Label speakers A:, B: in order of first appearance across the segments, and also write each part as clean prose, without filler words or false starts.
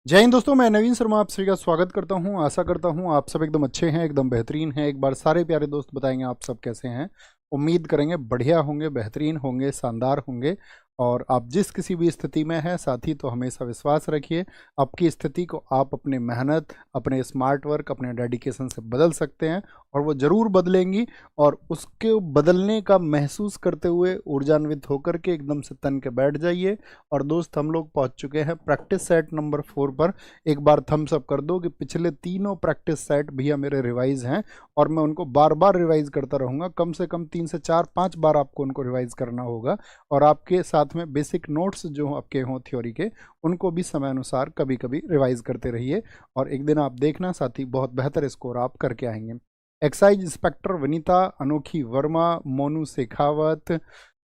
A: जय हिंद दोस्तों, मैं नवीन शर्मा आप सभी का स्वागत करता हूं। आशा करता हूं आप सब एकदम अच्छे हैं, एकदम बेहतरीन हैं। एक बार सारे प्यारे दोस्त बताएंगे आप सब कैसे हैं। उम्मीद करेंगे बढ़िया होंगे, बेहतरीन होंगे, शानदार होंगे। और आप जिस किसी भी स्थिति में हैं साथी, तो हमेशा विश्वास रखिए आपकी स्थिति को आप अपने मेहनत, अपने स्मार्ट वर्क, अपने डेडिकेशन से बदल सकते हैं और वो ज़रूर बदलेंगी। और उसके बदलने का महसूस करते हुए ऊर्जान्वित होकर के एकदम से तन के बैठ जाइए। और दोस्त, हम लोग पहुंच चुके हैं प्रैक्टिस सेट नंबर 4 पर। एक बार थम्स अप कर दो कि पिछले तीनों प्रैक्टिस सेट भैया मेरे रिवाइज हैं और मैं उनको बार बार रिवाइज करता रहूँगा। कम से कम 3 से 4 5 बार आपको उनको रिवाइज करना होगा। और आपके साथ में बेसिक नोट्स जो आपके हों थ्योरी के, उनको भी समय अनुसार कभी कभी रिवाइज करते रहिए। और एक दिन आप देखना साथी, बहुत बेहतर स्कोर आप करके आएंगे। एक्साइज इंस्पेक्टर वनिता, अनोखी वर्मा, मोनू शेखावत,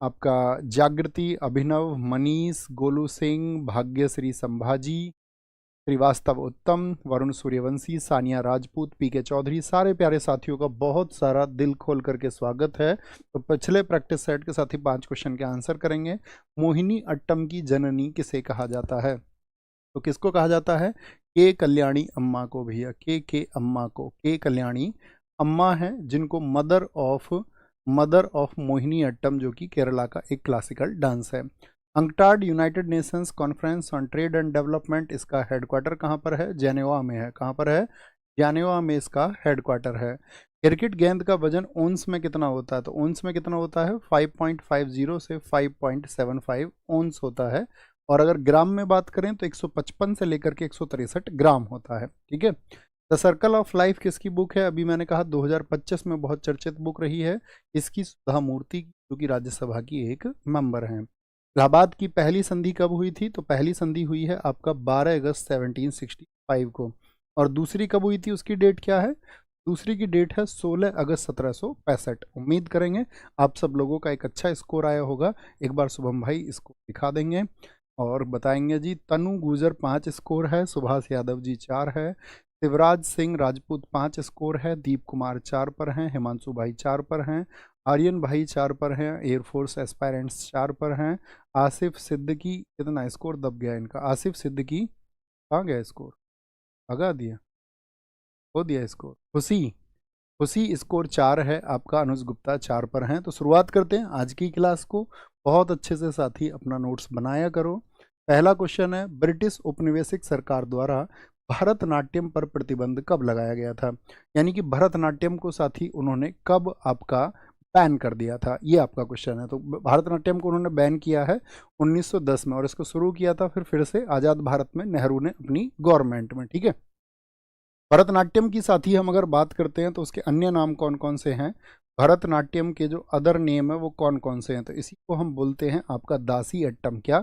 A: आपका जागृति, अभिनव, मनीष, गोलू सिंह, भाग्यश्री संभाजी, श्रीवास्तव उत्तम, वरुण सूर्यवंशी, सानिया राजपूत, पीके चौधरी, सारे प्यारे साथियों का बहुत सारा दिल खोल करके स्वागत है। तो पिछले प्रैक्टिस सेट के साथी 5 क्वेश्चन के आंसर करेंगे। मोहिनी अट्टम की जननी किसे कहा जाता है? तो किसको कहा जाता है? के कल्याणी अम्मा को भैया, के अम्मा को। के कल्याणी अम्मा है जिनको मदर ऑफ मोहिनी अट्टम, जो कि केरला का एक क्लासिकल डांस है। UNCTAD United Nations conference on trade and development, इसका हेडक्वार्टर कहाँ पर है? जेनेवा में है। कहाँ पर है? जेनेवा में इसका हेडक्वार्टर है। क्रिकेट गेंद का वजन ओंस में कितना होता है? तो ओंस में कितना होता है? 5.50 से 5.75 ओंस होता है। और अगर ग्राम में बात करें तो 155 से लेकर के 163 ग्राम होता है। ठीक है। द सर्कल ऑफ लाइफ किसकी बुक है? अभी मैंने कहा 2025 में बहुत चर्चित बुक रही है। इसकी सुधा मूर्ति, जो कि राज्यसभा की एक मेंबर हैं। इलाहाबाद की पहली संधि कब हुई थी? तो पहली संधि हुई है आपका 12 अगस्त 1765 को। और दूसरी कब हुई थी, उसकी डेट क्या है? दूसरी की डेट है 16 अगस्त 1765। उम्मीद करेंगे आप सब लोगों का एक अच्छा स्कोर आया होगा। एक बार शुभम भाई इसको दिखा देंगे और बताएंगे जी। तनु गुजर 5 स्कोर है, सुभाष यादव जी 4 है, शिवराज सिंह राजपूत 5 स्कोर है, दीप कुमार 4 पर हैं, हिमांशु भाई 4 पर हैं, आर्यन भाई 4 पर हैं, एयरफोर्स एस्पायरेंट्स 4 पर हैं। आसिफ सिद्दीकी, कितना स्कोर दब गया इनका? आसिफ सिद्दीकी कहाँ गया स्कोर? भगा दिया, हो दिया स्कोर। खुशी खुशी स्कोर 4 है आपका। अनुज गुप्ता 4 पर हैं। तो शुरुआत करते हैं आज की क्लास को। बहुत अच्छे से साथी अपना नोट्स बनाया करो। पहला क्वेश्चन है, ब्रिटिश उपनिवेशिक सरकार द्वारा भरतनाट्यम पर प्रतिबंध कब लगाया गया था? यानी कि भरतनाट्यम को साथी उन्होंने कब आपका बैन कर दिया था, ये आपका क्वेश्चन है। तो भरतनाट्यम को उन्होंने बैन किया है 1910 में, और इसको शुरू किया था फिर से आज़ाद भारत में नेहरू ने अपनी गवर्नमेंट में। ठीक है। भरतनाट्यम की साथी हम अगर बात करते हैं तो उसके अन्य नाम कौन कौन से हैं? भरतनाट्यम के जो अदर नेम है वो कौन कौन से हैं? तो इसी को हम बोलते हैं आपका दासी अट्टम। क्या?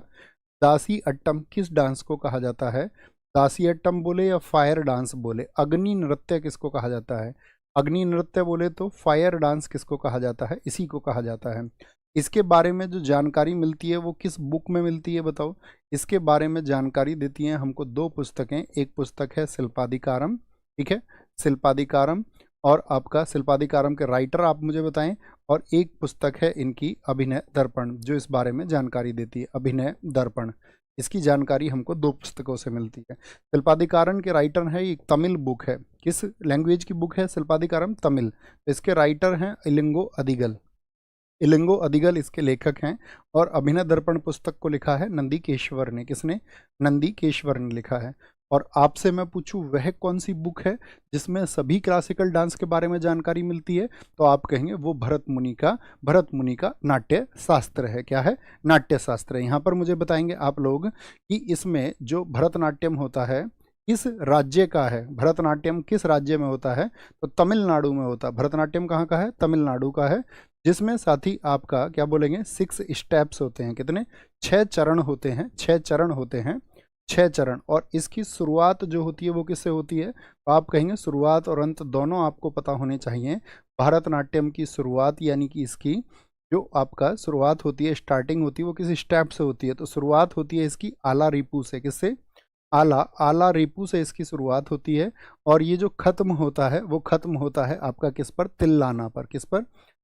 A: दासी अट्टम किस डांस को कहा जाता है? दासी अट्टम बोले या फायर डांस बोले? अग्नि नृत्य किसको कहा जाता है? अग्नि नृत्य बोले तो फायर डांस किसको कहा जाता है? इसी को कहा जाता है। इसके बारे में जो जानकारी मिलती है वो किस बुक में मिलती है बताओ? इसके बारे में जानकारी देती हैं हमको 2 पुस्तकें। एक पुस्तक है शिल्पाधिकारम। ठीक है, शिल्पाधिकारम। और आपका शिल्पाधिकारम के राइटर आप मुझे बताएं। और एक पुस्तक है इनकी अभिनय दर्पण, जो इस बारे में जानकारी देती है। अभिनय दर्पण, इसकी जानकारी हमको 2 पुस्तकों से मिलती है। शिल्पाधिकारम के राइटर है, एक तमिल बुक है। किस लैंग्वेज की बुक है शिल्पाधिकारम? तमिल। इसके राइटर हैं इलिंगो अदिगल। इलिंगो अदिगल इसके लेखक हैं। और अभिनय दर्पण पुस्तक को लिखा है नंदीकेश्वर ने। किसने? नंदीकेश्वर ने लिखा है। और आपसे मैं पूछूं वह कौन सी बुक है जिसमें सभी क्लासिकल डांस के बारे में जानकारी मिलती है? तो आप कहेंगे वो भरत मुनि का नाट्य शास्त्र है। क्या है? नाट्य शास्त्र है। यहाँ पर मुझे बताएंगे आप लोग कि इसमें जो भरतनाट्यम होता है किस राज्य का है? भरतनाट्यम किस राज्य में होता है? तो तमिलनाडु में होता है। भरतनाट्यम कहाँ का है? तमिलनाडु का है। जिसमें साथी आपका क्या बोलेंगे, 6 स्टेप्स होते हैं। कितने? 6 चरण होते हैं। 6 चरण होते हैं। 6 चरण। और इसकी शुरुआत जो होती है वो किससे होती है? तो आप कहेंगे शुरुआत और अंत दोनों आपको पता होने चाहिए। भरतनाट्यम की शुरुआत यानी कि इसकी जो आपका शुरुआत होती है, स्टार्टिंग होती है, वो किस स्टेप से होती है? तो शुरुआत होती है इसकी आला रिपू से। किससे? आला आला रिपू से इसकी शुरुआत होती है। और ये जो खत्म होता है वो खत्म होता है आपका किस पर? तिल्लाना पर। किस पर?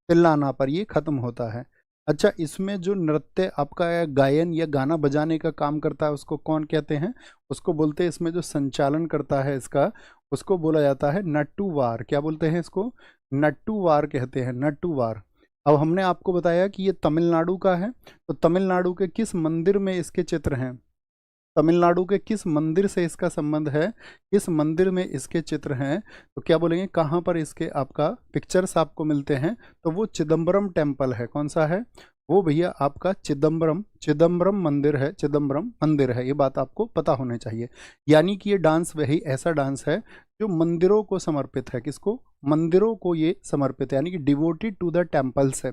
A: तिल्लाना पर ये खत्म होता है। अच्छा, इसमें जो नृत्य आपका गायन या गाना बजाने का काम करता है उसको कौन कहते हैं? उसको बोलते हैं, इसमें जो संचालन करता है इसका, उसको बोला जाता है नट्टूवार। क्या बोलते हैं इसको? नट्टूवार कहते हैं, नट्टूवार। अब हमने आपको बताया कि ये तमिलनाडु का है, तो तमिलनाडु के किस मंदिर में इसके चित्र हैं? तमिलनाडु के किस मंदिर से इसका संबंध है? किस मंदिर में इसके चित्र हैं? तो क्या बोलेंगे, कहाँ पर इसके आपका पिक्चर्स आपको मिलते हैं? तो वो चिदम्बरम टेम्पल है। कौन सा है वो भैया? आपका चिदम्बरम, चिदम्बरम मंदिर है, चिदम्बरम मंदिर है। ये बात आपको पता होनी चाहिए। यानी कि ये डांस वही ऐसा डांस है जो मंदिरों को समर्पित है। किसको? मंदिरों को ये समर्पित है, यानी कि डिवोटेड टू द टेम्पल्स है,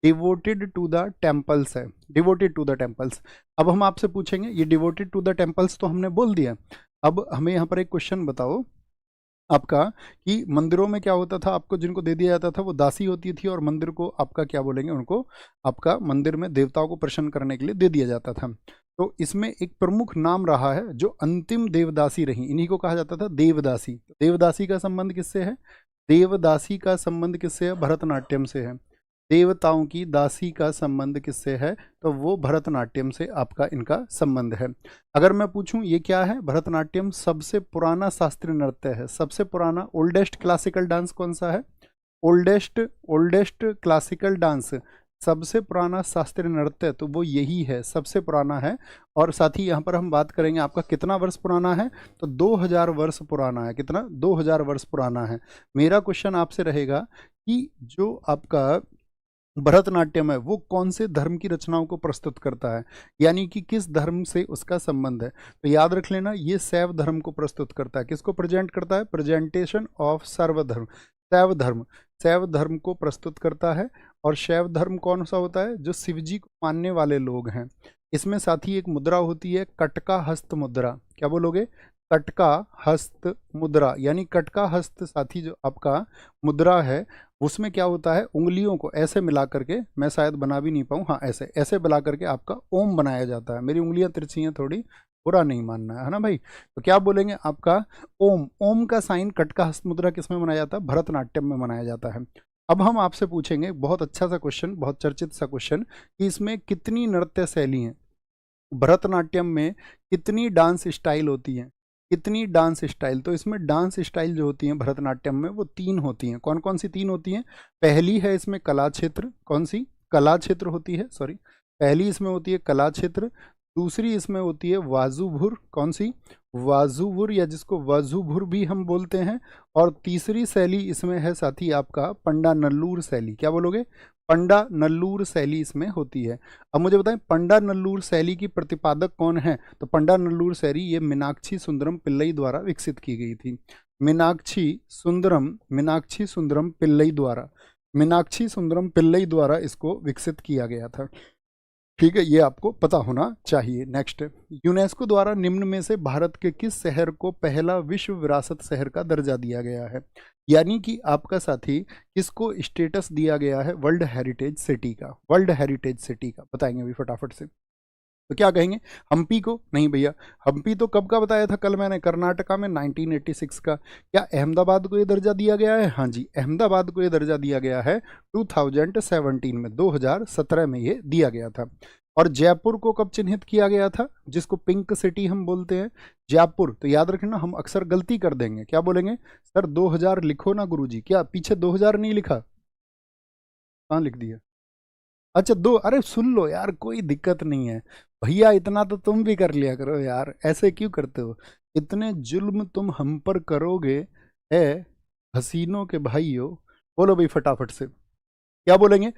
A: डिवोटेड टू द टेम्पल्स है, डिवोटेड टू द टेम्पल्स। अब हम आपसे पूछेंगे, ये डिवोटेड टू द टेम्पल्स तो हमने बोल दिया। अब हमें यहाँ पर एक क्वेश्चन बताओ आपका, कि मंदिरों में क्या होता था? आपको जिनको दे दिया जाता था वो दासी होती थी, और मंदिर को आपका क्या बोलेंगे, उनको आपका मंदिर में देवताओं को प्रसन्न करने के लिए दे दिया जाता था। तो इसमें एक प्रमुख नाम रहा है जो अंतिम देवदासी रही, इन्हीं को कहा जाता था देवदासी। देवदासी का संबंध किससे है? देवदासी का संबंध किससे है? भरतनाट्यम से है। देवताओं की दासी का संबंध किससे है? तो वो भरतनाट्यम से आपका इनका संबंध है। अगर मैं पूछूं ये क्या है? भरतनाट्यम सबसे पुराना शास्त्रीय नृत्य है। सबसे पुराना, ओल्डेस्ट क्लासिकल डांस कौन सा है? ओल्डेस्ट, ओल्डेस्ट क्लासिकल डांस, सबसे पुराना शास्त्रीय नृत्य, तो वो यही है, सबसे पुराना है। और साथ ही यहाँ पर हम बात करेंगे आपका कितना वर्ष पुराना है? तो 2000 वर्ष पुराना है। कितना? 2000 वर्ष पुराना है। मेरा क्वेश्चन आपसे रहेगा कि जो आपका भरतनाट्यम है वो कौन से धर्म की रचनाओं को प्रस्तुत करता है, यानी कि किस धर्म से उसका संबंध है? तो याद रख लेना, ये शैव धर्म को प्रस्तुत करता है। किसको प्रेजेंट करता है? प्रेजेंटेशन ऑफ सर्वधर्म, शैव धर्म, शैव धर्म को प्रस्तुत करता है। और शैव धर्म कौन सा होता है? जो शिवजी को मानने वाले लोग हैं। इसमें साथ ही एक मुद्रा होती है, कटका हस्त मुद्रा। क्या बोलोगे? कटका हस्त मुद्रा, यानी कटका हस्त साथी जो आपका मुद्रा है, उसमें क्या होता है? उंगलियों को ऐसे मिला करके, मैं शायद बना भी नहीं पाऊँ, हाँ ऐसे ऐसे मिला करके आपका ओम बनाया जाता है। मेरी उंगलियां तिरछी हैं थोड़ी, बुरा नहीं मानना है ना भाई। तो क्या बोलेंगे आपका? ओम। ओम का साइन कटका हस्त मुद्रा किस में बनाया जाता है? भरतनाट्यम में बनाया जाता है। अब हम आपसे पूछेंगे बहुत अच्छा सा क्वेश्चन, बहुत चर्चित सा क्वेश्चन, कि इसमें कितनी नृत्य शैली हैं? भरतनाट्यम में कितनी डांस स्टाइल होती हैं? कितनी डांस स्टाइल? तो इसमें डांस स्टाइल जो होती हैं भरतनाट्यम में वो 3 होती हैं। कौन कौन सी 3 होती हैं? पहली है इसमें कला क्षेत्र। कौन सी? कला क्षेत्र होती है, सॉरी, पहली इसमें होती है कला क्षेत्र। दूसरी इसमें होती है वाजुभुर। कौन सी? वाजुभुर, या जिसको वजुभुर भी हम बोलते हैं। और तीसरी शैली इसमें है साथी आपका पंडा नल्लूर शैली। क्या बोलोगे? पंडा नल्लूर शैली इसमें होती है। अब मुझे बताएं, पंडा नल्लूर शैली की प्रतिपादक कौन है? तो पंडा नल्लूर शैली ये मीनाक्षी सुंदरम पिल्लई द्वारा विकसित की गई थी। मीनाक्षी सुंदरम पिल्लई द्वारा, मीनाक्षी सुंदरम पिल्लई द्वारा इसको विकसित किया गया था। ठीक है, ये आपको पता होना चाहिए। नेक्स्ट, यूनेस्को द्वारा निम्न में से भारत के किस शहर को पहला विश्व विरासत शहर का दर्जा दिया गया है? यानी कि आपका साथी किसको स्टेटस दिया गया है वर्ल्ड हेरिटेज सिटी का? वर्ल्ड हेरिटेज सिटी का बताएंगे अभी फटाफट से। तो क्या कहेंगे? हम्पी को? नहीं भैया, हम्पी तो कब का बताया था कल मैंने? कर्नाटका में 1986 का। क्या अहमदाबाद को ये दर्जा दिया गया है? हाँ जी, अहमदाबाद को ये दर्जा दिया गया है 2017 में, 2017 में ये दिया गया था। और जयपुर को कब चिन्हित किया गया था, जिसको पिंक सिटी हम बोलते हैं? जयपुर। तो याद रखना, हम अक्सर गलती कर देंगे, क्या बोलेंगे? सर 2000 लिखो ना गुरुजी। क्या पीछे 2000 नहीं लिखा? कहाँ लिख दिया? अच्छा अरे सुन लो यार, कोई दिक्कत नहीं है भैया, इतना तो तुम भी कर लिया करो यार, ऐसे क्यों करते हो? इतने जुल्म तुम हम पर करोगे है हसीनों के भाइयों? बोलो भाई फटाफट से, क्या बोलेंगे?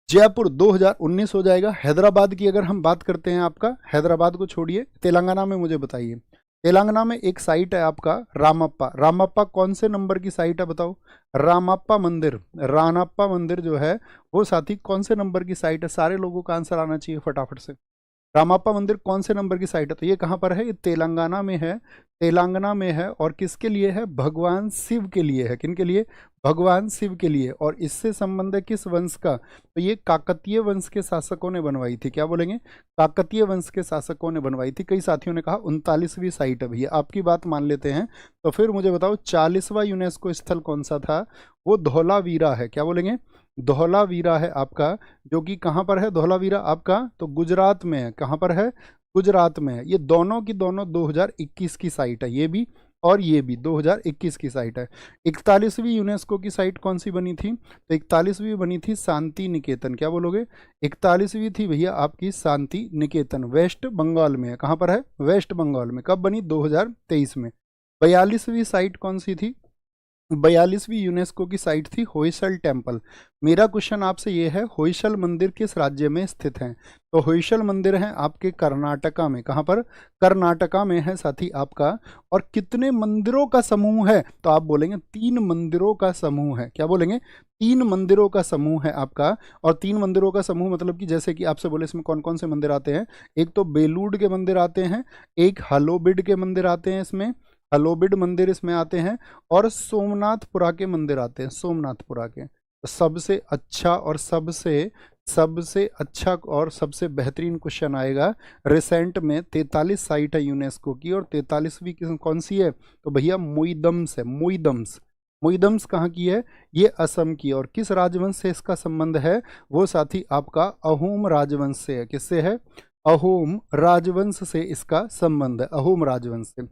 A: जयपुर 2019 हो जाएगा। हैदराबाद की अगर हम बात करते हैं, आपका हैदराबाद को छोड़िए, तेलंगाना में मुझे बताइए। तेलंगाना में एक साइट है आपका रामप्पा। रामप्पा कौन से नंबर की साइट है बताओ? रामप्पा मंदिर, रामप्पा मंदिर जो है वो साथी कौन से नंबर की साइट है? सारे लोगों का आंसर आना चाहिए फटाफट से। रामप्पा मंदिर कौन से नंबर की साइट है? तो ये कहाँ पर है? ये तेलंगाना में है, तेलंगाना में है। और किसके लिए है? भगवान शिव के लिए है। किनके लिए? भगवान शिव के लिए। और इससे संबंध है किस वंश का? तो ये काकतीय वंश के शासकों ने बनवाई थी। क्या बोलेंगे? काकतीय वंश के शासकों ने बनवाई थी। कई साथियों ने कहा 39वीं साइट है भैया, आपकी बात मान लेते हैं। तो फिर मुझे बताओ 40वां यूनेस्को स्थल कौन सा था? वो धौलावीरा है। क्या बोलेंगे? धौलावीरा है आपका, जो कि कहाँ पर है धौलावीरा आपका, तो गुजरात में है। कहाँ पर है, गुजरात में है। ये दोनों की दोनों 2021 की साइट है, ये भी और ये भी 2021 की साइट है। 41वीं यूनेस्को की साइट कौन सी बनी थी, तो 41वीं बनी थी शांति निकेतन। क्या बोलोगे, 41वीं थी भैया आपकी शांति निकेतन, वेस्ट बंगाल में है। कहाँ पर है, वेस्ट बंगाल में। कब बनी, 2023 में। 42वीं साइट कौन सी थी, 42वीं यूनेस्को की साइट थी होयसल टेम्पल। मेरा क्वेश्चन आपसे ये है, होयसल मंदिर किस राज्य में स्थित है, तो होयसल मंदिर है आपके कर्नाटका में। कहाँ पर, कर्नाटका में है साथी आपका। और कितने मंदिरों का समूह है, तो आप बोलेंगे 3 मंदिरों का समूह है। क्या बोलेंगे, 3 मंदिरों का समूह है आपका। और 3 मंदिरों का समूह मतलब कि जैसे कि आपसे बोले इसमें कौन कौन से मंदिर आते हैं, एक तो बेलूड के मंदिर आते हैं, एक हलोबिड के मंदिर आते हैं इसमें, हलोबिड मंदिर इसमें आते हैं, और सोमनाथपुरा के मंदिर आते हैं, सोमनाथपुरा के। तो सबसे अच्छा और सबसे सबसे अच्छा और सबसे बेहतरीन क्वेश्चन आएगा। रिसेंट में 43 साइट है यूनेस्को की, और 43वीं कौन सी है, तो भैया मोइदम्स है, मोइदम्स। मोइदम्स कहाँ की है, ये असम की। और किस राजवंश से इसका संबंध है, वो साथी आपका अहोम राजवंश से है। किससे है, अहोम राजवंश से इसका संबंध है, अहोम राजवंश से।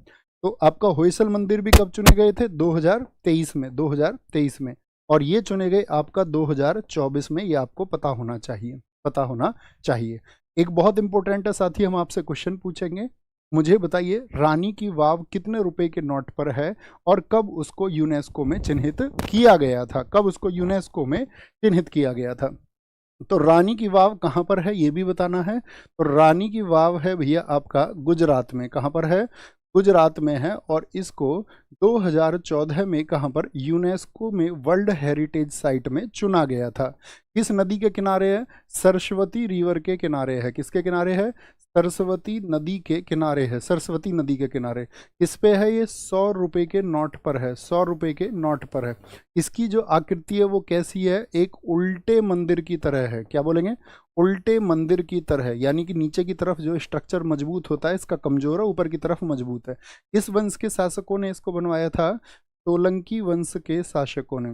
A: तो आपका होयसल मंदिर भी कब चुने गए थे, 2023 में, 2023 में। और ये चुने गए आपका 2024 में। ये आपको पता होना चाहिए, पता होना चाहिए। एक बहुत इंपॉर्टेंट है साथी, हम आपसे क्वेश्चन पूछेंगे। मुझे बताइए रानी की वाव कितने रुपए के नोट पर है, और कब उसको यूनेस्को में चिन्हित किया गया था, कब उसको यूनेस्को में चिन्हित किया गया था। तो रानी की वाव कहाँ पर है ये भी बताना है। तो रानी की वाव है भैया आपका गुजरात में। कहाँ पर है, गुजरात में है। और इसको 2014 में कहाँ पर, यूनेस्को में वर्ल्ड हेरिटेज साइट में चुना गया था। किस नदी के किनारे है, सरस्वती रिवर के किनारे है। किसके किनारे है, सरस्वती नदी के किनारे है, सरस्वती नदी के किनारे। किस पे है, ये 100 रुपए के नोट पर है, 100 रुपए के नोट पर है। इसकी जो आकृति है वो कैसी है, एक उल्टे मंदिर की तरह है। क्या बोलेंगे, उल्टे मंदिर की तरह है, यानी कि नीचे की तरफ जो स्ट्रक्चर मजबूत होता है इसका कमजोर है, ऊपर की तरफ मजबूत है। इस वंश के शासकों ने इसको बनवाया था, सोलंकी वंश के शासकों ने,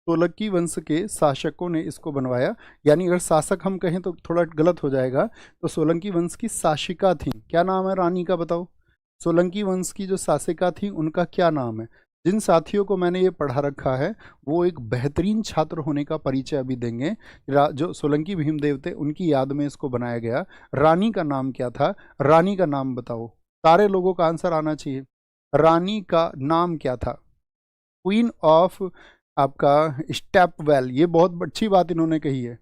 A: सोलंकी वंश के शासकों ने इसको बनवाया। यानी अगर शासक हम कहें तो थोड़ा गलत हो जाएगा। तो सोलंकी वंश की शासिका थी, क्या नाम है रानी का बताओ, सोलंकी वंश की जो शासिका थी उनका क्या नाम है। जिन साथियों को मैंने ये पढ़ा रखा है वो एक बेहतरीन छात्र होने का परिचय अभी देंगे। जो सोलंकी भीमदेव थे उनकी याद में इसको बनाया गया। रानी का नाम क्या था, रानी का नाम बताओ, सारे लोगों का आंसर आना चाहिए। रानी का नाम क्या था, क्वीन ऑफ आपका स्टेपवेल। ये बहुत अच्छी बात इन्होंने कही है,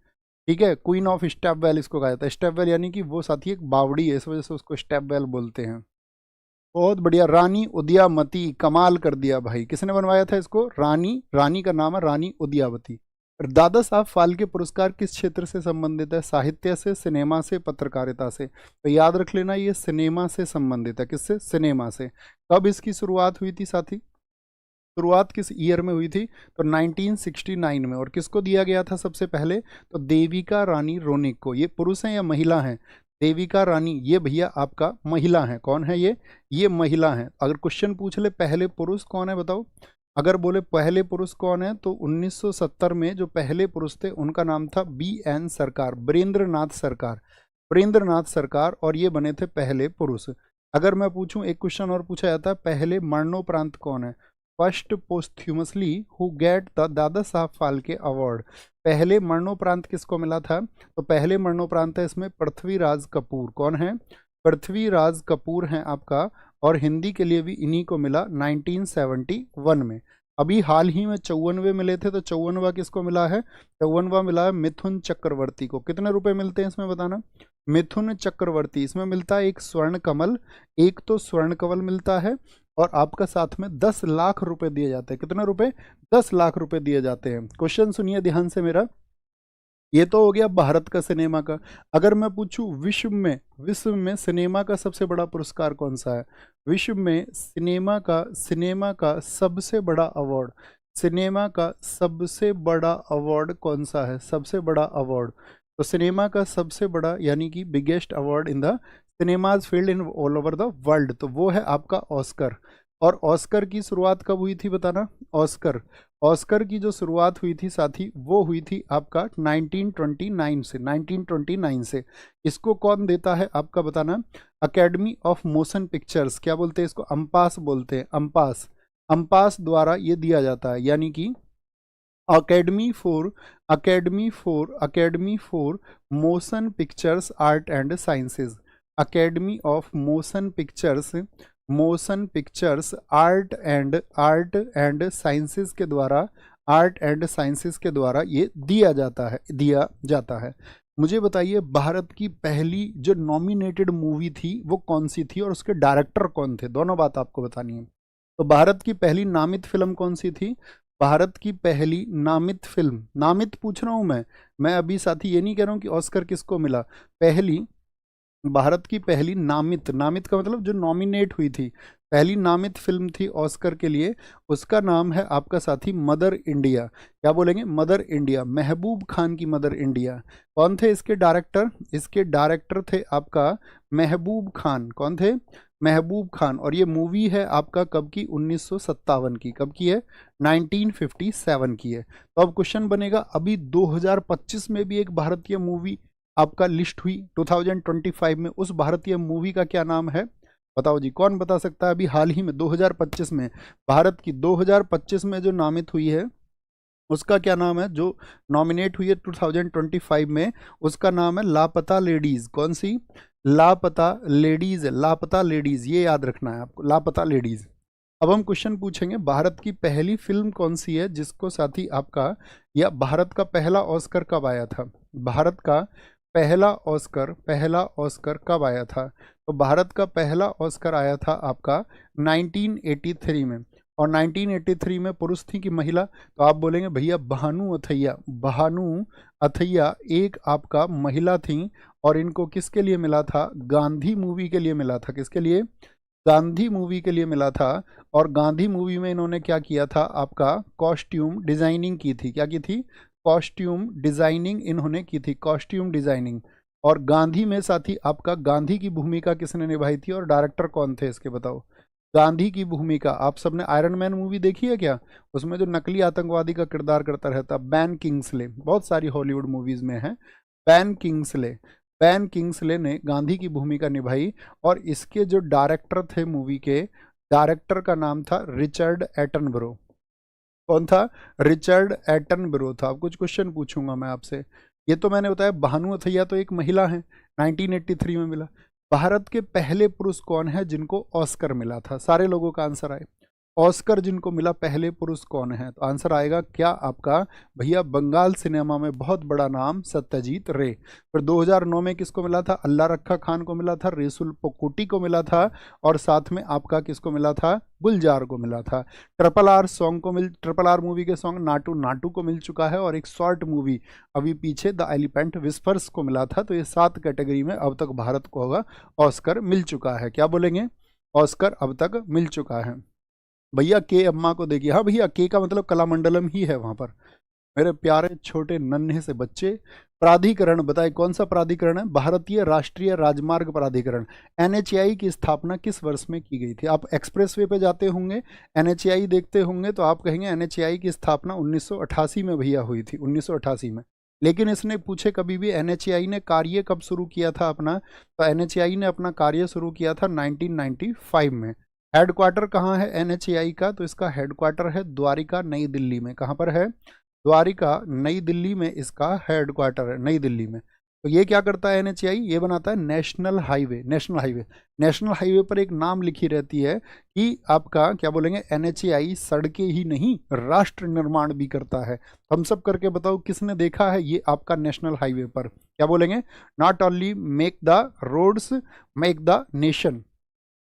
A: ठीक है। क्वीन ऑफ स्टेपवेल इसको कहा जाता है। स्टेपवेल यानी कि वो साथी एक बावड़ी है, इस वजह से उसको स्टेपवेल बोलते हैं। बहुत बढ़िया, रानी उदयामती, कमाल कर दिया भाई। किसने बनवाया था इसको, रानी, रानी का नाम है रानी उदयावती। दादा साहब फाल्के पुरस्कार किस क्षेत्र से संबंधित है, साहित्य से, सिनेमा से, पत्रकारिता से। तो याद रख लेना ये सिनेमा से संबंधित है। किससे, सिनेमा से। कब इसकी शुरुआत हुई थी साथी, शुरुआत किस ईयर में हुई थी, तो 1969 में। और किसको दिया गया था सबसे पहले, तो देविका रानी रोनिक को। ये पुरुष हैं या महिला हैं, देविका रानी, ये भैया आपका महिला है। कौन है ये महिला है। अगर क्वेश्चन पूछ ले पहले पुरुष कौन है बताओ, अगर बोले पहले पुरुष कौन है, तो 1970 में जो पहले पुरुष थे उनका नाम था BN सरकार, बीरेंद्रनाथ सरकार, बीरेंद्रनाथ सरकार। और ये बने थे पहले पुरुष। अगर मैं पूछूं, एक क्वेश्चन और पूछा जाता है, पहले मरणोपरांत कौन है, first पोस्थ्यूमसली who get the Dada Saheb Phalke award. पहले मरणोपरांत किसको मिला था, तो पहले मरणोपरांत है इसमें पृथ्वीराज कपूर। कौन है, पृथ्वीराज कपूर हैं आपका। और हिंदी के लिए भी इन्हीं को मिला 1971 में। अभी हाल ही में 54वें मिले थे, तो 54वां किसको मिला है, 54वां मिला है मिथुन चक्रवर्ती को। कितने रुपए मिलते हैं इसमें बताना, मिथुन चक्रवर्ती, इसमें मिलता है एक स्वर्ण कमल, एक तो स्वर्ण कमल मिलता है, और आपका साथ में 10 लाख रुपए दिए जाते हैं। कितने रुपए, 10 लाख रुपए दिए जाते हैं। क्वेश्चन सुनिए ध्यान से मेरा, ये तो हो गया भारत का सिनेमा का। अगर मैं पूछूं विश्व में सिनेमा का सबसे बड़ा पुरस्कार कौन सा है, विश्व में सिनेमा का सबसे बड़ा अवार्ड, सिनेमा का सबसे बड़ा अवार्ड कौन सा है, सबसे बड़ा अवार्ड। तो सिनेमा का सबसे बड़ा यानी कि biggest award in the cinemas field in all over the world, तो वो है आपका ऑस्कर। और ऑस्कर की शुरुआत कब हुई थी बताना, ऑस्कर ऑस्कर की जो शुरुआत हुई थी साथी वो हुई थी आपका 1929 से, 1929 से। इसको कौन देता है आपका बताना, अकेडमी ऑफ मोशन पिक्चर्स, क्या बोलते हैं इसको, अम्पास बोलते हैं, अम्पास, अम्पास द्वारा ये दिया जाता है, यानी कि academy for motion pictures art and sciences, academy of motion pictures art and sciences के द्वारा, आर्ट एंड साइंसेज के द्वारा ये दिया जाता है। मुझे बताइए भारत की पहली जो नॉमिनेटेड मूवी थी वो कौन सी थी और उसके डायरेक्टर कौन थे, दोनों बात आपको बतानी है। तो भारत की पहली नामित फिल्म कौन सी थी, भारत की पहली नामित फिल्म, नामित पूछ रहा हूं मैं अभी साथी ये नहीं कह रहा हूं कि ऑस्कर किसको मिला, पहली, भारत की पहली नामित, नामित का मतलब जो नॉमिनेट हुई थी, पहली नामित फिल्म थी ऑस्कर के लिए, उसका नाम है आपका साथी मदर इंडिया। क्या बोलेंगे, मदर इंडिया, महबूब खान की मदर इंडिया। कौन थे इसके डायरेक्टर, इसके डायरेक्टर थे आपका महबूब खान, कौन थे, महबूब खान। और ये मूवी है आपका कब की, 1957 की, कब की है, 1957 की है। तो अब क्वेश्चन बनेगा, अभी 2025 में भी एक भारतीय मूवी आपका लिस्ट हुई 2025 में, उस भारतीय मूवी का क्या नाम है, बताओ जी, कौन बता सकता है। अभी हाल ही में 2025 में, भारत की 2025 में जो नामित हुई है उसका क्या नाम है, जो नॉमिनेट हुई है 2025 में, उसका नाम है लापता लेडीज। कौन सी, लापता लेडीज, लापता लेडीज, ये याद रखना है आपको, लापता लेडीज। अब हम क्वेश्चन पूछेंगे, भारत की पहली फिल्म कौन सी है जिसको साथी आपका, या भारत का पहला ऑस्कर कब आया था, भारत का पहला ऑस्कर कब आया था। तो भारत का पहला ऑस्कर आया था आपका 1983 में, और 1983 में पुरुष थी कि महिला, तो आप बोलेंगे भैया भानु अथैया, भानु अथैया एक आपका महिला थी, और इनको किसके लिए मिला था, गांधी मूवी के लिए मिला था, किसके लिए, गांधी मूवी के लिए मिला था। और गांधी मूवी में इन्होंने क्या किया था, आपका कॉस्ट्यूम डिजाइनिंग की थी, क्या की थी, कॉस्ट्यूम डिजाइनिंग इन्होंने की थी, कॉस्ट्यूम डिजाइनिंग। और गांधी में साथी आपका गांधी की भूमिका किसने निभाई थी और डायरेक्टर कौन थे इसके, बताओ। गांधी की भूमिका, आप सबने आयरन मैन मूवी देखी है क्या, उसमें जो नकली आतंकवादी का किरदार करता रहता, बैन किंग्सले, बहुत सारी हॉलीवुड मूवीज में है, बैन किंग्सले, बैन किंग्सले ने गांधी की भूमिका निभाई। और इसके जो डायरेक्टर थे मूवी के, डायरेक्टर का नाम था रिचर्ड एटनबरो। कौन था, रिचर्ड एटनबरो था। अब कुछ क्वेश्चन पूछूंगा मैं आपसे, ये तो मैंने बताया भानु अथैया तो एक महिला है, 1983 में मिला। भारत के पहले पुरुष कौन है जिनको ऑस्कर मिला था, सारे लोगों का आंसर आए, ऑस्कर जिनको मिला पहले पुरुष कौन है, तो आंसर आएगा क्या आपका भैया, बंगाल सिनेमा में बहुत बड़ा नाम सत्यजीत रे। फिर 2009 में किसको मिला था, अल्लाह रखा खान को मिला था, रेसुल पोकुटी को मिला था, और साथ में आपका किसको मिला था, गुलजार को मिला था। ट्रिपल आर मूवी के सॉन्ग नाटू नाटू को मिल चुका है, और एक शॉर्ट मूवी अभी पीछे द एलिफेंट विस्पर्स को मिला था। तो ये 7 कैटेगरी में अब तक भारत को होगा ऑस्कर मिल चुका है, क्या बोलेंगे, ऑस्कर अब तक मिल चुका है। भैया के अम्मा को देखिए, हाँ भैया के का मतलब कलामंडलम ही है वहां पर, मेरे प्यारे छोटे नन्हे से बच्चे। प्राधिकरण बताए, कौन सा प्राधिकरण है, भारतीय राष्ट्रीय राजमार्ग प्राधिकरण। एनएचएआई की स्थापना किस वर्ष में की गई थी, आप एक्सप्रेसवे पे जाते होंगे, एनएचएआई देखते होंगे, तो आप कहेंगे एनएचएआई की स्थापना 1988 में भैया हुई थी, 1988 में। लेकिन इसने पूछे कभी भी एनएचएआई ने कार्य कब शुरू किया था अपना, तो एनएचएआई ने अपना कार्य शुरू किया था 1995 में। हेडक्वार्टर कहाँ है एनएचएआई का, तो इसका हेडक्वार्टर है द्वारिका नई दिल्ली में। कहाँ पर है, द्वारिका नई दिल्ली में इसका हेडक्वार्टर है, नई दिल्ली में। तो ये क्या करता है एनएचएआई, ये बनाता है national highway, national highway. National highway पर एक नाम लिखी रहती है कि आपका क्या बोलेंगे, एनएचएआई सड़कें ही नहीं राष्ट्र निर्माण भी करता है। हम सब करके बताओ किसने देखा है ये आपका नेशनल हाईवे पर, क्या बोलेंगे, not only make the roads make the nation,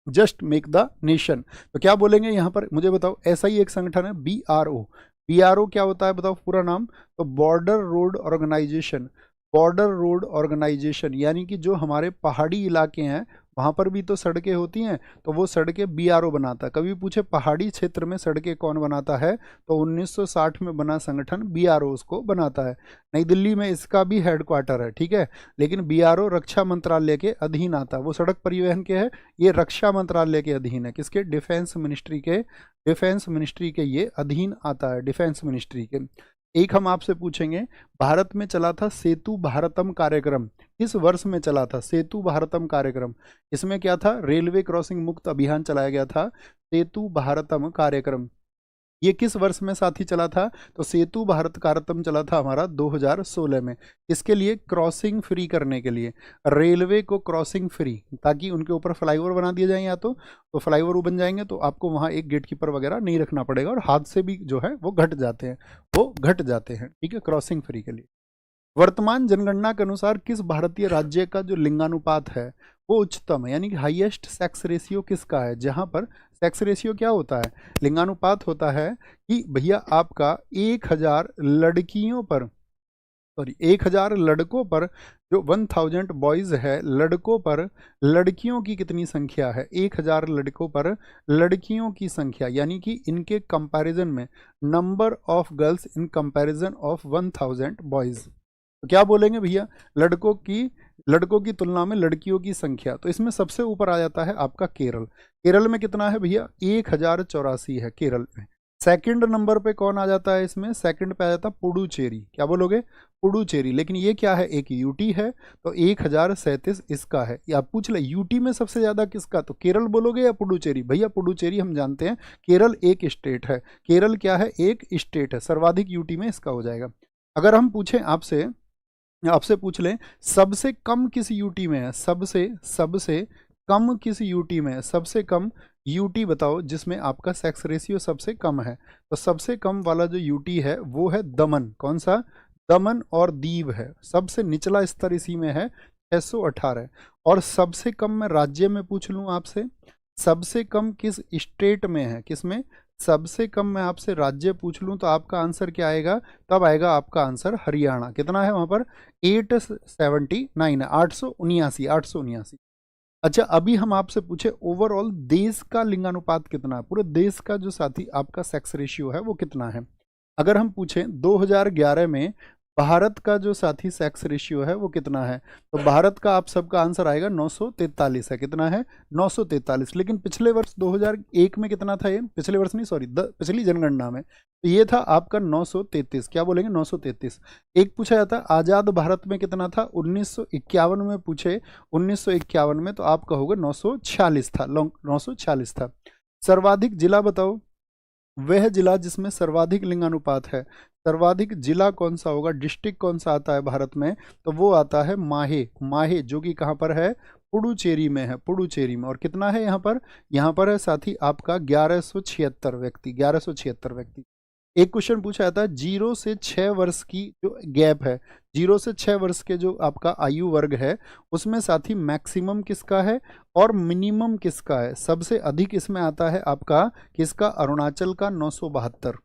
A: just make the nation. तो क्या बोलेंगे यहाँ पर मुझे बताओ, ऐसा ही एक संगठन है बीआरओ। बीआरओ क्या होता है बताओ पूरा नाम, तो border road organisation. Border road organisation यानी कि जो हमारे पहाड़ी इलाके हैं वहाँ पर भी तो सड़कें होती हैं, तो वो सड़कें बीआरओ बनाता है। कभी पूछे पहाड़ी क्षेत्र में सड़कें कौन बनाता है, तो 1960 में बना संगठन बीआरओ उसको बनाता है। नई दिल्ली में इसका भी हेडक्वार्टर है, ठीक है। लेकिन बीआरओ रक्षा मंत्रालय के अधीन आता है। वो सड़क परिवहन के है, ये रक्षा मंत्रालय के अधीन है। किसके? डिफेंस मिनिस्ट्री के ये अधीन आता है, डिफेंस मिनिस्ट्री के। एक हम आपसे पूछेंगे, भारत में चला था सेतु भारतम कार्यक्रम, किस वर्ष में चला था सेतु भारतम कार्यक्रम? इसमें क्या था? रेलवे क्रॉसिंग मुक्त अभियान चलाया गया था, सेतु भारतम कार्यक्रम। ये किस वर्ष में साथी चला था? तो सेतु भारत कार्यक्रम चला था हमारा 2016 में। इसके लिए क्रॉसिंग फ्री करने के लिए, रेलवे को क्रॉसिंग फ्री, ताकि उनके ऊपर फ्लाईओवर बना दिए जाएं, या तो फ्लाईओवर बन जाएंगे तो आपको वहाँ एक गेट कीपर वगैरह नहीं रखना पड़ेगा, और हादसे भी जो है वो घट जाते हैं, ठीक है, क्रॉसिंग फ्री के लिए। वर्तमान जनगणना के अनुसार किस भारतीय राज्य का जो लिंगानुपात है वो उच्चतम है, यानी कि हाईएस्ट सेक्स रेशियो किसका है? जहां पर सेक्स रेशियो क्या होता है? लिंगानुपात होता है कि भैया आपका 1000 लड़कियों पर, सॉरी 1000 लड़कों पर जो 1000 बॉयज है, लड़कों पर लड़कियों की कितनी संख्या है? 1000 लड़कों पर लड़कियों की संख्या, यानी कि इनके कंपैरिजन में number of girls in comparison of 1000 boys. तो क्या बोलेंगे भैया? लड़कों की तुलना में लड़कियों की संख्या। तो इसमें सबसे ऊपर आ जाता है आपका केरल। केरल में कितना है भैया? 1084 है केरल में। सेकंड नंबर पे कौन आ जाता है? इसमें सेकंड पे आ जाता है पुडुचेरी। क्या बोलोगे? पुडुचेरी। लेकिन ये क्या है? एक यूटी है, तो 1037 इसका है। या आप पूछ ले यूटी में सबसे ज्यादा किसका, तो केरल बोलोगे या पुडुचेरी? भैया पुडुचेरी हम जानते हैं, केरल एक स्टेट है। केरल क्या है? एक स्टेट है। सर्वाधिक यूटी में इसका हो जाएगा। अगर हम पूछें आपसे पूछ लें सबसे कम किस यूटी में है? सबसे कम किस यूटी में है? सबसे कम यूटी बताओ जिसमें आपका सेक्स रेशियो सबसे कम है। तो सबसे कम वाला जो यूटी है वो है दमन। कौन सा? दमन और दीव है। सबसे निचला स्तर इसी में है 618। और सबसे कम मैं राज्य में पूछ लूं आपसे, सबसे कम किस स्टेट में है? किसमें? सबसे कम मैं आपसे राज्य पूछ लूं तो आपका आंसर क्या आएगा? तब आएगा आपका आंसर हरियाणा। कितना है वहां पर? 879 है, 879। अच्छा, अभी हम आपसे पूछे ओवरऑल देश का लिंगानुपात कितना है? पूरे देश का जो साथी आपका सेक्स रेशियो है वो कितना है? अगर हम पूछें 2011 में भारत का जो साथी सेक्स रेशियो है वो कितना है, तो भारत का आप सबका आंसर आएगा 943 है। कितना है? 943। लेकिन पिछले वर्ष 2001 में कितना था? ये पिछले वर्ष नहीं, सॉरी, पिछली जनगणना में तो ये था आपका 933। क्या बोलेंगे? 933। एक पूछा जाता है आजाद भारत में कितना था? 1951 में पूछे, 1951 में, तो आप कहोगे 946 था, 946 था। सर्वाधिक जिला बताओ, वह जिला जिसमें सर्वाधिक लिंगानुपात है। सर्वाधिक जिला कौन सा होगा? डिस्ट्रिक्ट कौन सा आता है भारत में? तो वो आता है माहे, जो कि कहाँ पर है? पुडुचेरी में है, पुडुचेरी में। और कितना है यहाँ पर है साथी आपका 1176 व्यक्ति, 1176 व्यक्ति। एक क्वेश्चन पूछा जाता है 0 से 6 वर्ष की जो गैप है, 0 से 6 वर्ष के जो आपका आयु वर्ग है उसमें साथी मैक्सिमम किसका है और मिनिमम किसका है? सबसे अधिक इसमें आता है आपका किसका? अरुणाचल का 972।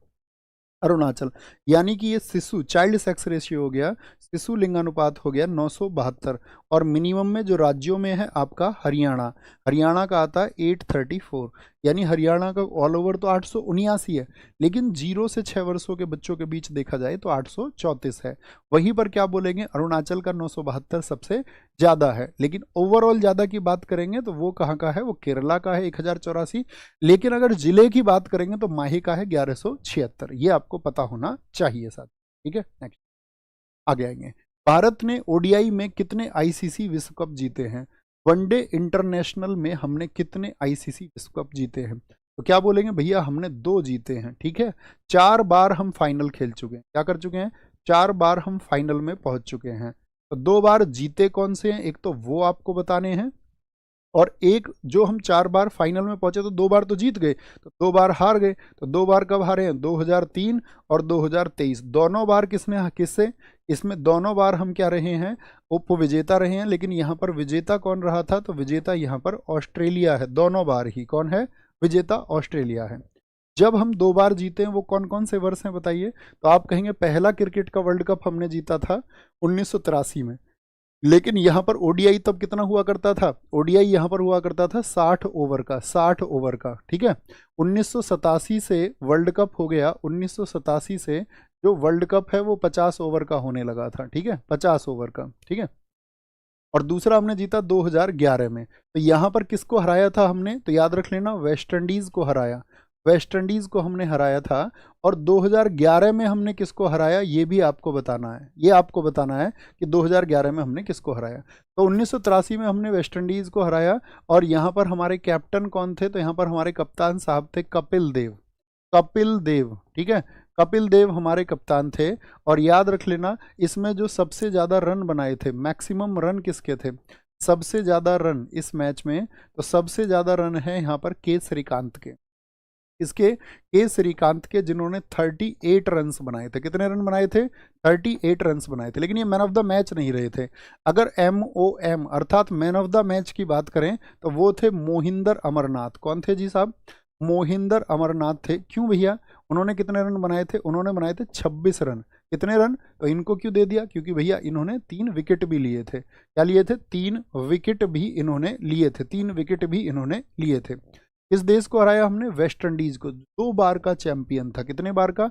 A: अरुणाचल, यानी कि ये शिशु चाइल्ड सेक्स रेशियो हो गया, शिशु लिंगानुपात हो गया 972। और मिनिमम में जो राज्यों में है आपका हरियाणा का आता है 834, यानी हरियाणा का ऑल ओवर तो 879 है, लेकिन 0 से 6 वर्षों के बच्चों के बीच देखा जाए तो 834 है। वहीं पर क्या बोलेंगे? अरुणाचल का 972 सबसे ज़्यादा है। लेकिन ओवरऑल ज़्यादा की बात करेंगे तो वो कहाँ का है? वो केरला का है 1084। लेकिन अगर जिले की बात करेंगे तो माही का है 1176। ये आपको पता होना चाहिए साथ, ठीक है। नेक्स्ट आगे आएंगे। भारत ने ओडीआई में कितने आईसीसी विश्व कप जीते हैं? वनडे इंटरनेशनल में हमने कितने आईसीसी विश्व कप जीते हैं? तो क्या बोलेंगे? भैया हमने 2 जीते हैं, ठीक है। 4 बार हम फाइनल खेल चुके हैं। क्या कर चुके हैं? 4 बार हम फाइनल में पहुंच चुके हैं। तो 2 बार जीते कौन से हैं? एक तो वो आपको बताने हैं, और एक जो हम 4 बार फाइनल में पहुंचे तो 2 बार तो जीत गए, तो 2 बार हार गए। तो 2 बार कब हारे हैं? 2003 और 2023। दोनों बार किससे? इसमें दोनों बार हम क्या रहे हैं? उप विजेता रहे हैं। लेकिन यहाँ पर विजेता कौन रहा था? तो विजेता यहाँ पर ऑस्ट्रेलिया है। दोनों बार ही कौन है? विजेता ऑस्ट्रेलिया है। जब हम 2 बार जीते हैं वो कौन कौन से वर्ष हैं बताइए? तो आप कहेंगे पहला क्रिकेट का वर्ल्ड कप हमने जीता था 1983 में। लेकिन यहाँ पर ओडीआई तब कितना हुआ करता था, ओडीआई यहाँ पर हुआ करता था 60 ओवर का, 60 ओवर का, ठीक है। 1987 से वर्ल्ड कप हो गया, 1987 से जो वर्ल्ड कप है वो 50 ओवर का होने लगा था, ठीक है, 50 ओवर का, ठीक है। और दूसरा हमने जीता 2011 में। तो यहाँ पर किसको हराया था हमने, तो याद रख लेना, वेस्ट इंडीज को हराया, वेस्ट इंडीज को हमने हराया था। और 2011 में हमने किसको हराया ये भी आपको बताना है, ये आपको बताना है कि 2011 में हमने किसको हराया। तो 1983 में हमने वेस्ट इंडीज को हराया। और यहाँ पर हमारे कैप्टन कौन थे, तो यहाँ पर हमारे कप्तान साहब थे कपिल देव, कपिल देव, ठीक है, कपिल देव हमारे कप्तान थे। और याद रख लेना, इसमें जो सबसे ज़्यादा रन बनाए थे, मैक्सिमम रन किसके थे, सबसे ज़्यादा रन इस मैच में, तो सबसे ज़्यादा रन है यहाँ पर के श्रीकांत के, इसके के श्रीकांत के, जिन्होंने 38 रन्स बनाए थे। कितने रन बनाए थे, 38 रन्स बनाए थे। लेकिन ये मैन ऑफ द मैच नहीं रहे थे। अगर MOM अर्थात मैन ऑफ द मैच की बात करें तो वो थे मोहिंदर अमरनाथ। कौन थे जी साहब, मोहिंदर अमरनाथ थे। क्यों भैया, उन्होंने कितने रन बनाए थे, उन्होंने बनाए थे 26 रन। कितने रन, तो इनको क्यों दे दिया, क्योंकि भैया इन्होंने 3 विकेट भी लिए थे। क्या लिए थे, 3 विकेट भी इन्होंने लिए थे, 3 विकेट भी इन्होंने लिए थे। किस देश को हराया हमने, वेस्ट इंडीज को, 2 बार का चैंपियन था। कितने बार का,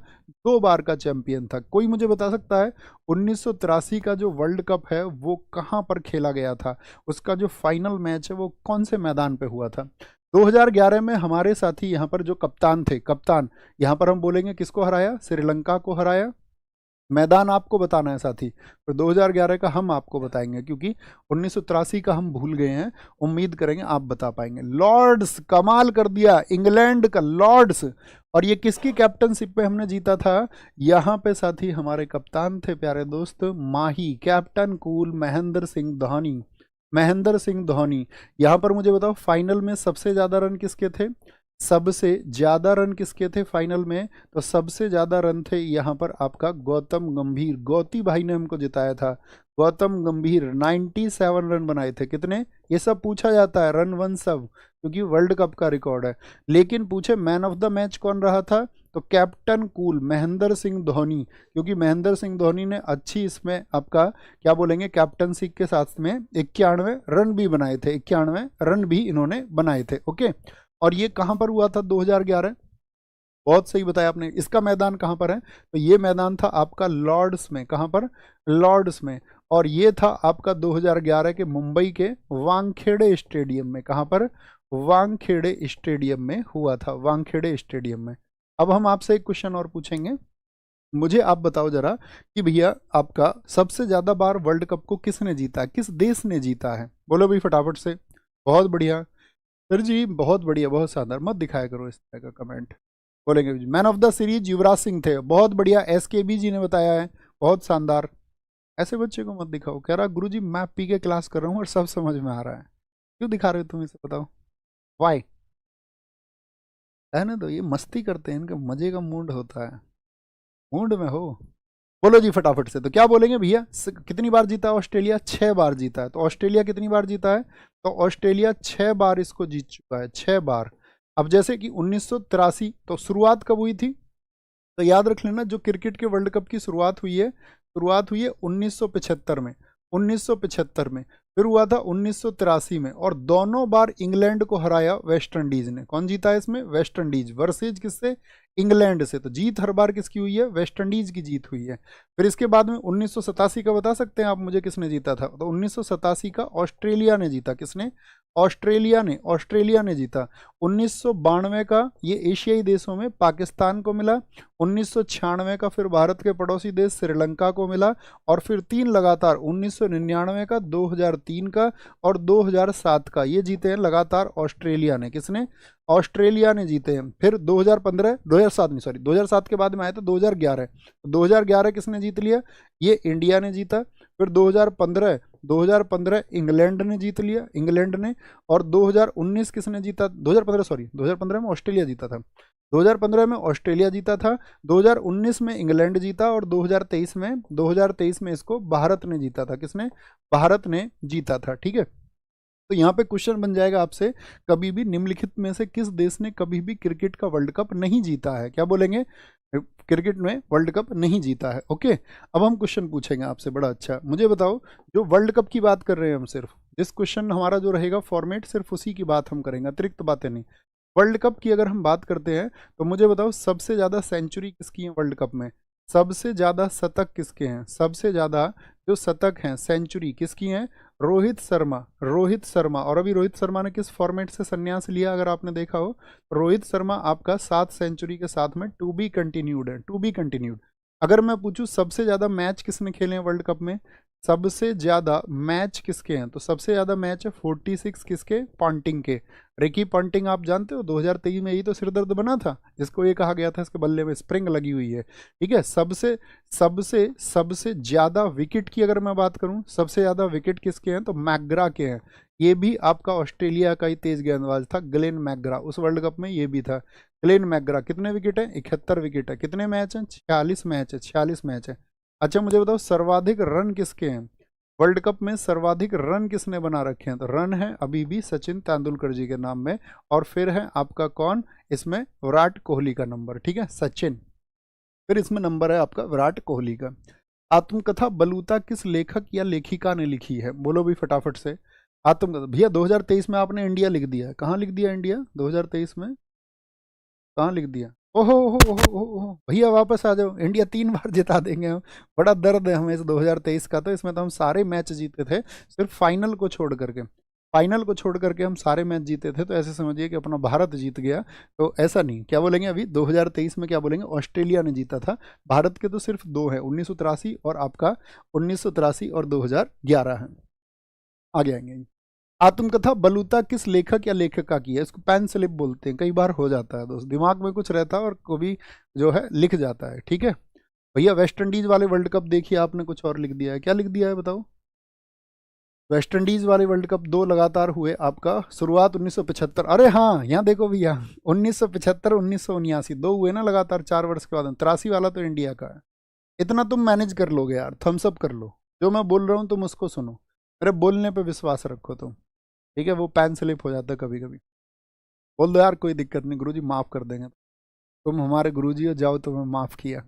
A: 2 बार का चैंपियन था। कोई मुझे बता सकता है 1983 का जो वर्ल्ड कप है वो कहाँ पर खेला गया था, उसका जो फाइनल मैच है वो कौन से मैदान पे हुआ था। 2011 में हमारे साथी यहाँ पर जो कप्तान थे, कप्तान यहाँ पर हम बोलेंगे किसको हराया, श्रीलंका को हराया। मैदान आपको बताना है साथी, तो 2011 का हम आपको बताएंगे, क्योंकि 1983 का हम भूल गए हैं। उम्मीद करेंगे आप बता पाएंगे। लॉर्ड्स, कमाल कर दिया, इंग्लैंड का लॉर्ड्स। और ये किसकी कैप्टनशिप पे हमने जीता था, यहाँ पे साथी हमारे कप्तान थे प्यारे दोस्त माही, कैप्टन कूल महेंद्र सिंह धोनी, महेंद्र सिंह धोनी। यहाँ पर मुझे बताओ फाइनल में सबसे ज़्यादा रन किसके थे, सबसे ज़्यादा रन किसके थे फाइनल में, तो सबसे ज़्यादा रन थे यहाँ पर आपका गौतम गंभीर, गौती भाई ने हमको जिताया था। गौतम गंभीर 97 रन बनाए थे। कितने, ये सब पूछा जाता है, रन वन सब, क्योंकि वर्ल्ड कप का रिकॉर्ड है। लेकिन पूछे मैन ऑफ द मैच कौन रहा था, तो कैप्टन कूल महेंद्र सिंह धोनी, क्योंकि महेंद्र सिंह धोनी ने अच्छी इसमें आपका क्या बोलेंगे कैप्टनसी के साथ में 91 रन भी बनाए थे, 91 रन भी इन्होंने बनाए थे। ओके, और ये कहाँ पर हुआ था 2011, बहुत सही बताया आपने। इसका मैदान कहाँ पर है, तो ये मैदान था आपका लॉर्ड्स में। कहाँ पर, लॉर्ड्स में। और ये था आपका 2011 के मुंबई के वानखेड़े स्टेडियम में। कहाँ पर, वानखेड़े स्टेडियम में हुआ था, वानखेड़े स्टेडियम में। अब हम आपसे एक क्वेश्चन और पूछेंगे, मुझे आप बताओ जरा कि भैया आपका सबसे ज्यादा बार वर्ल्ड कप को किसने जीता है, किस देश ने जीता है, बोलो भाई फटाफट से। बहुत बढ़िया सर जी, बहुत बढ़िया, बहुत शानदार। मत दिखाया करो इस तरह का कमेंट। बोलेंगे man of the series Yuvraj Singh थे, बहुत बढ़िया। SKB जी ने बताया है, बहुत शानदार। ऐसे बच्चे को मत दिखाओ, कह रहा गुरुजी मैं पी के क्लास कर रहा हूँ और सब समझ में आ रहा है। क्यों दिखा रहे हो तुम, इसे बताओ वाई, है ना। तो ये मस्ती करते हैं, इनका मजे का मूड होता है, मूड में हो। बोलो जी फटाफट से, तो क्या बोलेंगे भैया, कितनी बार जीता है ऑस्ट्रेलिया, 6 बार जीता है। तो ऑस्ट्रेलिया कितनी बार जीता है, तो ऑस्ट्रेलिया 6 बार इसको जीत चुका है, 6 बार। अब जैसे कि 1983, तो शुरुआत कब हुई थी, तो याद रख लेना जो क्रिकेट के वर्ल्ड कप की शुरुआत हुई है, शुरुआत हुई है 1975 में, 1975 में। फिर हुआ था 1983 में, और दोनों बार इंग्लैंड को हराया वेस्ट इंडीज ने। कौन जीता है इसमें, वेस्ट इंडीज वर्सेज किससे, इंग्लैंड से। तो जीत हर बार किसकी हुई है, वेस्ट इंडीज की जीत हुई है। फिर इसके बाद में 1987 का बता सकते हैं आप मुझे किसने जीता था, तो 1987 का ऑस्ट्रेलिया ने जीता। किसने, ऑस्ट्रेलिया ने, ऑस्ट्रेलिया ने जीता। 1992 का ये एशियाई देशों में पाकिस्तान को मिला। 1996 का फिर भारत के पड़ोसी देश श्रीलंका को मिला। और फिर 3 लगातार 1999 का, 2003 का और 2007 का, ये जीते हैं लगातार ऑस्ट्रेलिया ने। किसने, ऑस्ट्रेलिया ने जीते हैं। फिर 2015, 2007 नहीं सॉरी 2007 के बाद में आया था 2011, 2011 किसने जीत लिया, ये इंडिया ने जीता। फिर 2015 इंग्लैंड ने जीत लिया, इंग्लैंड ने। और 2019 किसने जीता, 2015 में ऑस्ट्रेलिया जीता था, 2015 में ऑस्ट्रेलिया जीता था, 2019 में इंग्लैंड जीता, और 2023 में इसको भारत ने जीता था। किसने, भारत ने जीता था। ठीक है, तो यहाँ पे क्वेश्चन बन जाएगा आपसे, कभी भी निम्नलिखित में से किस देश ने कभी भी क्रिकेट का वर्ल्ड कप नहीं जीता है, क्या बोलेंगे, क्रिकेट में वर्ल्ड कप नहीं जीता है। ओके, अब हम क्वेश्चन पूछेंगे आपसे बड़ा अच्छा। मुझे बताओ, जो वर्ल्ड कप की बात कर रहे हैं हम, सिर्फ जिस क्वेश्चन हमारा जो रहेगा फॉर्मेट, सिर्फ उसी की बात हम करेंगे, अतिरिक्त बातें नहीं। वर्ल्ड कप की अगर हम बात करते हैं तो मुझे बताओ सबसे ज़्यादा सेंचुरी किसकी है वर्ल्ड कप में, सबसे ज़्यादा शतक किसके हैं, सबसे ज़्यादा जो शतक हैं, सेंचुरी किसकी हैं? रोहित शर्मा, रोहित शर्मा। और अभी रोहित शर्मा ने किस फॉर्मेट से संन्यास लिया अगर आपने देखा हो, रोहित शर्मा आपका 7 सेंचुरी के साथ में टू बी कंटिन्यूड है, टू बी कंटिन्यूड। अगर मैं पूछूं सबसे ज़्यादा मैच किसने खेले हैं वर्ल्ड कप में, सबसे ज़्यादा मैच किसके हैं, तो सबसे ज़्यादा मैच है 46 किसके? पॉन्टिंग के। रिकी पॉन्टिंग आप जानते हो 2023 में यही तो सिरदर्द बना था, जिसको ये कहा गया था इसके बल्ले में स्प्रिंग लगी हुई है। ठीक है, सबसे सबसे सबसे ज़्यादा विकेट की अगर मैं बात करूं, सबसे ज़्यादा विकेट किसके हैं, तो मैकग्रा के हैं। ये भी आपका ऑस्ट्रेलिया का ही तेज गेंदबाज था, ग्लेन मैकग्रा, उस वर्ल्ड कप में ये भी था ग्लेन मैकग्रा। कितने विकेट है? 71 विकेट है। कितने मैच हैं? 46 मैच है, 46 मैच है। अच्छा मुझे बताओ सर्वाधिक रन किसके हैं वर्ल्ड कप में, सर्वाधिक रन किसने बना रखे हैं, तो रन है अभी भी सचिन तेंदुलकर जी के नाम में, और फिर है आपका कौन इसमें? विराट कोहली का नंबर। ठीक है, सचिन, फिर इसमें नंबर है आपका विराट कोहली का। आत्मकथा बलूता किस लेखक या लेखिका ने लिखी है, बोलो भी फटाफट से। आत्मकथा भैया 2023 में आपने इंडिया लिख दिया है, कहाँ लिख दिया इंडिया 2023 में, कहाँ लिख दिया? ओहो ओहो ओहो ओहो भैया वापस आ जाओ, इंडिया 3 बार जिता देंगे हम। बड़ा दर्द है हमें इस 2023 का, तो इसमें तो हम सारे मैच जीते थे, सिर्फ फाइनल को छोड़ करके, फाइनल को छोड़ करके हम सारे मैच जीते थे। तो ऐसे समझिए कि अपना भारत जीत गया। तो ऐसा नहीं, क्या बोलेंगे अभी 2023 में क्या बोलेंगे, ऑस्ट्रेलिया ने जीता था। भारत के तो सिर्फ 2 है, 1983 और आपका 1983 और 2011 है। आगे आएंगे। आत्मकथा बलूता किस लेखक या लेखिका की है, इसको पेन स्लिप बोलते हैं, कई बार हो जाता है दोस्त, दिमाग में कुछ रहता है और कभी जो है लिख जाता है। ठीक है भैया, वेस्ट इंडीज वाले वर्ल्ड कप देखिए आपने कुछ और लिख दिया है, क्या लिख दिया है बताओ? वेस्ट इंडीज वाले वर्ल्ड कप 2 लगातार हुए आपका, शुरुआत 1975, अरे हाँ यहाँ देखो भैया 1975 1979 2 हुए ना लगातार 4 वर्ष के बाद। 83 वाला तो इंडिया का है। इतना तुम मैनेज कर लोगे यार, थम्स अप कर लो, जो मैं बोल रहा हूँ तुम उसको सुनो, मेरे बोलने पे विश्वास रखो तुम। ठीक है, वो पैन स्लिप हो जाता है कभी कभी, बोल दो यार कोई दिक्कत नहीं गुरुजी माफ़ कर देंगे, तुम हमारे गुरुजी हो, जाओ तुम्हें माफ़ किया।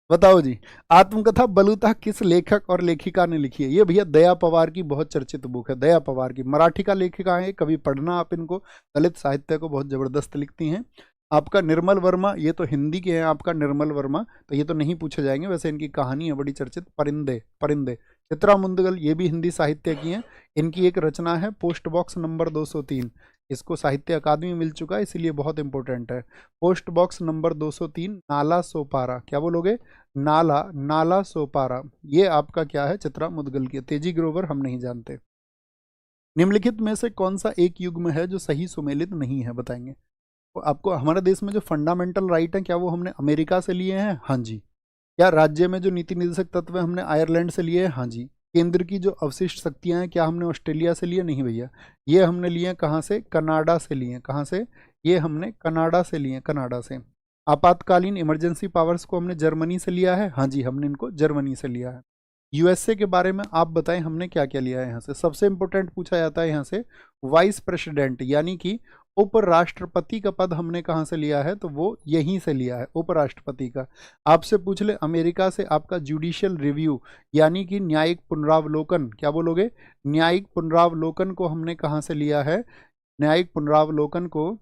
A: बताओ जी, आत्मकथा बलूता किस लेखक और लेखिका ने लिखी है? ये भैया दया पवार की बहुत चर्चित बुक है, दया पवार की, मराठी का लेखिका है, कभी पढ़ना आप इनको, दलित साहित्य को बहुत ज़बरदस्त लिखती हैं। आपका निर्मल वर्मा, ये तो हिंदी के हैं आपका निर्मल वर्मा, तो ये तो नहीं पूछे जाएंगे, वैसे इनकी कहानी है बड़ी चर्चित, परिंदे परिंदे। चित्रा मुंदगल, ये भी हिंदी साहित्य की हैं, इनकी एक रचना है पोस्ट बॉक्स नंबर 203, इसको साहित्य अकादमी मिल चुका है, इसीलिए बहुत इंपॉर्टेंट है। Post box number 203, Nala Sopara, क्या बोलोगे? नाला, नाला सोपारा, ये आपका क्या है? चित्रा मुदगल की। तेजी ग्रोवर हम नहीं जानते। निम्नलिखित में से कौन सा एक युग्म है जो सही सुमेलित नहीं है, बताएंगे? तो आपको हमारे देश में जो फंडामेंटल राइट है, क्या वो हमने अमेरिका से लिए हैं? हाँ जी। क्या राज्य में जो नीति निर्देशक तत्व है हमने आयरलैंड से लिए हैं? हाँ जी। केंद्र की जो अवशिष्ट शक्तियां हैं क्या हमने ऑस्ट्रेलिया से लिए? नहीं भैया, ये हमने लिए हैं कहाँ से? कनाडा से लिए हैं। कहाँ से? ये हमने कनाडा से लिए हैं, कनाडा से। आपातकालीन इमरजेंसी पावर्स को हमने जर्मनी से लिया है। हाँ जी, हमने इनको जर्मनी से लिया है। यूएसए के बारे में आप बताएं हमने क्या क्या लिया है यहाँ से? सबसे इंपॉर्टेंट पूछा जाता है यहाँ से वाइस प्रेसिडेंट, यानी कि उपराष्ट्रपति का पद हमने कहाँ से लिया है? तो वो यहीं से लिया है, उपराष्ट्रपति का। आपसे पूछ ले अमेरिका से आपका जुडिशियल रिव्यू, यानी कि न्यायिक पुनरावलोकन, क्या बोलोगे? न्यायिक पुनरावलोकन को हमने कहाँ से लिया है? न्यायिक पुनरावलोकन को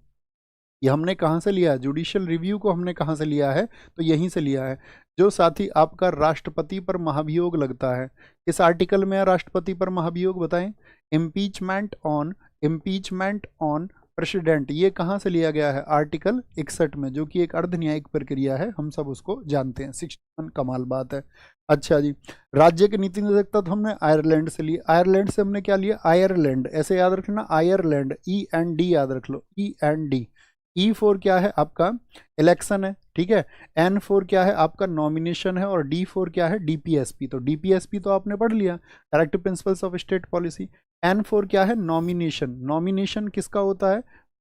A: ये हमने कहाँ से लिया है? जुडिशियल रिव्यू को हमने कहाँ से लिया है? तो यहीं से लिया है। जो साथी आपका राष्ट्रपति पर महाभियोग लगता है, किस आर्टिकल में है राष्ट्रपति पर महाभियोग, बताएं? इम्पीचमेंट ऑन प्रेसिडेंट, ये कहाँ से लिया गया है? आर्टिकल 61 में, जो कि एक अर्ध न्यायिक प्रक्रिया है, हम सब उसको जानते हैं। 61 कमाल बात है। अच्छा जी, राज्य के नीति निर्देशक तत्व हमने आयरलैंड से लिए। आयरलैंड से हमने क्या लिया? आयरलैंड, ऐसे याद रखना, आयरलैंड, END याद रख लो, END। E4 क्या है आपका? इलेक्शन है, ठीक है। N4 क्या है आपका? नॉमिनेशन है। और D4 क्या है? DPSP। तो DPSP तो आपने पढ़ लिया, directive principles of state policy. N4 क्या है? नॉमिनेशन। नॉमिनेशन किसका होता है?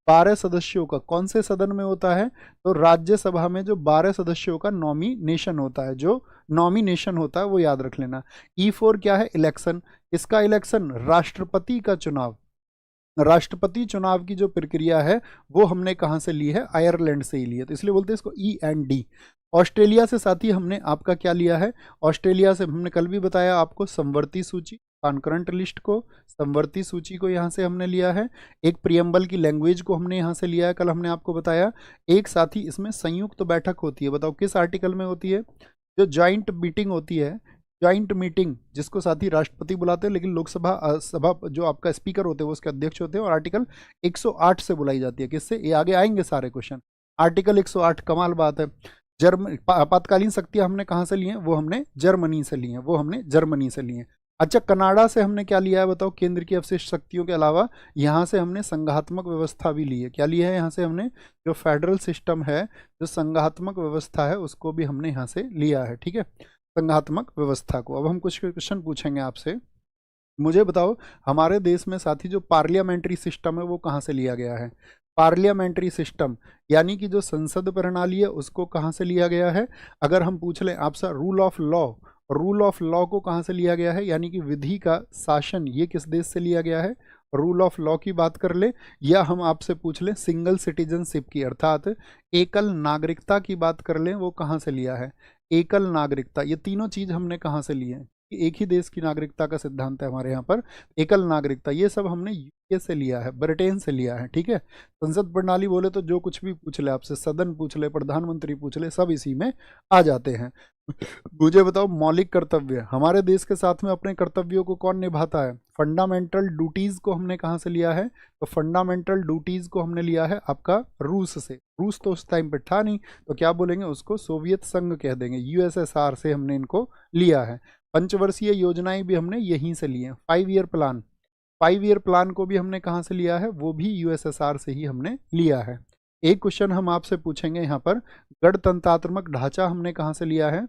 A: 12 सदस्यों का। कौन से सदन में होता है? तो राज्यसभा में जो 12 सदस्यों का नॉमिनेशन होता है, जो नॉमिनेशन होता है वो याद रख लेना। E4 क्या है? इलेक्शन। इसका इलेक्शन, राष्ट्रपति का चुनाव, राष्ट्रपति चुनाव की जो प्रक्रिया है वो हमने कहाँ से ली है, आयरलैंड से ही ली है, तो इसलिए बोलते हैं इसको E&D। ऑस्ट्रेलिया से साथी हमने आपका क्या लिया है, ऑस्ट्रेलिया से हमने कल भी बताया आपको समवर्ती सूची, कॉन्करेंट लिस्ट को, समवर्ती सूची को यहाँ से हमने लिया है। एक प्रियम्बल की लैंग्वेज को हमने यहाँ से लिया है, कल हमने आपको बताया। एक साथी इसमें संयुक्त बैठक होती है, बताओ किस आर्टिकल में होती है, जो ज्वाइंट मीटिंग होती है, ज्वाइंट मीटिंग जिसको साथी राष्ट्रपति बुलाते हैं, लेकिन लोकसभा सभा जो आपका स्पीकर होते हैं वो उसके अध्यक्ष होते हैं, और आर्टिकल 108 से बुलाई जाती है। किससे, ये आगे आएंगे सारे क्वेश्चन। आर्टिकल 108, कमाल बात है। आपातकालीन शक्तियां हमने कहाँ से ली हैं, वो हमने जर्मनी से ली हैं, वो हमने जर्मनी से ली हैं। अच्छा, कनाडा से हमने क्या लिया है बताओ, केंद्र की अवशिष्ट शक्तियों के अलावा यहाँ से हमने संघात्मक व्यवस्था भी ली है। क्या लिया है यहाँ से हमने, जो फेडरल सिस्टम है, जो संघात्मक व्यवस्था है, उसको भी हमने यहाँ से लिया है। ठीक है, संघात्मक व्यवस्था को। अब हम कुछ क्वेश्चन पूछेंगे आपसे, मुझे बताओ हमारे देश में साथी जो पार्लियामेंट्री सिस्टम है वो कहाँ से लिया गया है। पार्लियामेंट्री सिस्टम यानी कि जो संसद प्रणाली है उसको कहाँ से लिया गया है। अगर हम पूछ लें आपसे rule of law, rule of law को कहाँ से लिया गया है, यानी कि विधि का शासन, ये किस देश से लिया गया है, रूल ऑफ लॉ की बात कर ले। या हम आपसे पूछ लें सिंगल सिटीजनशिप की, अर्थात एकल नागरिकता की बात कर लें, वो कहाँ से लिया है, एकल नागरिकता। ये तीनों चीज हमने कहाँ से लिए हैं, एक ही देश की नागरिकता का सिद्धांत है हमारे यहाँ पर, एकल नागरिकता, ये सब हमने यूके से लिया है, ब्रिटेन से लिया है। ठीक है, संसद प्रणाली बोले तो जो कुछ भी पूछ ले आपसे, सदन पूछ ले, प्रधानमंत्री पूछ ले, सब इसी में आ जाते हैं। मुझे बताओ मौलिक कर्तव्य, हमारे देश के साथ में अपने कर्तव्यों को कौन निभाता है, फंडामेंटल ड्यूटीज को हमने कहाँ से लिया है, तो फंडामेंटल ड्यूटीज को हमने लिया है आपका रूस से। रूस तो उस टाइम पे था नहीं, तो क्या बोलेंगे उसको, सोवियत संघ कह देंगे, USSR से हमने इनको लिया है। पंचवर्षीय योजनाएं भी हमने यहीं से ली हैं। 5 ईयर प्लान, 5 ईयर प्लान को भी हमने कहाँ से लिया है, वो भी USSR से ही हमने लिया है। एक क्वेश्चन हम आपसे पूछेंगे यहाँ पर, गणतंत्रात्मक ढांचा हमने कहाँ से लिया है,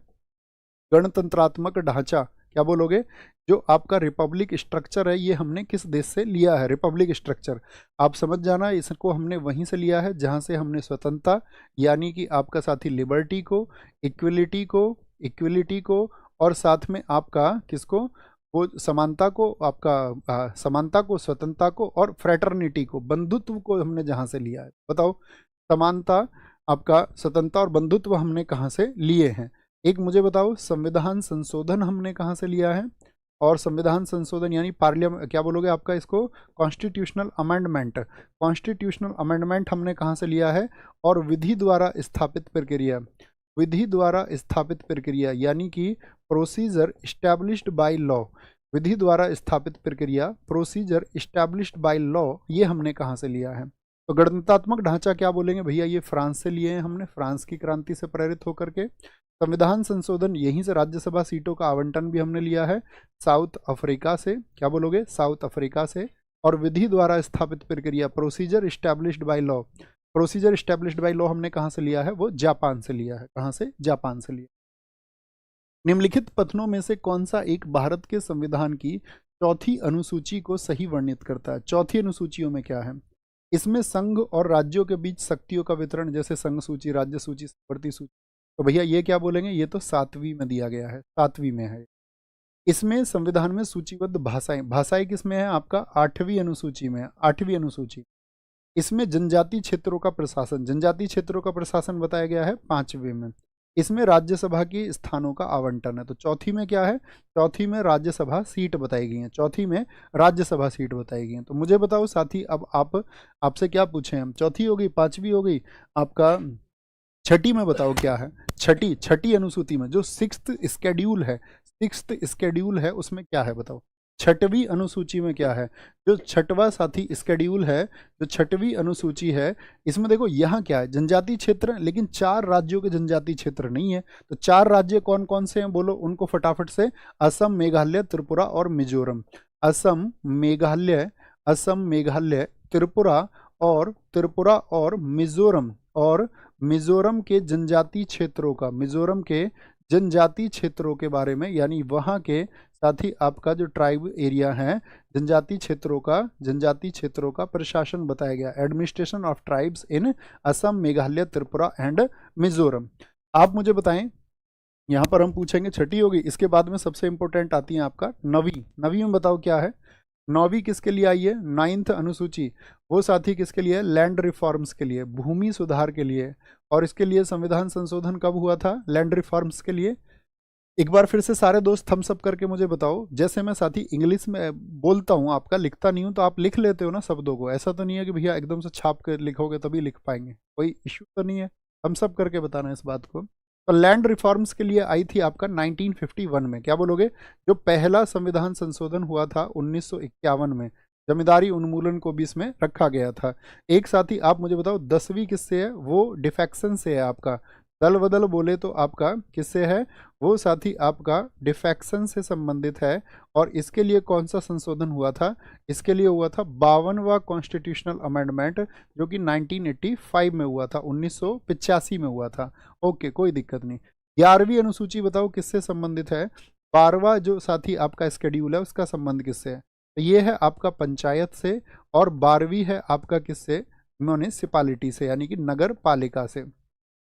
A: गणतंत्रात्मक ढांचा क्या बोलोगे, जो आपका रिपब्लिक स्ट्रक्चर है ये हमने किस देश से लिया है, रिपब्लिक स्ट्रक्चर आप समझ जाना, इसको हमने वहीं से लिया है जहाँ से हमने स्वतंत्रता यानी कि आपका साथी लिबर्टी को, इक्विलिटी को और साथ में आपका किसको, वो समानता को, आपका समानता को, स्वतंत्रता को और फ्रेटर्निटी को, बंधुत्व को हमने जहाँ से लिया है। बताओ समानता, आपका स्वतंत्रता और बंधुत्व हमने कहाँ से लिए हैं। एक मुझे बताओ संविधान संशोधन हमने कहाँ से लिया है, और संविधान संशोधन यानी पार्लियामेंट क्या बोलोगे आपका इसको, कॉन्स्टिट्यूशनल अमेंडमेंट, कॉन्स्टिट्यूशनल अमेंडमेंट हमने कहाँ से लिया है। और विधि द्वारा स्थापित प्रक्रिया, विधि द्वारा स्थापित प्रक्रिया यानी कि प्रोसीजर इस्टेब्लिश्ड बाय लॉ, विधि द्वारा स्थापित प्रक्रिया, प्रोसीजर इस्टेब्लिश्ड बाय लॉ, ये हमने कहाँ से लिया है। तो गणतंत्रात्मक ढांचा क्या बोलेंगे भैया, ये फ्रांस से लिए हैं हमने, फ्रांस की क्रांति से प्रेरित होकर के। संविधान संशोधन यहीं से, राज्यसभा सीटों का आवंटन भी हमने लिया है साउथ अफ्रीका से, क्या बोलोगे, साउथ अफ्रीका से। और विधि द्वारा स्थापित प्रक्रिया, procedure established by law, procedure established by law हमने कहाँ से लिया है, वो जापान से लिया है। कहाँ से, जापान से लिया। निम्नलिखित कथनों में से कौन सा एक भारत के संविधान की चौथी अनुसूची को सही वर्णित करता है। चौथी अनुसूचियों में क्या है, इसमें संघ और राज्यों के बीच शक्तियों का वितरण, जैसे संघ सूची, राज्य सूची, समवर्ती सूची, तो भैया ये क्या बोलेंगे, ये तो 7वीं में दिया गया है, 7वीं में है। इसमें संविधान में सूचीबद्ध भाषाएं, भाषाएं किसमें है आपका, 8वीं अनुसूची में है, 8वीं अनुसूची। इसमें जनजाति क्षेत्रों का प्रशासन, जनजाति क्षेत्रों का प्रशासन बताया गया है 5वीं में। इसमें राज्यसभा की स्थानों का आवंटन है, तो चौथी में क्या है, चौथी में राज्यसभा सीट बताई गई है, चौथी में राज्यसभा सीट बताई गई है। तो मुझे बताओ साथी, अब आपसे क्या पूछें हम, चौथी हो गई, 5वीं हो गई, आपका छठी में बताओ क्या है, छठी अनुसूची में जो 6th स्केड्यूल है, 6th स्केड्यूल है उसमें क्या है बताओ, 6वीं अनुसूची में क्या है, जो 6वां साथी स्केड्यूल है, जो 6वीं अनुसूची है, इसमें देखो यहाँ क्या है, जनजाति क्षेत्र, लेकिन 4 राज्यों के जनजाति क्षेत्र नहीं है। तो 4 राज्य कौन कौन से हैं बोलो, उनको फटाफट से, असम, मेघालय, त्रिपुरा और मिजोरम। असम, मेघालय, त्रिपुरा और मिजोरम, और मिजोरम के जनजाति क्षेत्रों का, मिजोरम के जनजाति क्षेत्रों के बारे में, यानी वहाँ के साथ ही आपका जो ट्राइब एरिया है, जनजाति क्षेत्रों का प्रशासन बताया गया, administration of tribes in Assam, Meghalaya, Tripura and Mizoram. आप मुझे बताएं, यहाँ पर हम पूछेंगे, छठी होगी, इसके बाद में सबसे इंपॉर्टेंट आती है आपका नवी में बताओ क्या है, 9वीं किसके लिए आई है? 9th अनुसूची, वो साथी किसके लिए? लैंड रिफॉर्म्स के लिए, भूमि सुधार के लिए। और इसके लिए संविधान संशोधन कब हुआ था? लैंड रिफॉर्म्स के लिए। एक बार फिर से सारे दोस्त थम्स अप करके मुझे बताओ। जैसे मैं साथी इंग्लिश में बोलता हूँ, आपका लिखता नहीं हूँ, तो आप लिख लेते हो ना शब्दों को, ऐसा तो नहीं है कि भैया एकदम से छाप कर लिखोगे तभी लिख पाएंगे, कोई इश्यू तो नहीं है? थम्स अप करके बताना इस बात को। तो लैंड रिफॉर्म्स के लिए आई थी आपका 1951 में, क्या बोलोगे? जो पहला संविधान संशोधन हुआ था 1951 में, जमींदारी उन्मूलन को भी इसमें रखा गया था। एक साथी आप मुझे बताओ 10वीं किससे है? वो डिफेक्शन से है आपका। दल बदल बोले तो आपका किससे है? वो साथी आपका डिफेक्शन से संबंधित है। और इसके लिए कौन सा संशोधन हुआ था? इसके लिए हुआ था 52वां कॉन्स्टिट्यूशनल अमेंडमेंट, जो कि 1985 में हुआ था, 1985 में हुआ था। ओके, कोई दिक्कत नहीं। 11वीं अनुसूची बताओ किससे संबंधित है? 12वां जो साथी आपका स्केड्यूल है उसका संबंध किससे है? तो ये है आपका पंचायत से। और 12वीं है आपका किससे? म्यूनिसिपालिटी से, यानी कि नगर पालिका से,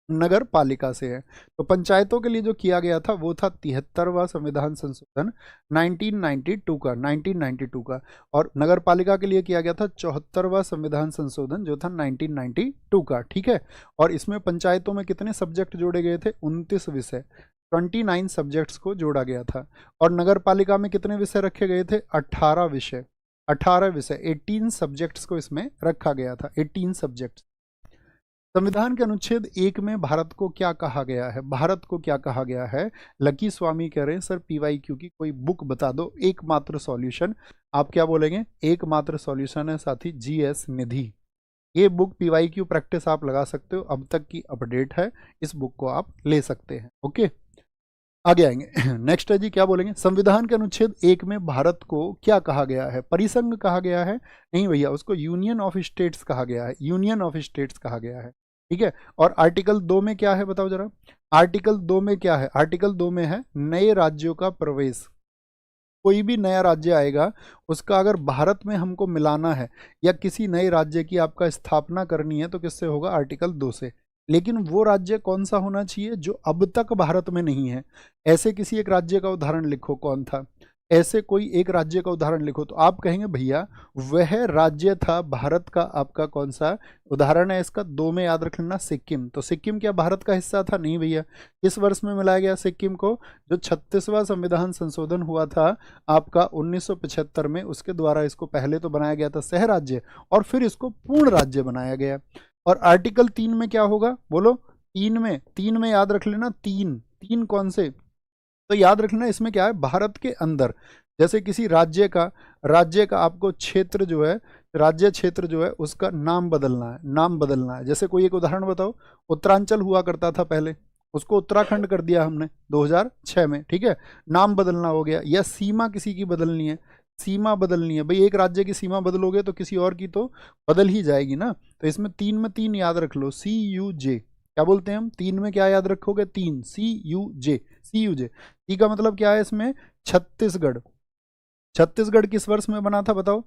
A: नगर पालिका से है। तो पंचायतों के लिए जो किया गया था वो था 73वां संविधान संशोधन 1992 का। और नगर पालिका के लिए किया गया था 74वां संविधान संशोधन, जो था 1992 का। ठीक है। और इसमें पंचायतों में कितने सब्जेक्ट जोड़े गए थे? 29 विषय, 29 सब्जेक्ट्स को जोड़ा गया था। और नगर पालिका में कितने विषय रखे गए थे? 18 विषय, 18 विषय, 18 सब्जेक्ट्स को इसमें रखा गया था, 18 सब्जेक्ट्स। संविधान के अनुच्छेद 1 में भारत को क्या कहा गया है? भारत को क्या कहा गया है? लकी स्वामी कह रहे हैं सर PYQ की कोई बुक बता दो, एकमात्र सॉल्यूशन। आप क्या बोलेंगे? एकमात्र सॉल्यूशन है साथी GS निधि। ये बुक PYQ प्रैक्टिस आप लगा सकते हो, अब तक की अपडेट है, इस बुक को आप ले सकते हैं। ओके, आगे आएंगे। नेक्स्ट है जी, क्या बोलेंगे? संविधान के अनुच्छेद 1 में भारत को क्या कहा गया है? परिसंघ कहा गया है? नहीं भैया, उसको यूनियन ऑफ स्टेट्स कहा गया है, यूनियन ऑफ स्टेट्स कहा गया है। ठीक है। और आर्टिकल 2 में क्या है बताओ जरा? आर्टिकल 2 में क्या है? आर्टिकल 2 में है नए राज्यों का प्रवेश। कोई भी नया राज्य आएगा, उसका अगर भारत में हमको मिलाना है या किसी नए राज्य की आपका स्थापना करनी है, तो किससे होगा? आर्टिकल 2 से। लेकिन वो राज्य कौन सा होना चाहिए? जो अब तक भारत में नहीं है। ऐसे किसी एक राज्य का उदाहरण लिखो, कौन था? ऐसे कोई एक राज्य का उदाहरण लिखो, तो आप कहेंगे भैया वह राज्य था भारत का, आपका कौन सा उदाहरण है इसका? 2 में याद रख लेना, सिक्किम। तो सिक्किम क्या भारत का हिस्सा था? नहीं भैया। किस वर्ष में मिलाया गया सिक्किम को? जो 36वां संविधान संशोधन हुआ था आपका 1975 में, उसके द्वारा इसको पहले तो बनाया गया था सह राज्य, और फिर इसको पूर्ण राज्य बनाया गया। और आर्टिकल 3 में क्या होगा? बोलो। 3 में याद रख लेना, 3 कौन से? तो याद रखना इसमें क्या है? भारत के अंदर जैसे किसी राज्य का आपको क्षेत्र जो है, राज्य क्षेत्र जो है, उसका नाम बदलना है, नाम बदलना है। जैसे कोई एक उदाहरण बताओ। उत्तरांचल हुआ करता था पहले, उसको उत्तराखंड कर दिया हमने 2006 में। ठीक है, नाम बदलना हो गया। या सीमा किसी की बदलनी है, सीमा बदलनी है भाई, एक राज्य की सीमा बदलोगे तो किसी और की तो बदल ही जाएगी ना। तो इसमें 3 में 3 याद रख लो, CUJ। क्या बोलते हैं हम? 3 में क्या याद रखोगे? 3, CUJ। CUJ, सी का मतलब क्या है इसमें? छत्तीसगढ़। छत्तीसगढ़ किस वर्ष में बना था बताओ?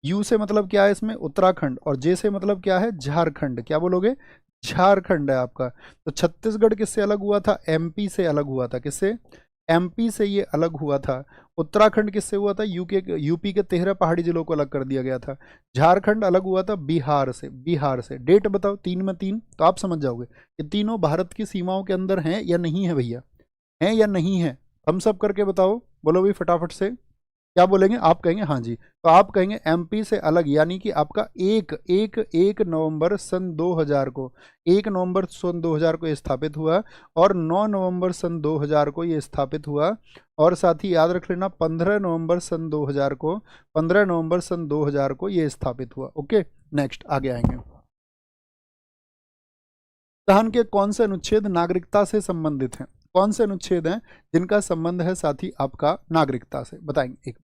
A: यू से मतलब क्या है इसमें? उत्तराखंड। और जे से मतलब क्या है? झारखंड। क्या बोलोगे? झारखंड है आपका। तो छत्तीसगढ़ किससे अलग हुआ था? MP से अलग हुआ था। किससे? MP से ये अलग हुआ था। उत्तराखंड किससे हुआ था? यूपी के 13 पहाड़ी जिलों को अलग कर दिया गया था। झारखंड अलग हुआ था बिहार से, बिहार से। डेट बताओ। 3 में 3, तो आप समझ जाओगे ये तीनों भारत की सीमाओं के अंदर हैं या नहीं है भैया? हैं या नहीं है? हम सब करके बताओ, बोलो भी फटाफट से। क्या बोलेंगे? आप कहेंगे हाँ जी। तो आप कहेंगे MP से अलग, यानी कि आपका 1 नवंबर सन 2000 को, 1 नवंबर सन 2000 को ये स्थापित हुआ। और 9 नवंबर सन 2000 को ये स्थापित हुआ। और साथ ही याद रख लेना 15 नवंबर सन 2000 को, 15 नवंबर सन 2000 को ये स्थापित हुआ। ओके, नेक्स्ट आगे आएंगे। संविधान के कौन से अनुच्छेद नागरिकता से संबंधित हैं? कौन से अनुच्छेद हैं जिनका संबंध है साथी आपका नागरिकता से? बताएंगे एक।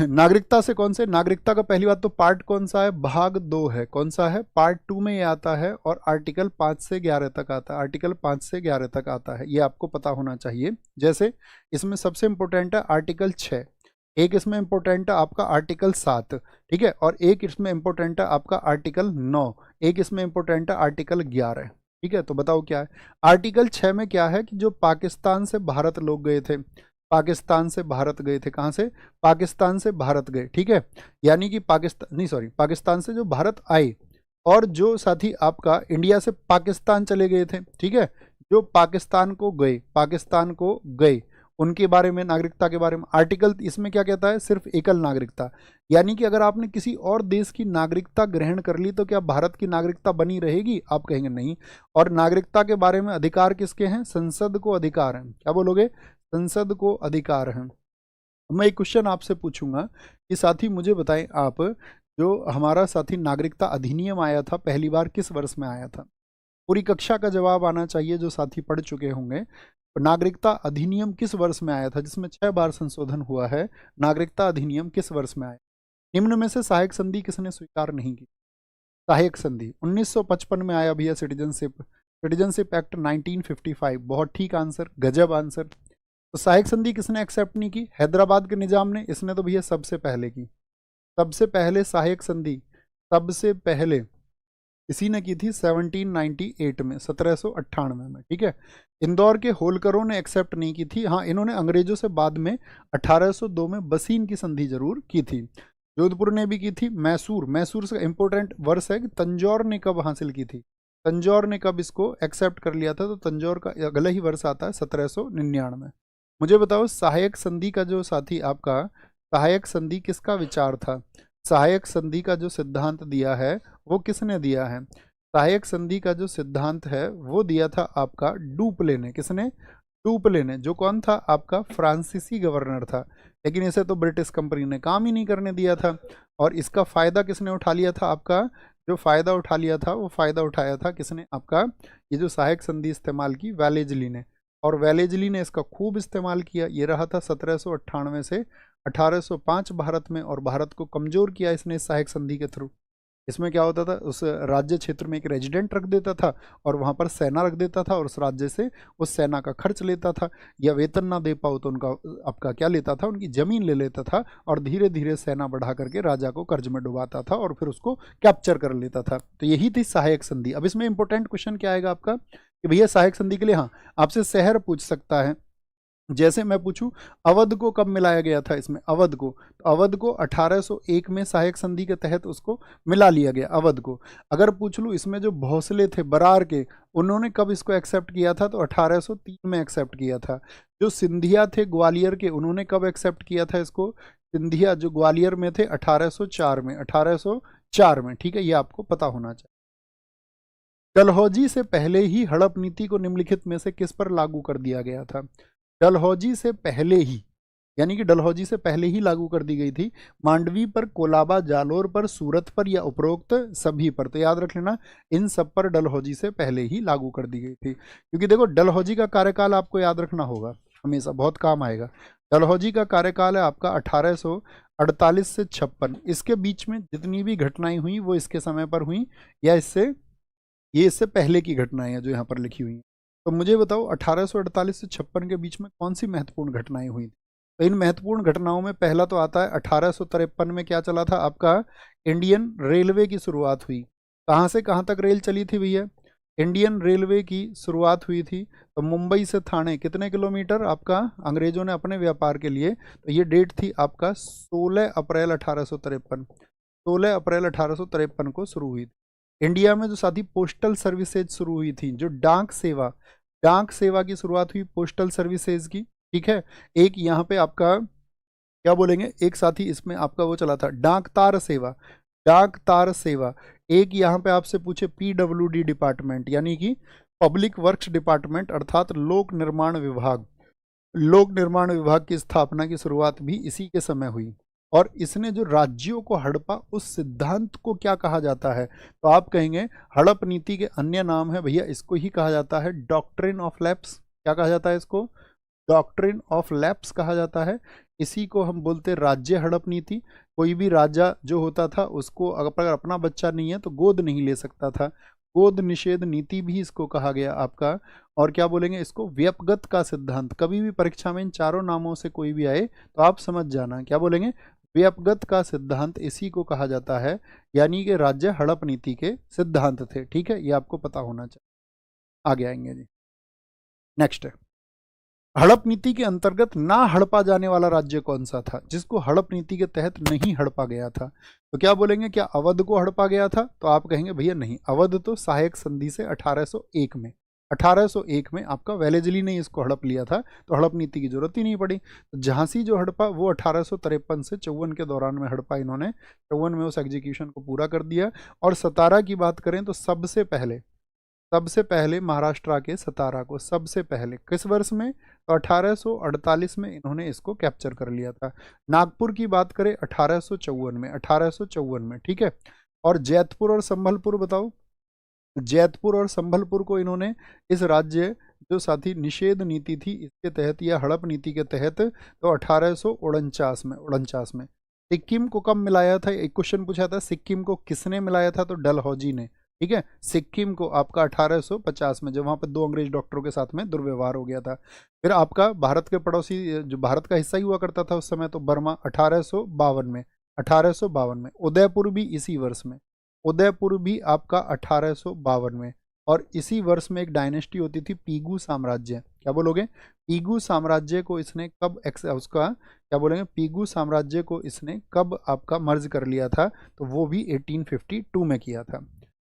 A: नागरिकता से कौन से? नागरिकता का पहली बात तो पार्ट कौन सा है? भाग 2 है। कौन सा है? पार्ट 2 में ये आता है। और आर्टिकल 5 से 11 तक आता है, आर्टिकल 5 से 11 तक आता है, ये आपको पता होना चाहिए। जैसे इसमें सबसे इंपॉर्टेंट है आर्टिकल 6, एक इसमें इंपॉर्टेंट है आपका आर्टिकल 7, ठीक है, और एक इसमें इंपॉर्टेंट है आपका आर्टिकल 9, एक इसमें इंपॉर्टेंट है आर्टिकल 11। ठीक है, तो बताओ क्या है? आर्टिकल 6 में क्या है कि जो पाकिस्तान से भारत लोग गए थे, पाकिस्तान से भारत गए थे। कहाँ से? पाकिस्तान से भारत गए, ठीक है। यानी कि पाकिस्तान से जो भारत आए, और जो साथी आपका इंडिया से पाकिस्तान चले गए थे, ठीक है, जो पाकिस्तान को गए उनके बारे में, नागरिकता के बारे में आर्टिकल इसमें क्या कहता है? सिर्फ एकल नागरिकता। यानी कि अगर आपने किसी और देश की नागरिकता ग्रहण कर ली तो क्या भारत की नागरिकता बनी रहेगी? आप कहेंगे नहीं। और नागरिकता के बारे में अधिकार किसके हैं? संसद को अधिकार है। क्या बोलोगे? संसद को अधिकार है। मैं एक क्वेश्चन आपसे पूछूंगा कि साथी मुझे बताएं आप, जो हमारा साथी नागरिकता अधिनियम आया था पहली बार किस वर्ष में आया था? पूरी कक्षा का जवाब आना चाहिए जो साथी पढ़ चुके होंगे। नागरिकता अधिनियम किस वर्ष में आया था, जिसमें 6 बार संशोधन हुआ है? नागरिकता अधिनियम किस वर्ष में आया? निम्न में से सहायक संधि किसने स्वीकार नहीं की? सहायक संधि 1955 में आया भैया। Citizenship act 1955। बहुत ठीक आंसर, गजब आंसर। तो सहायक संधि किसने एक्सेप्ट नहीं की? हैदराबाद के निजाम ने। इसने तो भैया सबसे पहले की। सबसे पहले सहायक संधि सबसे पहले इसी ने की थी 1798 में, 1798 में, ठीक है। इंदौर के होलकरों ने एक्सेप्ट नहीं की थी। हाँ, इन्होंने अंग्रेजों से बाद में 1802 में बसीन की संधि जरूर की थी। जोधपुर ने भी की थी। मैसूर से इंपॉर्टेंट वर्ष है कि तंजौर ने कब हासिल की थी, तंजौर ने कब इसको एक्सेप्ट कर लिया था, तो तंजौर का अगला ही वर्ष आता है 1799। मुझे बताओ सहायक संधि का जो साथी आपका, सहायक संधि किसका विचार था? सहायक संधि का जो सिद्धांत दिया है वो किसने दिया है? सहायक संधि का जो सिद्धांत है वो दिया था आपका डुप्ले ने। किसने? डुप्ले ने। जो कौन था? आपका फ्रांसीसी गवर्नर था, लेकिन इसे तो ब्रिटिश कंपनी ने काम ही नहीं करने दिया था। और इसका फायदा किसने उठा लिया था? आपका जो फायदा उठा लिया था वो फायदा उठाया था किसने? आपका ये जो सहायक संधि इस्तेमाल की, वेलेजली ने। और वेलेजली ने इसका खूब इस्तेमाल किया। ये रहा था 1798 से 1805 भारत में, और भारत को कमजोर किया इसने इस सहायक संधि के थ्रू। इसमें क्या होता था? उस राज्य क्षेत्र में एक रेजिडेंट रख देता था और वहाँ पर सेना रख देता था, और उस राज्य से उस सेना का खर्च लेता था, या वेतन ना दे पाओ तो उनका आपका क्या लेता था? उनकी ज़मीन ले लेता था, और धीरे धीरे सेना बढ़ा करके राजा को कर्ज में डुबाता था और फिर उसको कैप्चर कर लेता था। तो यही थी सहायक संधि। अब इसमें इंपॉर्टेंट क्वेश्चन क्या आएगा आपका कि भैया सहायक संधि के लिए, हाँ, आपसे शहर पूछ सकता है। जैसे मैं पूछूं अवध को कब मिलाया गया था? इसमें अवध को, तो अवध को 1801 में सहायक संधि के तहत उसको मिला लिया गया अवध को। अगर पूछ लूँ इसमें जो भोसले थे बरार के, उन्होंने कब इसको एक्सेप्ट किया था? तो 1803 में एक्सेप्ट किया था। जो सिंधिया थे ग्वालियर के, उन्होंने कब एक्सेप्ट किया था इसको? सिंधिया जो ग्वालियर में थे 1804 में, 1804 में, ठीक है। ये आपको पता होना चाहिए। डलहौजी से पहले ही हड़प नीति को निम्नलिखित में से किस पर लागू कर दिया गया था? डलहौजी से पहले ही, यानी कि डलहौजी से पहले ही लागू कर दी गई थी। मांडवी पर, कोलाबा, जालोर पर, सूरत पर, या उपरोक्त सभी पर? तो याद रख लेना इन सब पर डलहौजी से पहले ही लागू कर दी गई थी। क्योंकि देखो डलहौजी का कार्यकाल आपको याद रखना होगा, हमेशा बहुत काम आएगा। डलहौजी का कार्यकाल है आपका 1848 से 56। इसके बीच में जितनी भी घटनाएं हुई वो इसके समय पर हुई, या इससे पहले की घटनाएं हैं जो यहाँ पर लिखी हुई हैं। तो मुझे बताओ 1848 से 56 के बीच में कौन सी महत्वपूर्ण घटनाएं हुई थी? तो इन महत्वपूर्ण घटनाओं में पहला तो आता है 1853 में क्या चला था आपका? इंडियन रेलवे की शुरुआत हुई। कहाँ से कहाँ तक रेल चली थी भैया? इंडियन रेलवे की शुरुआत हुई थी। तो मुंबई से थाने कितने किलोमीटर आपका अंग्रेजों ने अपने व्यापार के लिए, तो ये डेट थी आपका 16 अप्रैल 1853। 16 अप्रैल 1853 को शुरू हुई थी। इंडिया में जो साथी पोस्टल सर्विसेज शुरू हुई थी, जो डाक सेवा की शुरुआत हुई पोस्टल सर्विसेज की, ठीक है। एक यहाँ पे आपका क्या बोलेंगे, एक साथी इसमें आपका वो चला था डाक तार सेवा। एक यहाँ पे आपसे पूछे PWD डिपार्टमेंट, यानी कि पब्लिक वर्क्स डिपार्टमेंट, अर्थात लोक निर्माण विभाग की स्थापना की शुरुआत भी इसी के समय हुई। और इसने जो राज्यों को हड़पा उस सिद्धांत को क्या कहा जाता है? तो आप कहेंगे हड़प नीति के अन्य नाम है भैया, इसको ही कहा जाता है डॉक्ट्रिन ऑफ लैप्स। क्या कहा जाता है इसको? डॉक्ट्रिन ऑफ लैप्स कहा जाता है। इसी को हम बोलते राज्य हड़प नीति। कोई भी राजा जो होता था उसको अगर अपना बच्चा नहीं है तो गोद नहीं ले सकता था, गोद निषेध नीति भी इसको कहा गया आपका। और क्या बोलेंगे इसको? व्यपगत का सिद्धांत। कभी भी परीक्षा में इन चारों नामों से कोई भी आए तो आप समझ जाना, क्या बोलेंगे? व्यपगत का सिद्धांत, इसी को कहा जाता है। यानी कि राज्य हड़प नीति के सिद्धांत थे, ठीक है। ये आपको पता होना चाहिए। आगे आएंगे जी, नेक्स्ट है हड़प नीति के अंतर्गत ना हड़पा जाने वाला राज्य कौन सा था, जिसको हड़प नीति के तहत नहीं हड़पा गया था? तो क्या बोलेंगे, क्या अवध को हड़पा गया था? तो आप कहेंगे भैया नहीं, अवध तो सहायक संधि से 1801 में, 1801 में आपका वेलेजली ने इसको हड़प लिया था, तो हड़प नीति की जरूरत ही नहीं पड़ी। तो झांसी जो हड़पा वो 1853 से 54 के दौरान में हड़पा, इन्होंने 54 में उस एग्जीक्यूशन को पूरा कर दिया। और सतारा की बात करें तो सबसे पहले महाराष्ट्र के सतारा को सबसे पहले किस वर्ष में, तो 1848 में इन्होंने इसको कैप्चर कर लिया था। नागपुर की बात करें 1854 में, 1854 में, ठीक है। और जैतपुर और संभलपुर बताओ, जैतपुर और संभलपुर को इन्होंने इस राज्य जो साथी निषेध नीति थी इसके तहत या हड़प नीति के तहत, तो 1849 में। सिक्किम को कब मिलाया था, एक क्वेश्चन पूछा था, सिक्किम को किसने मिलाया था, तो डलहौजी ने, ठीक है। सिक्किम को आपका 1850 में, जब वहाँ पर 2 अंग्रेज डॉक्टरों के साथ में दुर्व्यवहार हो गया था। फिर आपका भारत के पड़ोसी जो भारत का हिस्सा ही हुआ करता था उस समय, तो बर्मा 1852 में, 1852 में। उदयपुर भी इसी वर्ष में, उदयपुर भी आपका 1852 में। और इसी वर्ष में एक डायनेस्टी होती थी पीगू साम्राज्य, क्या बोलोगे, पीगू साम्राज्य को इसने कब उसका क्या बोलेंगे, पीगू साम्राज्य को इसने कब आपका मर्ज कर लिया था, तो वो भी 1852 में किया था।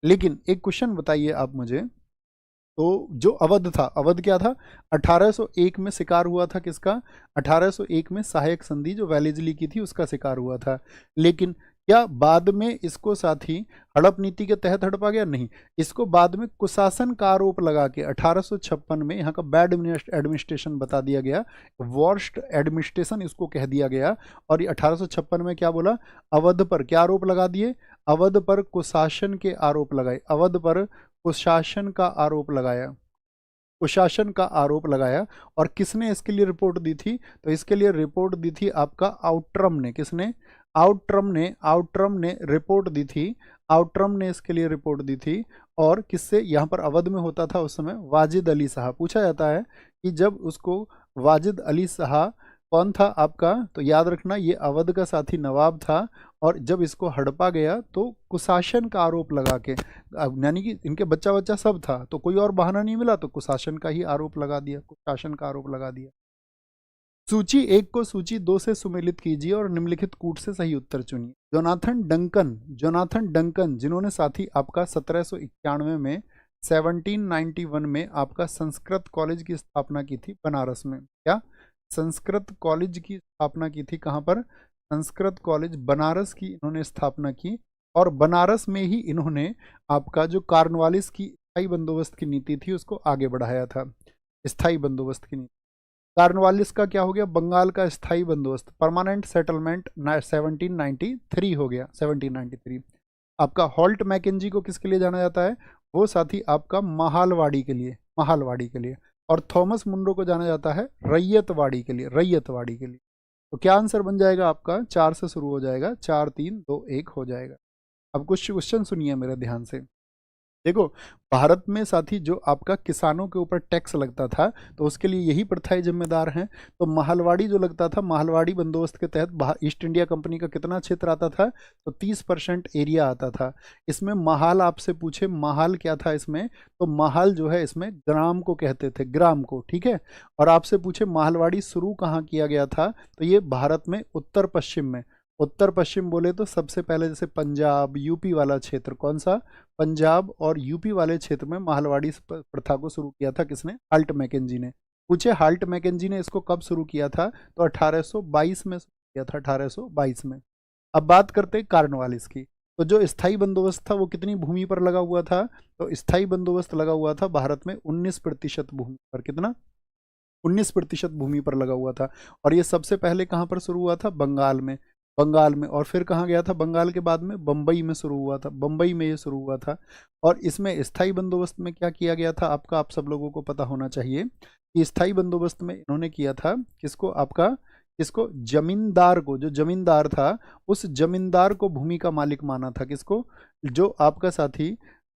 A: लेकिन एक क्वेश्चन बताइए आप मुझे, तो जो अवध था, अवध क्या था, 1801 में शिकार हुआ था किसका, 1801 में सहायक संधि जो वेलेजली की थी उसका शिकार हुआ था। लेकिन क्या बाद में इसको साथी हड़प नीति के तहत हड़पा गया, नहीं, इसको बाद में कुशासन का आरोप लगा के 1856 में यहाँ का बैड एडमिनिस्ट्रेशन बता दिया गया, वर्स्ट एडमिनिस्ट्रेशन इसको कह दिया गया। और ये 1856 में क्या बोला, अवध पर क्या आरोप लगा दिए, अवध पर कुशासन के आरोप लगाए, अवध पर कुशासन का आरोप लगाया, कुशासन का आरोप लगाया। और किसने इसके लिए रिपोर्ट दी थी, तो इसके लिए रिपोर्ट दी थी आपका आउट्रम ने, किसने, आउट्रम ने रिपोर्ट दी थी, आउट्रम ने इसके लिए रिपोर्ट दी थी। और किससे, यहाँ पर अवध में होता था उस समय वाजिद अली शाह। पूछा जाता है कि जब उसको वाजिद अली शाह कौन था आपका, तो याद रखना ये अवध का साथी नवाब था। और जब इसको हड़पा गया तो कुशासन का आरोप लगा के, यानी कि इनके बच्चा बच्चा सब था तो कोई और बहाना नहीं मिला, तो कुशासन का ही आरोप लगा दिया, कुशासन का आरोप लगा दिया। सूची 1 को सूची 2 से सुमेलित कीजिए और निम्नलिखित कूट से सही उत्तर चुनिए। जोनाथन डंकन जिन्होंने साथी आपका 1791 में 1791 में आपका संस्कृत कॉलेज की स्थापना की थी बनारस में, क्या संस्कृत कॉलेज की स्थापना की थी, कहाँ पर, संस्कृत कॉलेज बनारस की इन्होंने स्थापना की। और बनारस में ही इन्होंने आपका जो कार्नवालिस की स्थायी बंदोबस्त की नीति थी उसको आगे बढ़ाया था, स्थायी बंदोबस्त की नीति। कार्नवालिस का क्या हो गया, बंगाल का स्थायी बंदोबस्त, परमानेंट सेटलमेंट 1793 हो गया, 1793। आपका हॉल्ट मैकेंजी को किसके लिए जाना जाता है, वो साथी आपका महालवाड़ी के लिए, महालवाड़ी के लिए। और थॉमस मुंडो को जाना जाता है रैयतवाड़ी के लिए, रैयतवाड़ी के लिए। तो क्या आंसर बन जाएगा आपका, 4 से शुरू हो जाएगा, 4 3 2 1 हो जाएगा। अब कुछ क्वेश्चन सुनिए मेरे ध्यान से। देखो, भारत में साथी जो आपका किसानों के ऊपर टैक्स लगता था तो उसके लिए यही प्रथाएं जिम्मेदार हैं। तो महलवाड़ी जो लगता था, महलवाड़ी बंदोबस्त के तहत ईस्ट इंडिया कंपनी का कितना क्षेत्र आता था, तो 30% एरिया आता था। इसमें महाल आपसे पूछे, महाल क्या था इसमें, तो महाल जो है इसमें ग्राम को कहते थे, ग्राम को, ठीक है। और आपसे पूछे महलवाड़ी शुरू कहाँ किया गया था, तो ये भारत में उत्तर पश्चिम में, उत्तर पश्चिम बोले तो सबसे पहले जैसे पंजाब यूपी वाला क्षेत्र, कौन सा, पंजाब और यूपी वाले क्षेत्र में महलवाड़ी प्रथा को शुरू किया था किसने, हाल्ट मैकेंजी ने। पूछे हाल्ट मैकेंजी ने इसको कब शुरू किया था, तो 1822 में शुरू किया था, 1822 में। अब बात करते हैं कार्नवालिस की। तो जो स्थायी बंदोबस्त था वो कितनी भूमि पर लगा हुआ था, तो स्थायी बंदोबस्त लगा हुआ था भारत में 19% भूमि पर, कितना, 19% भूमि पर लगा हुआ था। और ये सबसे पहले कहाँ पर शुरू हुआ था, बंगाल में, बंगाल में। और फिर कहाँ गया था, बंगाल के बाद में बम्बई में शुरू हुआ था, बम्बई में ये शुरू हुआ था। और इसमें स्थायी बंदोबस्त में क्या किया गया था आपका, आप सब लोगों को पता होना चाहिए कि स्थायी बंदोबस्त में इन्होंने किया था किसको, आपका किसको, जमींदार को, जो जमींदार था उस जमींदार को भूमि का मालिक माना था, किसको, जो आपका साथी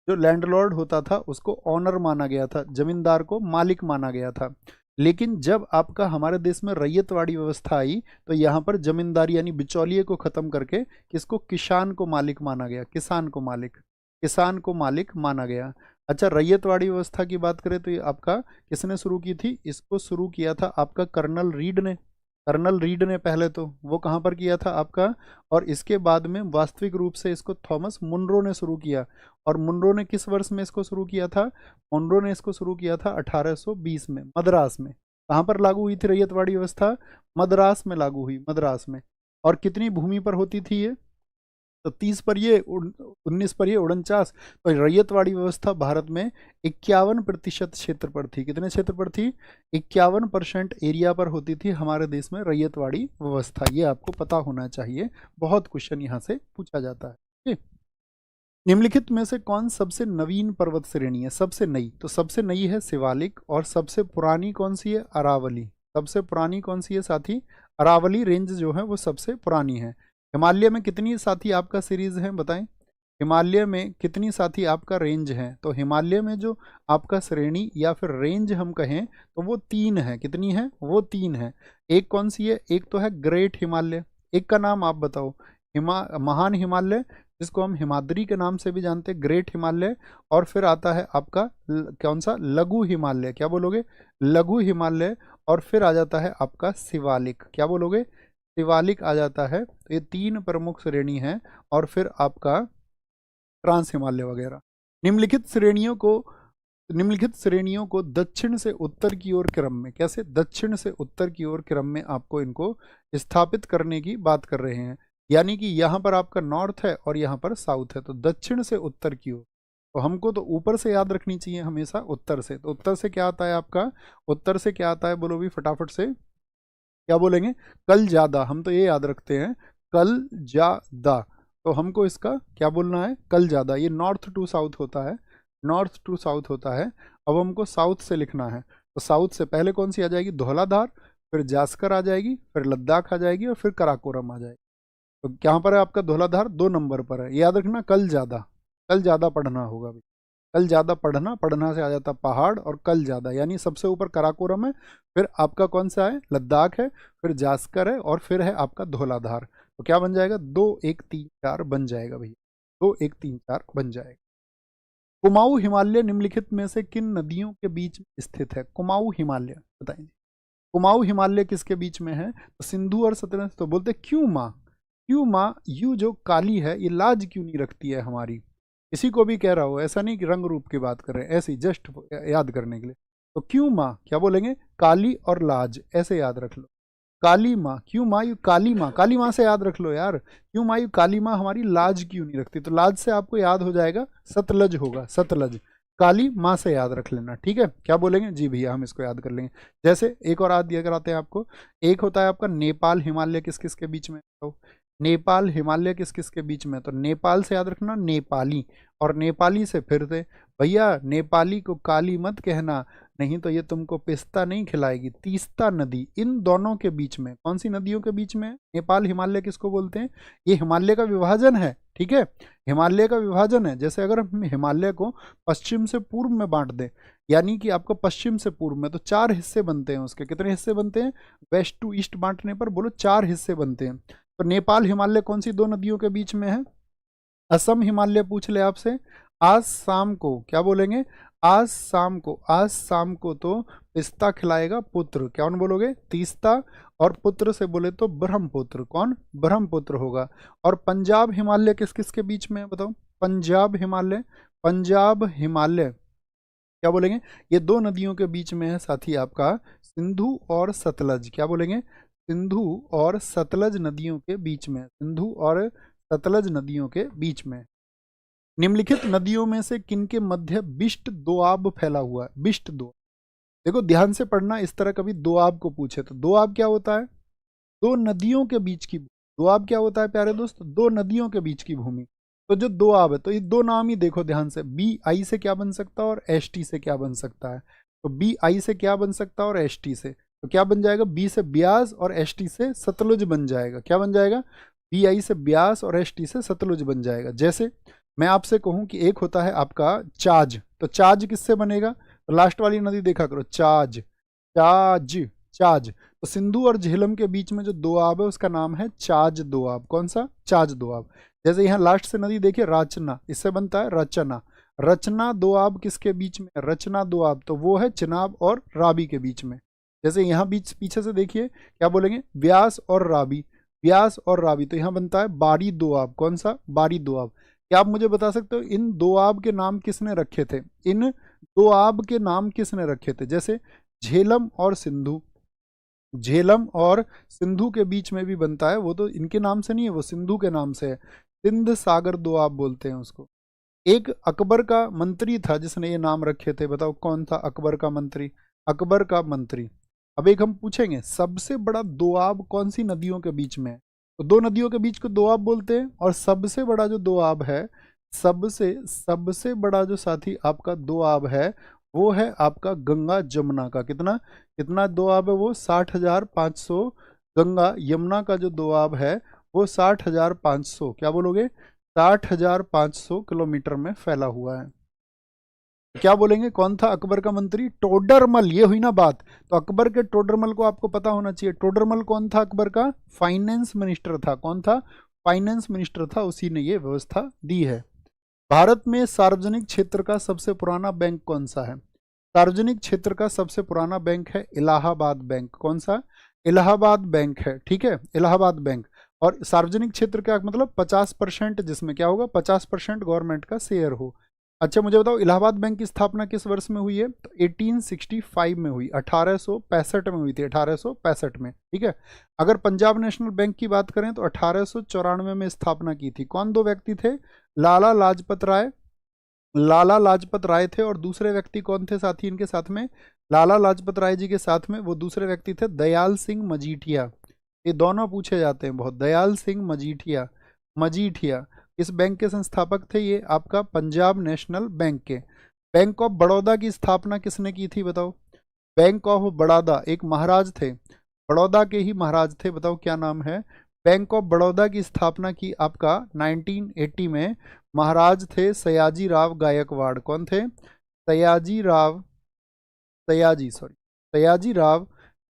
A: जो लैंडलॉर्ड होता था उसको ऑनर माना गया था, जमींदार को मालिक माना गया था। लेकिन जब आपका हमारे देश में रैयतवाड़ी व्यवस्था आई तो यहाँ पर जमींदारी यानी बिचौलिए को खत्म करके किसको, किसान को मालिक माना गया, किसान को मालिक, किसान को मालिक माना गया। अच्छा, रैयतवाड़ी व्यवस्था की बात करें तो ये आपका किसने शुरू की थी? इसको शुरू किया था आपका कर्नल रीड ने। कर्नल रीड ने पहले तो वो कहाँ पर किया था आपका, और इसके बाद में वास्तविक रूप से इसको थॉमस मुनरो ने शुरू किया। और मुनरो ने किस वर्ष में इसको शुरू किया था? मुनरो ने इसको शुरू किया था 1820 में, मद्रास में। कहाँ पर लागू हुई थी रैयतवाड़ी व्यवस्था? मद्रास में लागू हुई, मद्रास में। और कितनी भूमि पर होती थी ये? तो 30 पर ये, 19 पर ये, 49। तो रैयतवाड़ी व्यवस्था भारत में 51% क्षेत्र पर थी। कितने क्षेत्र पर थी? 51% एरिया पर होती थी हमारे देश में रैयतवाड़ी व्यवस्था। ये आपको पता होना चाहिए, बहुत क्वेश्चन यहाँ से पूछा जाता है। ठीक? निम्नलिखित में से कौन सबसे नवीन पर्वत श्रेणी है? सबसे नई, तो सबसे नई है शिवालिक। और सबसे पुरानी कौन सी है? अरावली। सबसे पुरानी कौन सी है साथी? अरावली रेंज जो है वो सबसे पुरानी है। हिमालय में कितनी साथी आपका सीरीज है बताएं? हिमालय में कितनी साथी आपका रेंज है? तो हिमालय में जो आपका श्रेणी या फिर रेंज हम कहें तो वो 3 है। कितनी है? वो 3 है। एक कौन सी है? एक तो है ग्रेट हिमालय। एक का नाम आप बताओ। महान हिमालय, जिसको हम हिमाद्री के नाम से भी जानते हैं, ग्रेट हिमालय। और फिर आता है आपका कौन सा? लघु हिमालय। क्या बोलोगे? लघु हिमालय। और फिर आ जाता है आपका शिवालिक। क्या बोलोगे? शिवालिक आ जाता है। तो ये 3 प्रमुख श्रेणी हैं। और फिर आपका ट्रांस हिमालय वगैरह। निम्नलिखित श्रेणियों को दक्षिण से उत्तर की ओर क्रम में, कैसे? दक्षिण से उत्तर की ओर क्रम में आपको इनको स्थापित करने की बात कर रहे हैं। यानी कि यहाँ पर आपका नॉर्थ है और यहाँ पर साउथ है, तो दक्षिण से उत्तर की ओर। तो हमको तो ऊपर से याद रखनी चाहिए हमेशा, उत्तर से। तो उत्तर से क्या आता है आपका? उत्तर से क्या आता है बोलो भी फटाफट से, क्या बोलेंगे? कल ज्यादा। हम तो ये याद रखते हैं, कल ज्यादा। तो हमको इसका क्या बोलना है? कल ज्यादा। ये नॉर्थ टू साउथ होता है, नॉर्थ टू साउथ होता है। अब हमको साउथ से लिखना है, तो साउथ से पहले कौन सी आ जाएगी? धौलाधार, फिर जास्कर आ जाएगी, फिर लद्दाख आ जाएगी, और फिर कराकोरम आ जाएगी। तो यहाँ पर है आपका धौलाधार 2 नंबर पर है। याद रखना, कल ज़्यादा, कल ज़्यादा पढ़ना होगा भाई। कल ज़्यादा पढ़ना, पढ़ना से आ जाता पहाड़, और कल ज़्यादा यानी सबसे ऊपर कराकोरम है, फिर आपका कौन सा है? लद्दाख है, फिर जास्कर है, और फिर है आपका धौलाधार। तो क्या बन जाएगा? 2 1 3 4 बन जाएगा भैया, 2 1 3 4 बन जाएगा। कुमाऊं हिमालय निम्नलिखित में से किन नदियों के बीच में स्थित है? कुमाऊं हिमालय बताइए। कुमाऊं हिमालय किसके बीच में है? तो सिंधु और सतलज। तो बोलते क्यों माँ, क्यों माँ, यू जो काली है ये लाज क्यों नहीं रखती है हमारी? किसी को भी कह रहा हो, ऐसा नहीं कि रंग रूप की बात कर रहे हैं, ऐसी जस्ट याद करने के लिए। तो क्यों माँ क्या बोलेंगे? काली और लाज, ऐसे याद रख लो। काली माँ, क्यों माँ यू काली माँ, काली माँ से याद रख लो यार। क्यों माँ यू काली माँ हमारी लाज क्यों नहीं रखती? तो लाज से आपको याद हो जाएगा सतलज होगा, सतलज। काली माँ से याद रख लेना, ठीक है? क्या बोलेंगे? जी भैया हम इसको याद कर लेंगे। जैसे एक और याद दिया कराते हैं आपको। एक होता है आपका नेपाल हिमालय, किस किस के बीच में? तो नेपाल हिमालय किस किस के बीच में? तो नेपाल से याद रखना नेपाली, और नेपाली से फिर से भैया नेपाली को काली मत कहना, नहीं तो ये तुमको पिस्ता नहीं खिलाएगी। तीस्ता नदी, इन दोनों के बीच में, कौन सी नदियों के बीच में नेपाल हिमालय किसको बोलते हैं? ये हिमालय का विभाजन है, ठीक है? हिमालय का विभाजन है। जैसे अगर हम हिमालय को पश्चिम से पूर्व में बांट दें, यानी कि आपको पश्चिम से पूर्व में, तो 4 हिस्से बनते हैं उसके। कितने हिस्से बनते हैं? वेस्ट टू ईस्ट बांटने पर बोलो 4 हिस्से बनते हैं। तो नेपाल हिमालय कौन सी 2 नदियों के बीच में है? असम हिमालय पूछ ले आपसे, आज शाम को क्या बोलेंगे? आज शाम को तो पिस्ता खिलाएगा पुत्र, क्या बोलोगे? तीस्ता। और पुत्र से बोले तो ब्रह्मपुत्र, कौन? ब्रह्मपुत्र होगा। और पंजाब हिमालय किस किस के बीच में है बताओ? पंजाब हिमालय, पंजाब हिमालय क्या बोलेंगे? ये 2 नदियों के बीच में है साथी आपका सिंधु और सतलज। क्या बोलेंगे? सिंधु और सतलज नदियों के बीच में, सिंधु और सतलज नदियों के बीच में। निम्नलिखित नदियों में से किनके मध्य बिष्ट दोआब फैला हुआ है? बिष्ट दोआब, देखो ध्यान से पढ़ना, इस तरह कभी दोआब को पूछे तो दोआब क्या होता है? 2 नदियों के बीच की। दोआब क्या होता है प्यारे दोस्त? 2 नदियों के बीच की भूमि। तो जो दोआब है, तो ये 2 नाम ही देखो ध्यान से, बी आई से क्या बन सकता है और एस टी से क्या बन सकता है? तो बी आई से क्या बन सकता है और एस टी से, तो क्या बन जाएगा? बी से ब्यास और एस टी से सतलुज बन जाएगा। क्या बन जाएगा? बी आई से ब्यास और एस टी से सतलुज बन जाएगा। जैसे मैं आपसे कहूं कि एक होता है आपका चाज, तो चाज किससे बनेगा? तो लास्ट वाली नदी देखा करो, चाज, चाज, चाज। तो सिंधु और झेलम के बीच में जो दोआब है उसका नाम है चाज दोआब। कौन सा? चाज दोआब। जैसे यहाँ लास्ट से नदी देखिए राचना, इससे बनता है रचना, रचना दोआब किसके बीच में? रचना दोआब तो वो है चिनाब और रावी के बीच में। जैसे यहाँ बीच पीछे से देखिए क्या बोलेंगे, व्यास और रावी, व्यास और रावी, तो यहाँ बनता है बारी दोआब। कौन सा? बारी दोआब। क्या आप मुझे बता सकते हो इन दोआब के नाम किसने रखे थे? इन दोआब के नाम किसने रखे थे? जैसे झेलम और सिंधु, झेलम और सिंधु के बीच में भी बनता है, वो तो इनके नाम से नहीं है, वो सिंधु के नाम से है, सिंध सागर दोआब बोलते हैं उसको। एक अकबर का मंत्री था जिसने ये नाम रखे थे, बताओ कौन था अकबर का मंत्री? अकबर का मंत्री। अब एक हम पूछेंगे सबसे बड़ा दोआब कौन सी नदियों के बीच में है? तो दो नदियों के बीच को दोआब बोलते हैं, और सबसे बड़ा जो दोआब है, सबसे सबसे बड़ा जो साथी आपका दोआब है वो है आपका गंगा जमुना का। कितना कितना दोआब है वो? 60,500। गंगा यमुना का जो दोआब है वो 60,500, क्या बोलोगे? 60,500 किलोमीटर में फैला हुआ है। क्या बोलेंगे कौन था अकबर का मंत्री? टोडरमल। ये हुई ना बात, तो अकबर के टोडरमल को आपको पता होना चाहिए। टोडरमल कौन था अकबर का? फाइनेंस मिनिस्टर था। कौन था? फाइनेंस मिनिस्टर था, उसी ने ये व्यवस्था दी है। भारत में सार्वजनिक क्षेत्र का सबसे पुराना बैंक कौन सा है? सार्वजनिक क्षेत्र का सबसे पुराना बैंक है इलाहाबाद बैंक। कौन सा? इलाहाबाद बैंक है, ठीक है, इलाहाबाद बैंक। और सार्वजनिक क्षेत्र का मतलब 50%, जिसमें क्या होगा 50% गवर्नमेंट का शेयर हो। अच्छा मुझे बताओ इलाहाबाद बैंक की स्थापना किस वर्ष में हुई है? तो 1865 में हुई, 1865 में हुई थी, 1865 में, ठीक है। अगर पंजाब नेशनल बैंक की बात करें तो 1894 में स्थापना की थी। कौन दो व्यक्ति थे? लाला लाजपत राय, लाला लाजपत राय थे, और दूसरे व्यक्ति कौन थे साथी इनके साथ में? लाला लाजपत राय जी के साथ में वो दूसरे व्यक्ति थे दयाल सिंह मजीठिया। ये दोनों पूछे जाते हैं बहुत। दयाल सिंह मजीठिया, मजीठिया इस बैंक के संस्थापक थे, ये आपका पंजाब नेशनल बैंक के। बैंक ऑफ बड़ौदा की स्थापना किसने की थी बताओ? बैंक ऑफ बड़ौदा एक महाराज थे, बड़ौदा के ही महाराज थे, बताओ क्या नाम है? बैंक ऑफ बड़ौदा की स्थापना की आपका 1980 में महाराज थे सयाजी राव गायकवाड़। कौन थे? सयाजी राव,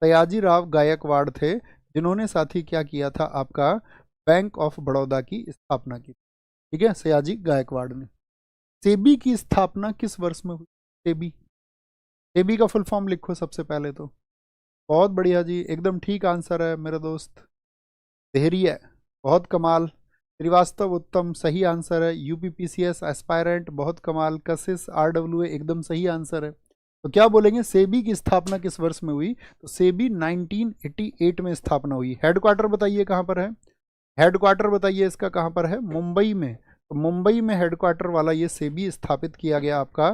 A: सयाजी राव गायकवाड़ थे, जिन्होंने साथी क्या किया था आपका? बैंक ऑफ बड़ौदा की स्थापना की, ठीक है, सयाजी गायकवाड़ ने। सेबी की स्थापना किस वर्ष में हुई? सेबी, सेबी का फुल फॉर्म लिखो सबसे पहले तो। बहुत बढ़िया जी, एकदम ठीक आंसर है मेरे दोस्त। देहरिया, बहुत कमाल। श्रीवास्तव उत्तम, सही आंसर है। यूपीपीसीएस एस्पायरेंट, बहुत कमाल। कशिश आरडब्ल्यूए, एकदम सही आंसर है। तो क्या बोलेंगे सेबी की स्थापना किस वर्ष में हुई? तो सेबी 1988 में स्थापना हुई। हेडक्वार्टर बताइए कहाँ पर है? हेडक्वार्टर बताइए इसका कहाँ पर है? मुंबई में। तो मुंबई में हेडक्वार्टर वाला ये सेबी स्थापित किया गया आपका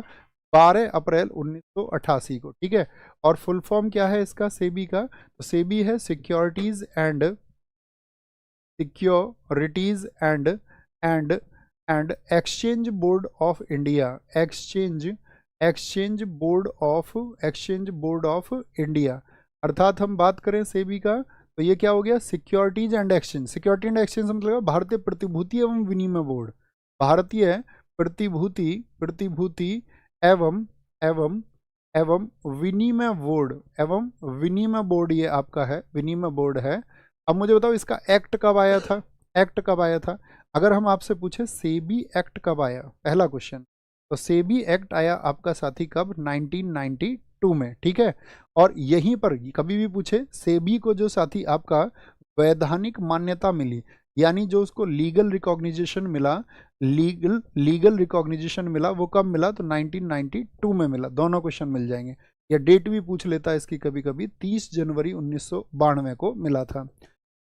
A: 12 अप्रैल 1988 को, ठीक है। और फुल फॉर्म क्या है इसका सेबी का? तो सेबी है securities and exchange board of India. Exchange board of India. अर्थात हम बात करें सेबी का तो ये क्या हो गया? Securities and exchange. Security and exchange मतलब भारतीय प्रतिभूति एवं विनिमय बोर्ड। भारतीय प्रतिभूति प्रतिभूति एवं एवं एवं विनिमय बोर्ड, एवं विनिमय बोर्ड ये आपका है, विनिमय बोर्ड है। अब मुझे बताओ इसका एक्ट कब आया था? एक्ट कब आया था? अगर हम आपसे पूछे सेबी एक्ट कब आया, पहला क्वेश्चन, तो सेबी एक्ट आया आपका साथी कब? 1992 में, ठीक है। और यहीं पर कभी भी पूछे सेबी को जो साथी आपका वैधानिक मान्यता मिली, यानी जो उसको लीगल रिकॉग्निजेशन मिला, लीगल रिकॉग्निजेशन मिला, वो कब मिला? तो 1992 में मिला। दोनों क्वेश्चन मिल जाएंगे, या डेट भी पूछ लेता है इसकी कभी कभी, 30 जनवरी 1992 को मिला था।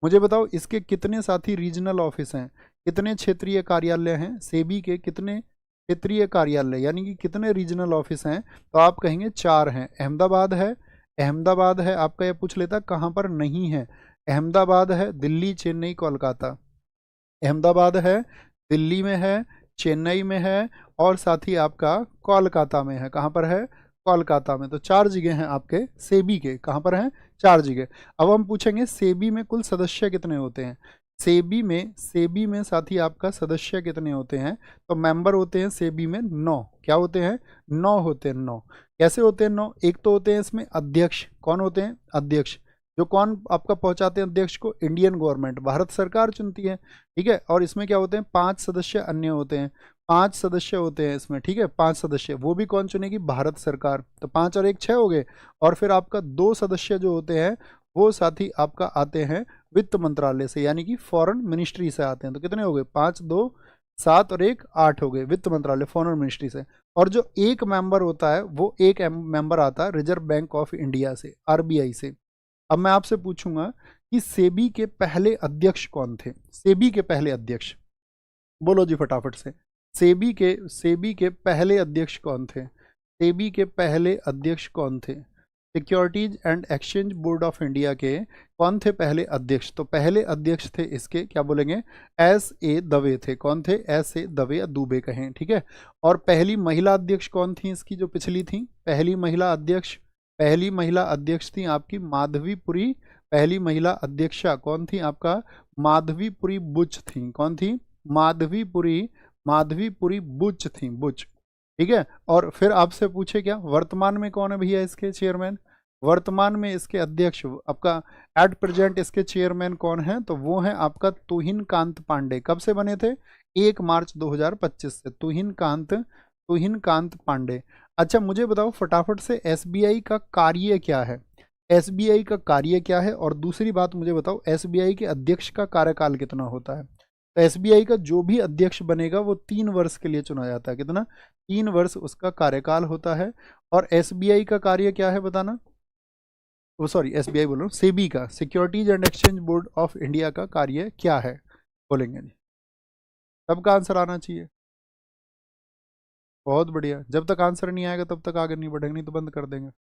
A: मुझे बताओ इसके कितने साथी रीजनल ऑफिस हैं, कितने क्षेत्रीय कार्यालय हैं सेबी के? कितने क्षेत्रीय कार्यालय यानी कि कितने रीजनल ऑफिस हैं? तो आप कहेंगे 4 हैं। अहमदाबाद है, अहमदाबाद है आपका, ये पूछ लेता कहाँ पर नहीं है। अहमदाबाद है, दिल्ली, चेन्नई, कोलकाता। अहमदाबाद है, दिल्ली में है, चेन्नई में है, और साथ ही आपका कोलकाता में है। कहाँ पर है? कोलकाता में। तो 4 जगह हैं आपके सेबी के। कहाँ पर हैं? 4 जगह। अब हम पूछेंगे सेबी में कुल सदस्य कितने होते हैं? सेबी में साथी आपका सदस्य कितने होते हैं? तो मेंबर होते हैं सेबी में 9। क्या होते हैं? 9 होते हैं। 9 कैसे होते हैं? 9 एक तो होते हैं इसमें अध्यक्ष। कौन होते हैं? अध्यक्ष। जो कौन आपका पहुंचाते हैं अध्यक्ष को? इंडियन गवर्नमेंट, भारत सरकार चुनती है, ठीक है। और इसमें क्या होते हैं? 5 सदस्य अन्य होते हैं। 5 सदस्य होते हैं इसमें, ठीक है, 5 सदस्य, वो भी कौन चुनेगी, भारत सरकार। तो 5 और 1 6 हो गए। और फिर आपका 2 सदस्य जो होते हैं वो साथी आपका आते हैं वित्त मंत्रालय से, यानी कि फॉरेन मिनिस्ट्री से आते हैं। तो कितने हो गए, 5 2 7 और 1 8 हो गए, वित्त मंत्रालय फॉरेन मिनिस्ट्री से। और जो एक मेंबर होता है वो एक मेंबर आता है रिजर्व बैंक ऑफ इंडिया से, आरबीआई से। अब मैं आपसे पूछूंगा कि सेबी के पहले अध्यक्ष कौन थे, सेबी के पहले अध्यक्ष, बोलो जी फटाफट से। सेबी के पहले अध्यक्ष कौन थे, सेबी के पहले अध्यक्ष कौन थे, securities and exchange board of India के कौन थे पहले अध्यक्ष। तो पहले अध्यक्ष थे इसके, क्या बोलेंगे, एस ए दवे थे। कौन थे, एस ए दवे या दुबे कहें, ठीक है। और पहली महिला अध्यक्ष कौन थी इसकी, जो पिछली थी पहली महिला अध्यक्ष थी आपकी माधवीपुरी। पहली महिला अध्यक्षा कौन थी आपका, माधवीपुरी बुच थी। कौन थी, माधवीपुरी बुच थी, बुच, ठीक है। और फिर आपसे पूछे क्या, वर्तमान में कौन है भैया इसके चेयरमैन, वर्तमान में इसके अध्यक्ष आपका एट प्रेजेंट इसके चेयरमैन कौन है, तो वो है आपका तुहिन कांत पांडे। कब से बने थे, 1 मार्च 2025 से, तुहिन कांत पांडे। अच्छा मुझे बताओ फटाफट से एसबीआई का कार्य क्या है, एसबीआई का कार्य क्या है। और दूसरी बात मुझे बताओ एसबीआई के अध्यक्ष का कार्यकाल कितना होता है। तो एसबीआई का जो भी अध्यक्ष बनेगा वो 3 वर्ष के लिए चुना जाता है, कितना, 3 वर्ष उसका कार्यकाल होता है। और एसबीआई का कार्य क्या है बताना, वो सॉरी एसबीआई बोल रहा हूँ, सेबी का, securities and exchange board of India का कार्य क्या है, बोलेंगे जी। सबका आंसर आना चाहिए, बहुत बढ़िया। जब तक आंसर नहीं आएगा तब तक आगे नहीं बढ़ेंगे, नहीं तो बंद कर देंगे।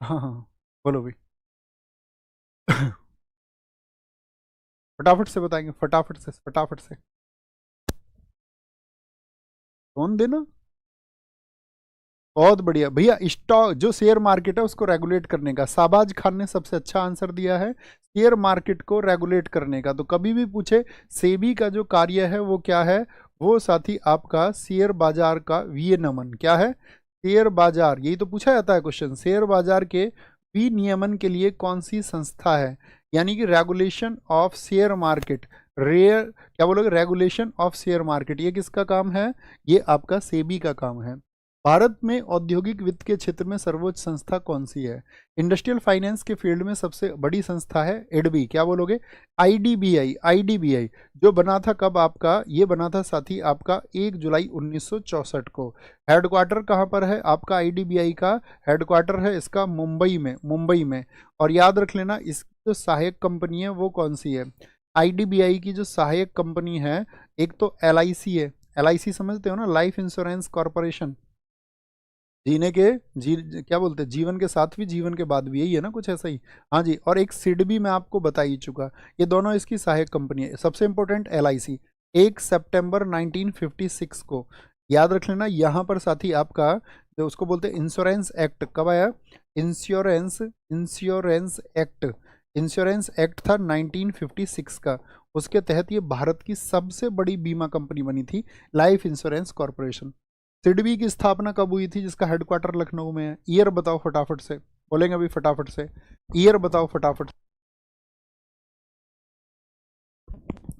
A: हाँ हाँ बोलो भाई। फटाफट से बताएंगे, फटाफट से कौन देना, बहुत बढ़िया भैया। स्टॉक जो शेयर मार्केट है उसको रेगुलेट करने का, शाहबाज खान ने सबसे अच्छा आंसर दिया है, शेयर मार्केट को रेगुलेट करने का। तो कभी भी पूछे सेबी का जो कार्य है वो क्या है, वो साथी आपका शेयर बाजार का विनियमन, क्या है, शेयर बाजार, यही तो पूछा जाता है क्वेश्चन, शेयर बाजार के विनियमन के लिए कौन सी संस्था है, यानी कि रेगुलेशन ऑफ शेयर मार्केट, क्या बोलोगे, रेगुलेशन ऑफ शेयर मार्केट, ये किसका काम है, ये आपका सेबी का काम है। भारत में औद्योगिक वित्त के क्षेत्र में सर्वोच्च संस्था कौन सी है, इंडस्ट्रियल फाइनेंस के फील्ड में सबसे बड़ी संस्था है एडबी, क्या बोलोगे, आईडीबीआई जो बना था कब आपका, ये बना था साथी आपका 1 जुलाई 1964 को। हेडक्वार्टर कहाँ पर है आपका, आईडीबीआई का हेडक्वार्टर है इसका मुंबई में। और याद रख लेना इसकी जो सहायक कंपनी है वो कौन सी है, आईडीबीआई की जो सहायक कंपनी है एक तो एलआईसी है, एलआईसी समझते हो ना, लाइफ इंश्योरेंस कॉर्पोरेशन, जीने के क्या बोलते हैं, जीवन के साथ भी जीवन के बाद भी, यही है ना कुछ ऐसा ही, हाँ जी। और एक सिडबी मैं आपको बता ही चुका, ये दोनों इसकी सहायक कंपनी है। सबसे इंपॉर्टेंट एलआईसी 1 सितंबर 1956 को, याद रख लेना। यहाँ पर साथी आपका जो उसको बोलते हैं इंश्योरेंस एक्ट, कब आया, इंश्योरेंस एक्ट था 1956 का, उसके तहत ये भारत की सबसे बड़ी बीमा कंपनी बनी थी, लाइफ इंश्योरेंस कॉर्पोरेशन। सिडबी की स्थापना कब हुई थी, जिसका हेडक्वार्टर लखनऊ में है, ईयर बताओ फटाफट से, बोलेंगे अभी फटाफट से, ईयर बताओ फटाफट,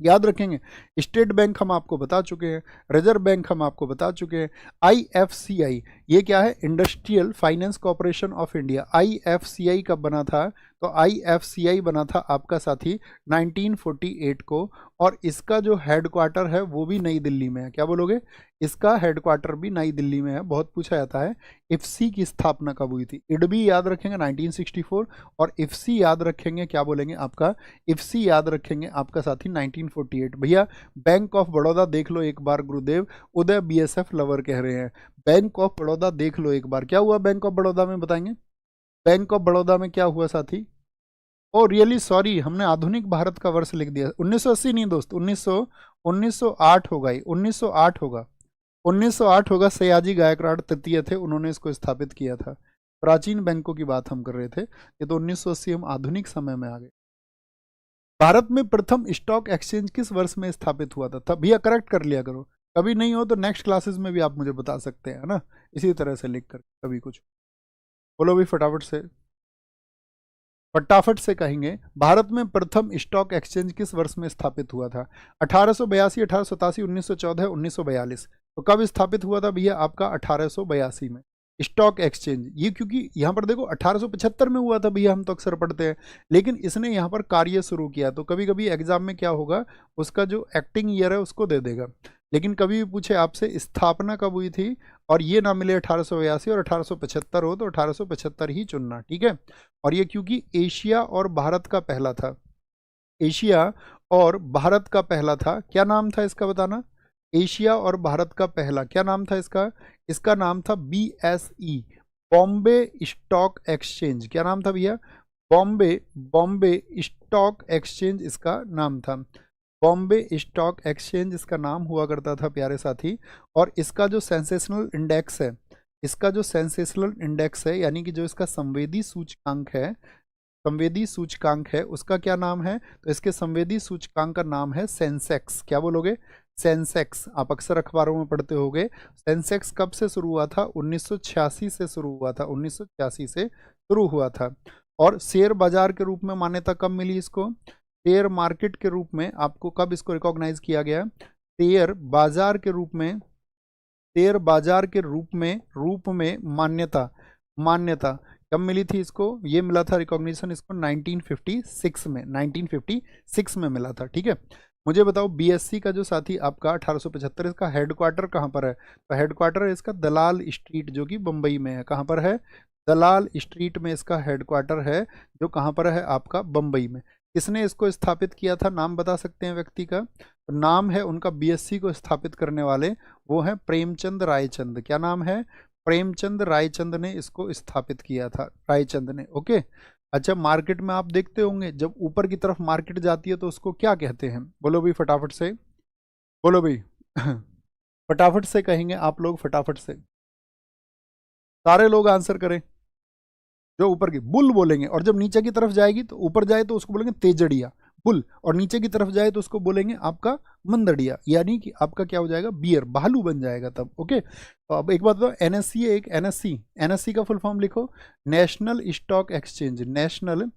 A: याद रखेंगे। स्टेट बैंक हम आपको बता चुके हैं, रिजर्व बैंक हम आपको बता चुके हैं, आईएफसीआई ये क्या है, industrial finance corporation of India. IFCI कब बना था, तो आईएफसीआई बना था आपका साथी 1948 को। और इसका जो हेडक्वार्टर है वो भी नई दिल्ली में है, क्या बोलोगे, इसका हेडक्वार्टर भी नई दिल्ली में है, बहुत पूछा जाता है। इफ्सी की स्थापना कब हुई थी, इडबी याद रखेंगे 1964, और इफ्सी याद रखेंगे, क्या बोलेंगे आपका, इफ्सी याद रखेंगे आपका साथी 1948। भैया बैंक ऑफ बड़ौदा देख लो एक बार, गुरुदेव उदय बीएसएफ लवर कह रहे हैं, बैंक ऑफ बड़ौदा देख लो एक बार, क्या हुआ बैंक ऑफ बड़ौदा में, बताएंगे बैंक ऑफ बड़ौदा में क्या हुआ साथी। ओ रियली सॉरी, हमने आधुनिक भारत का वर्ष लिख दिया, 1980 नहीं दोस्त, 1908 होगा, 1908 होगा, 1908 होगा। सयाजी गायकवाड़ तृतीय थे, उन्होंने इसको स्थापित किया था। प्राचीन बैंकों की बात हम कर रहे थे, ये तो 1980 हम आधुनिक समय में आ गए। भारत में प्रथम स्टॉक एक्सचेंज किस वर्ष में स्थापित हुआ था, तब भैया करेक्ट कर लिया करो, कभी नहीं हो तो नेक्स्ट क्लासेस में भी आप मुझे बता सकते हैं, है ना, इसी तरह से लिख कर कभी कुछ, बोलो भी फटाफट से। फटाफट से कहेंगे भारत में प्रथम स्टॉक एक्सचेंज किस वर्ष में स्थापित हुआ था? 1882, 1887, 1914, 1942। तो कब स्थापित हुआ था भैया आपका? 1882 में। स्टॉक एक्सचेंज ये क्योंकि यहाँ पर देखो 1875 में हुआ था भैया, हम तो अक्सर पढ़ते हैं, लेकिन इसने यहाँ पर कार्य शुरू किया। तो कभी कभी एग्जाम में क्या होगा, उसका जो एक्टिंग ईयर है उसको दे देगा, लेकिन कभी भी पूछे आपसे स्थापना कब हुई थी और ये ना मिले 1882 और 1875 हो, तो 1875 ही चुनना, ठीक है। और ये क्योंकि एशिया और भारत का पहला था, एशिया और भारत का पहला था। क्या नाम था इसका बताना? एशिया और भारत का पहला क्या नाम था इसका? इसका नाम था BSE, बॉम्बे स्टॉक एक्सचेंज। क्या नाम था भैया? बॉम्बे बॉम्बे स्टॉक एक्सचेंज इसका नाम था। बॉम्बे स्टॉक एक्सचेंज इसका नाम हुआ करता था प्यारे साथी। और इसका जो सेंसेशनल इंडेक्स है, इसका जो सेंसेशनल इंडेक्स है यानी कि जो इसका संवेदी सूचकांक है, संवेदी सूचकांक है, उसका क्या नाम है? तो इसके संवेदी सूचकांक का नाम है सेंसेक्स। क्या बोलोगे? सेंसेक्स। आप अक्सर अखबारों में पढ़ते होंगे। सेंसेक्स कब से शुरू हुआ था? 1986 से शुरू हुआ था, 1986 से शुरू हुआ था। और शेयर बाजार के रूप में मान्यता कब मिली इसको? शेयर मार्केट के रूप में आपको कब इसको रिकॉग्नाइज किया गया? शेयर बाजार के रूप में, शेयर बाजार के रूप में मान्यता, मान्यता कब मिली थी इसको? ये मिला था रिकॉग्निशन इसको 1956 में, 1956 में मिला था, ठीक है। मुझे बताओ BSC का जो साथी आपका 1875, इसका हेडक्वार्टर कहाँ पर है? तो हेडक्वार्टर है इसका दलाल स्ट्रीट, जो कि बम्बई में है। कहाँ पर है? दलाल स्ट्रीट में इसका हेडक्वार्टर है, जो कहाँ पर है आपका? बम्बई में। किसने इसको स्थापित किया था? नाम बता सकते हैं व्यक्ति का? तो नाम है उनका, BSC को स्थापित करने वाले वो है प्रेमचंद रायचंद। क्या नाम है? प्रेमचंद रायचंद ने इसको स्थापित किया था, रायचंद ने। ओके। अच्छा, मार्केट में आप देखते होंगे जब ऊपर की तरफ मार्केट जाती है तो उसको क्या कहते हैं? बोलो भाई फटाफट से, बोलो भाई फटाफट से कहेंगे आप लोग, फटाफट से सारे लोग आंसर करें। जो ऊपर की बुल बोलेंगे, और जब नीचे की तरफ जाएगी तो ऊपर जाए तो उसको बोलेंगे तेजड़िया बुल, और नीचे की तरफ जाए तो उसको बोलेंगे आपका मंदड़िया, यानी कि आपका क्या हो जाएगा? बियर, भालू बन जाएगा तब। ओके। तो अब एक बात बताओ, NSE है एक, NSE का फुल फॉर्म लिखो, national stock exchange, national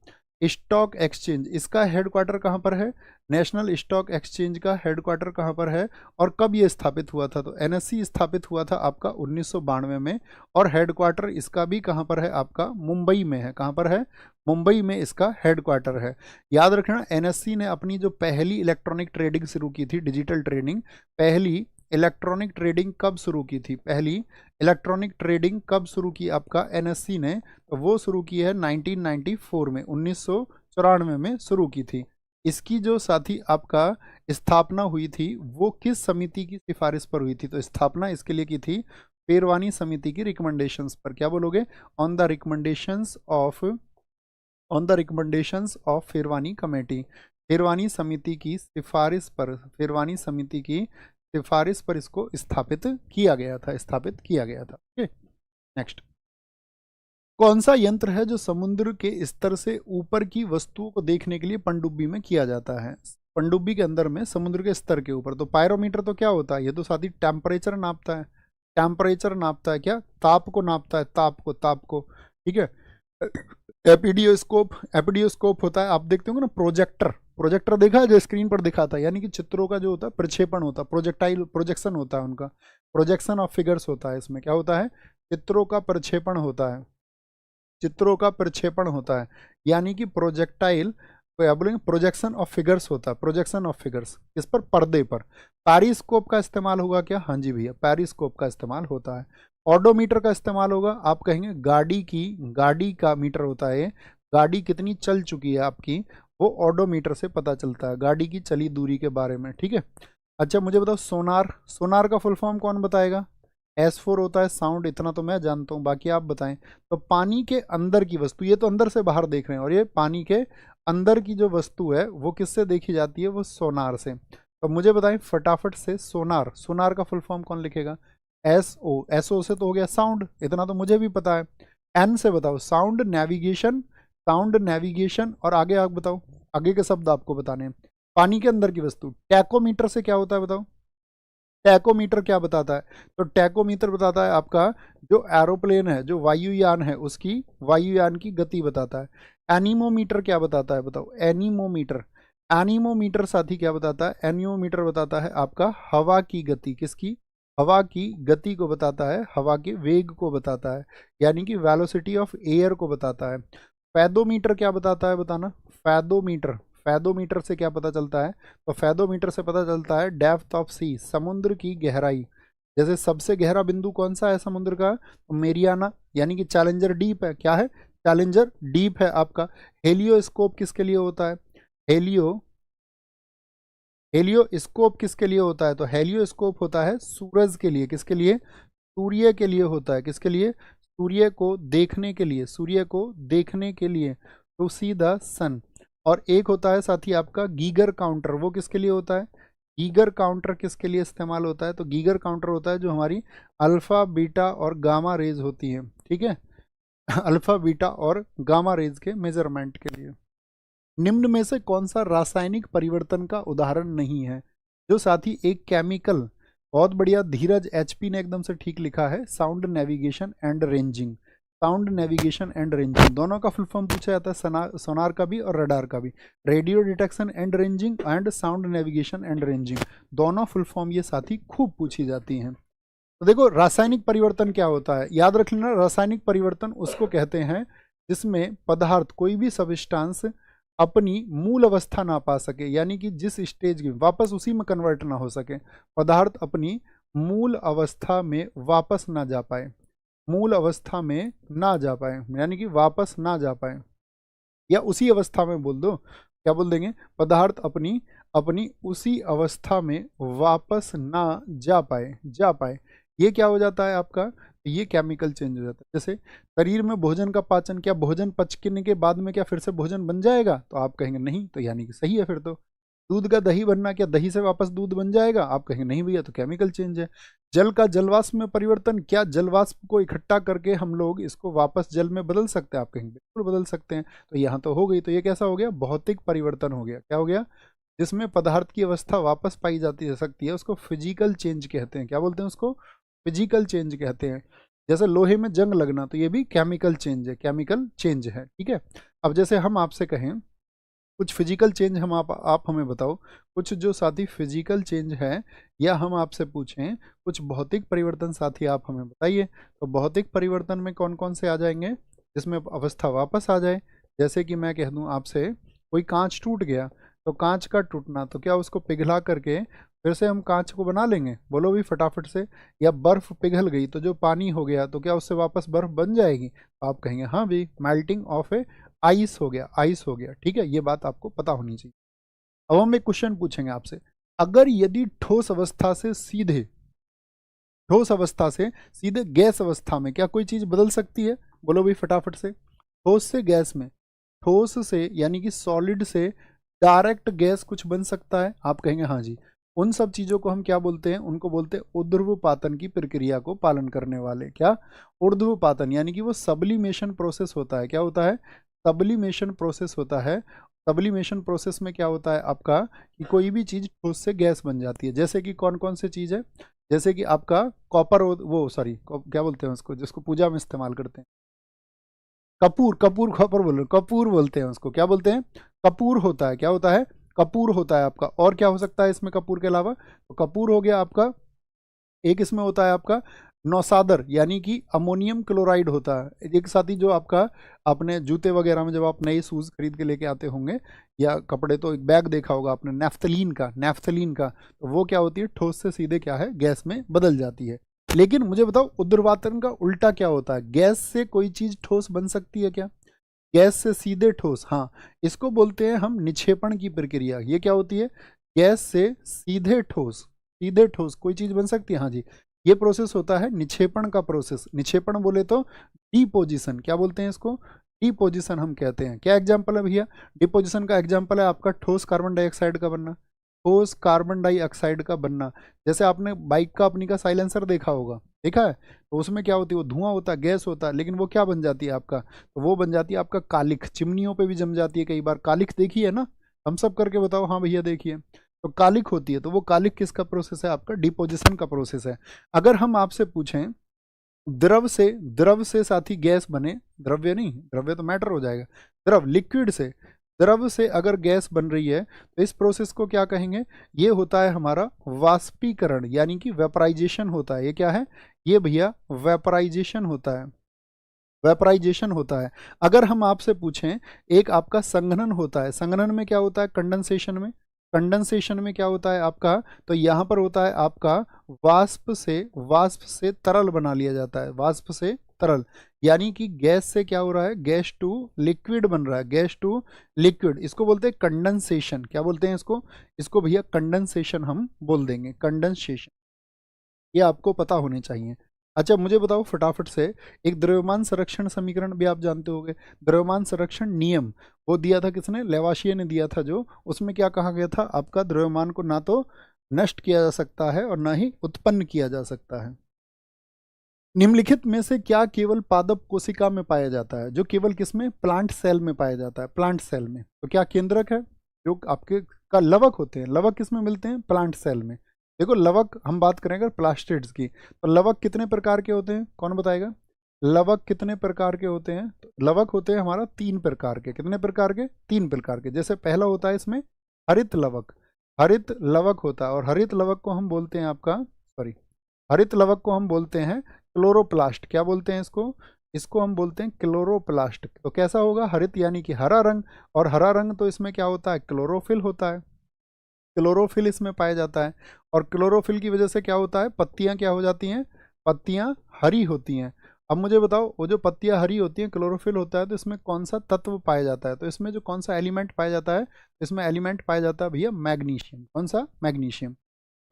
A: stock exchange. इसका हेडक्वार्टर कहाँ पर है? नेशनल स्टॉक एक्सचेंज का हेडक्वार्टर कहाँ पर है और कब ये स्थापित हुआ था? तो NSE स्थापित हुआ था आपका 1992 में, और हेडक्वार्टर इसका भी कहाँ पर है आपका? मुंबई में है। कहाँ पर है? मुंबई में इसका हेडक्वार्टर है। याद रखना, NSE ने अपनी जो पहली इलेक्ट्रॉनिक ट्रेडिंग शुरू की थी, डिजिटल ट्रेडिंग, पहली इलेक्ट्रॉनिक ट्रेडिंग कब शुरू की थी? पहली इलेक्ट्रॉनिक ट्रेडिंग कब शुरू की आपका NSE ने? तो वो शुरू की है 1994 में, 1994 में शुरू की थी। इसकी जो साथी आपका स्थापना हुई थी वो किस समिति की सिफारिश पर हुई थी? तो स्थापना इसके लिए की थी पेरवानी समिति की रिकमेंडेशंस पर। क्या बोलोगे? On the recommendations of, on the recommendations of Pervani committee, Pervani समिति की सिफारिश पर, पेरवानी समिति की सिफारिश पर इसको स्थापित किया गया था, स्थापित किया गया था। ओके। नेक्स्ट, कौन सा यंत्र है जो समुद्र के स्तर से ऊपर की वस्तुओं को देखने के लिए पनडुब्बी में किया जाता है? पनडुब्बी के अंदर में समुद्र के स्तर के ऊपर। तो पायरोमीटर तो क्या होता है? ये तो साथी टेम्परेचर नापता है, टेम्परेचर नापता है। क्या? ताप को नापता है, ताप को, ताप को, ठीक है। एपीडियोस्कोप, एपीडियोस्कोप होता है, आप देखते होंगे ना, प्रोजेक्टर, प्रोजेक्टर देखा है जो स्क्रीन पर दिखाता है, यानी कि चित्रों का जो होता है प्रक्षेपण होता है, प्रोजेक्टाइल, प्रोजेक्शन होता है उनका, प्रोजेक्शन ऑफ फिगर्स होता है। इसमें क्या होता है? चित्रों का प्रक्षेपण होता है, चित्रों का प्रक्षेपण होता है, यानी कि प्रोजेक्टाइल, क्या बोलेंगे? प्रोजेक्शन ऑफ फिगर्स होता है, प्रोजेक्शन ऑफ फिगर्स। इस पर, पर्दे पर। पैरिस्कोप का इस्तेमाल होगा क्या? हाँ जी भैया, पैरिस्कोप का इस्तेमाल होता है। ऑडोमीटर का इस्तेमाल होगा, आप कहेंगे गाड़ी की, गाड़ी का मीटर होता है, गाड़ी कितनी चल चुकी है आपकी, वो ऑडोमीटर से पता चलता है, गाड़ी की चली दूरी के बारे में, ठीक है। अच्छा मुझे बताओ, सोनार, सोनार का फुल फॉर्म कौन बताएगा? S4 होता है साउंड, इतना तो मैं जानता हूँ, बाकी आप बताएं। तो पानी के अंदर की वस्तु, ये तो अंदर से बाहर देख रहे हैं, और ये पानी के अंदर की जो वस्तु है वो किससे देखी जाती है? वो सोनार से। तो मुझे बताएं फटाफट से, सोनार, सोनार का फुल फॉर्म कौन लिखेगा? SO, SO से तो हो गया साउंड, इतना तो मुझे भी पता है। N से बताओ, साउंड नेविगेशन, साउंड नेविगेशन, और आगे आप बताओ, आगे के शब्द आपको बताने हैं। पानी के अंदर की वस्तु, टैकोमीटर से क्या होता है बताओ? टैकोमीटर क्या बताता है? तो टैकोमीटर बताता है आपका जो एरोप्लेन है, जो वायुयान है, उसकी, वायुयान की गति बताता है। एनीमोमीटर क्या बताता है बताओ? एनीमोमीटर, एनीमोमीटर साथी क्या बताता है? एनीमोमीटर बताता है आपका हवा की गति। किसकी? हवा की गति को बताता है, हवा के वेग को बताता है, यानी कि वेलोसिटी ऑफ एयर को बताता है। फैदोमीटर क्या बताता है बताना? फैदोमीटर, फैदोमीटर से क्या पता चलता है? तो फैदोमीटर से पता चलता है डेप्थ ऑफ सी, समुद्र की गहराई। जैसे सबसे गहरा बिंदु कौन सा है समुद्र का? तो मेरियाना, यानी कि चैलेंजर डीप है। क्या है? चैलेंजर डीप है आपका। हेलियोस्कोप किसके लिए होता है? हेलियो हेलियोस्कोप किसके लिए होता है? तो हेलियोस्कोप होता है सूरज के लिए। किसके लिए? सूर्य के लिए होता है। किसके लिए? सूर्य को देखने के लिए, सूर्य को देखने के लिए, टू सी द सन। और एक होता है साथी आपका गीगर काउंटर, वो किसके लिए होता है? गीगर काउंटर किसके लिए इस्तेमाल होता है? तो गीगर काउंटर होता है जो हमारी अल्फा बीटा और गामा रेज होती है, ठीक है। अल्फा बीटा और गामा रेज के मेजरमेंट के लिए। निम्न में से कौन सा रासायनिक परिवर्तन का उदाहरण नहीं है? जो साथी एक केमिकल, बहुत बढ़िया, धीरज एचपी ने एकदम से ठीक लिखा है, sound navigation and ranging. Sound navigation and ranging दोनों का फुल फॉर्म पूछा जाता है, सोनार का भी और रडार का भी। Radio detection and ranging and sound navigation and ranging, दोनों फुल फॉर्म ये साथी खूब पूछी जाती हैं। तो देखो रासायनिक परिवर्तन क्या होता है, याद रख लेना, रासायनिक परिवर्तन उसको कहते हैं जिसमें पदार्थ, कोई भी सब्सटेंस अपनी मूल अवस्था ना पा सके, यानी कि जिस स्टेज की वापस उसी में कन्वर्ट ना हो सके, पदार्थ अपनी मूल अवस्था में वापस ना जा पाए, मूल अवस्था में ना जा पाए, यानी कि वापस ना जा पाए, या उसी अवस्था में बोल दो, क्या बोल देंगे? पदार्थ अपनी अपनी उसी अवस्था में वापस ना जा पाए, ये क्या हो जाता है आपका? ये केमिकल चेंज हो जाता है। जैसे शरीर में भोजन का पाचन, क्या भोजन पचने के बाद में क्या फिर से भोजन बन जाएगा? तो आप कहेंगे नहीं, तो यानी कि सही है फिर तो। दूध का दही बनना, क्या दही से वापस दूध बन जाएगा? आप कहेंगे नहीं भैया, तो केमिकल चेंज है। जल का जलवाष्प में परिवर्तन, क्या जलवाष्प को इकट्ठा करके हम लोग इसको वापस जल में बदल सकते हैं? आप कहेंगे बिल्कुल बदल सकते हैं। तो यहाँ तो हो गई, तो ये कैसा हो गया? भौतिक परिवर्तन हो गया। क्या हो गया? जिसमें पदार्थ की अवस्था वापस पाई जाती जा सकती है, उसको फिजिकल चेंज कहते हैं। क्या बोलते हैं उसको? फिजिकल चेंज कहते हैं। जैसे लोहे में जंग लगना, तो ये भी केमिकल चेंज है, केमिकल चेंज है, ठीक है। अब जैसे हम आपसे कहें कुछ फिजिकल चेंज, हम आप हमें बताओ कुछ जो साथी फिजिकल चेंज है, या हम आपसे पूछें कुछ भौतिक परिवर्तन साथी आप हमें बताइए। तो भौतिक परिवर्तन में कौन कौन से आ जाएंगे जिसमें अवस्था वापस आ जाए? जैसे कि मैं कह दूं आपसे, कोई कांच टूट गया, तो कांच का टूटना, तो क्या उसको पिघला करके फिर से हम कांच को बना लेंगे? बोलो भी फटाफट से। या बर्फ पिघल गई तो जो पानी हो गया, तो क्या उससे वापस बर्फ बन जाएगी? तो आप कहेंगे हाँ भी, मेल्टिंग ऑफ ए आइस हो गया, आइस हो गया, ठीक है। ये बात आपको पता होनी चाहिए। अब हम एक क्वेश्चन पूछेंगे आपसे, अगर यदि ठोस अवस्था से सीधे गैस अवस्था में क्या कोई चीज बदल सकती है? बोलो भी फटाफट से। ठोस से गैस में, ठोस से यानी कि सॉलिड से डायरेक्ट गैस कुछ बन सकता है? आप कहेंगे हाँ जी। उन सब चीजों को हम क्या बोलते हैं? उनको बोलते हैं ऊर्ध्वपातन की प्रक्रिया को पालन करने वाले। क्या? ऊर्ध्वपातन, यानी कि वो सब्लिमेशन प्रोसेस होता है। क्या होता है? सब्लिमेशन प्रोसेस होता है। सब्लिमेशन प्रोसेस में क्या होता है आपका कि कोई भी चीज ठोस से गैस बन जाती है। जैसे कि कौन कौन सी चीज है? जैसे कि आपका कॉपर, वो सॉरी क्या बोलते हैं उसको जिसको पूजा में इस्तेमाल करते हैं? कपूर, कपूर, कॉपर बोल रहे, कपूर बोलते हैं उसको। क्या बोलते हैं? कपूर होता है। क्या होता है? कपूर होता है आपका। और क्या हो सकता है इसमें कपूर के अलावा? तो कपूर हो गया आपका। एक इसमें होता है आपका नौसादर, यानी कि अमोनियम क्लोराइड होता है। एक साथी जो आपका अपने जूते वगैरह में जब आप नए शूज खरीद के लेके आते होंगे या कपड़े, तो एक बैग देखा होगा आपने नेफ्थलीन का, नेफ्थलीन का, तो वो क्या होती है? ठोस से सीधे क्या है? गैस में बदल जाती है। लेकिन मुझे बताओ ऊर्ध्वपातन का उल्टा क्या होता है? गैस से कोई चीज ठोस बन सकती है क्या? गैस से सीधे ठोस, हाँ, इसको बोलते हैं हम निक्षेपण की प्रक्रिया। ये क्या होती है? गैस से सीधे ठोस, सीधे ठोस कोई चीज बन सकती है, हाँ जी। ये प्रोसेस होता है निक्षेपण का प्रोसेस। निक्षेपण बोले तो डिपोजिशन, क्या बोलते हैं इसको? डिपोजिशन हम कहते हैं। क्या एग्जाम्पल है भैया? डिपोजिशन का एग्जाम्पल है आपका ठोस कार्बन डाइऑक्साइड का बनना, ठोस कार्बन डाइऑक्साइड का बनना। जैसे आपने बाइक का अपनी का साइलेंसर देखा होगा, देखा है? तो उसमें क्या होती है? वो धुआं होता है, गैस होता है, लेकिन वो क्या बन जाती है आपका? तो वो बन जाती है आपका कालिख। चिमनियों पे भी जम जाती है कई बार। कालिख देखी है ना? हम सब करके बताओ हाँ भैया देखिए। तो कालिख होती है, तो वो कालिख किसका प्रोसेस है? आपका डिपोजिशन का प्रोसेस है। अगर हम आपसे पूछें द्रव से साथी गैस बने, द्रव्य नहीं, द्रव्य तो मैटर हो जाएगा, द्रव लिक्विड से, द्रव से अगर गैस बन रही है तो इस प्रोसेस को क्या कहेंगे, ये होता है हमारा वाष्पीकरण, यानी कि वेपराइजेशन होता है। ये क्या है, ये भैया वेपराइजेशन होता है, वेपराइजेशन होता है। अगर हम आपसे पूछें, एक आपका संघनन होता है, संघनन में क्या होता है, कंडेंसेशन में, कंडेंसेशन में क्या होता है आपका, तो यहाँ पर होता है आपका वाष्प से तरल बना लिया जाता है, वाष्प से तरल, यानी कि गैस से क्या हो रहा है, गैस टू लिक्विड बन रहा है, गैस टू लिक्विड, इसको बोलते हैं कंडेंसेशन। क्या बोलते हैं इसको, इसको भैया कंडेंसेशन हम बोल देंगे, कंडेंसेशन, ये आपको पता होने चाहिए। अच्छा मुझे बताओ फटाफट से, एक द्रव्यमान संरक्षण समीकरण भी आप जानते होंगे, द्रव्यमान संरक्षण नियम, वो दिया था किसने, लेवाशिये ने दिया था, जो उसमें क्या कहा गया था आपका, द्रव्यमान को ना तो नष्ट किया जा सकता है और ना ही उत्पन्न किया जा सकता है। निम्नलिखित में से क्या केवल पादप कोशिका में पाया जाता है, जो केवल किसमें, प्लांट सेल में पाया जाता है, प्लांट सेल में, तो क्या केंद्रक है, जो आपके का लवक होते हैं, लवक किसमें मिलते हैं, प्लांट सेल में। देखो लवक हम बात करें अगर प्लास्टिड्स की, तो लवक कितने प्रकार के होते हैं, कौन बताएगा, लवक कितने प्रकार के होते हैं, तो लवक होते हैं हमारा 3 प्रकार के, कितने प्रकार के, 3 प्रकार के। जैसे पहला होता है इसमें हरित लवक, हरित लवक होता है, और हरित लवक को हम बोलते हैं आपका, सॉरी, हरित लवक को हम बोलते हैं क्लोरोप्लास्ट। क्या बोलते हैं इसको, इसको हम बोलते हैं क्लोरोप्लास्ट। तो कैसा होगा, हरित यानी कि हरा रंग, और हरा रंग तो इसमें क्या होता है, क्लोरोफिल होता है, क्लोरोफिल इसमें पाया जाता है, और क्लोरोफिल की वजह से क्या होता है, पत्तियां क्या हो जाती हैं, पत्तियां हरी होती हैं। अब मुझे बताओ, वो जो पत्तियां हरी होती हैं, क्लोरोफिल होता है, तो इसमें कौन सा तत्व पाया जाता है, तो इसमें जो कौन सा एलिमेंट पाया जाता है, इसमें एलिमेंट पाया जाता है भैया मैग्नीशियम। कौन सा, मैग्नीशियम।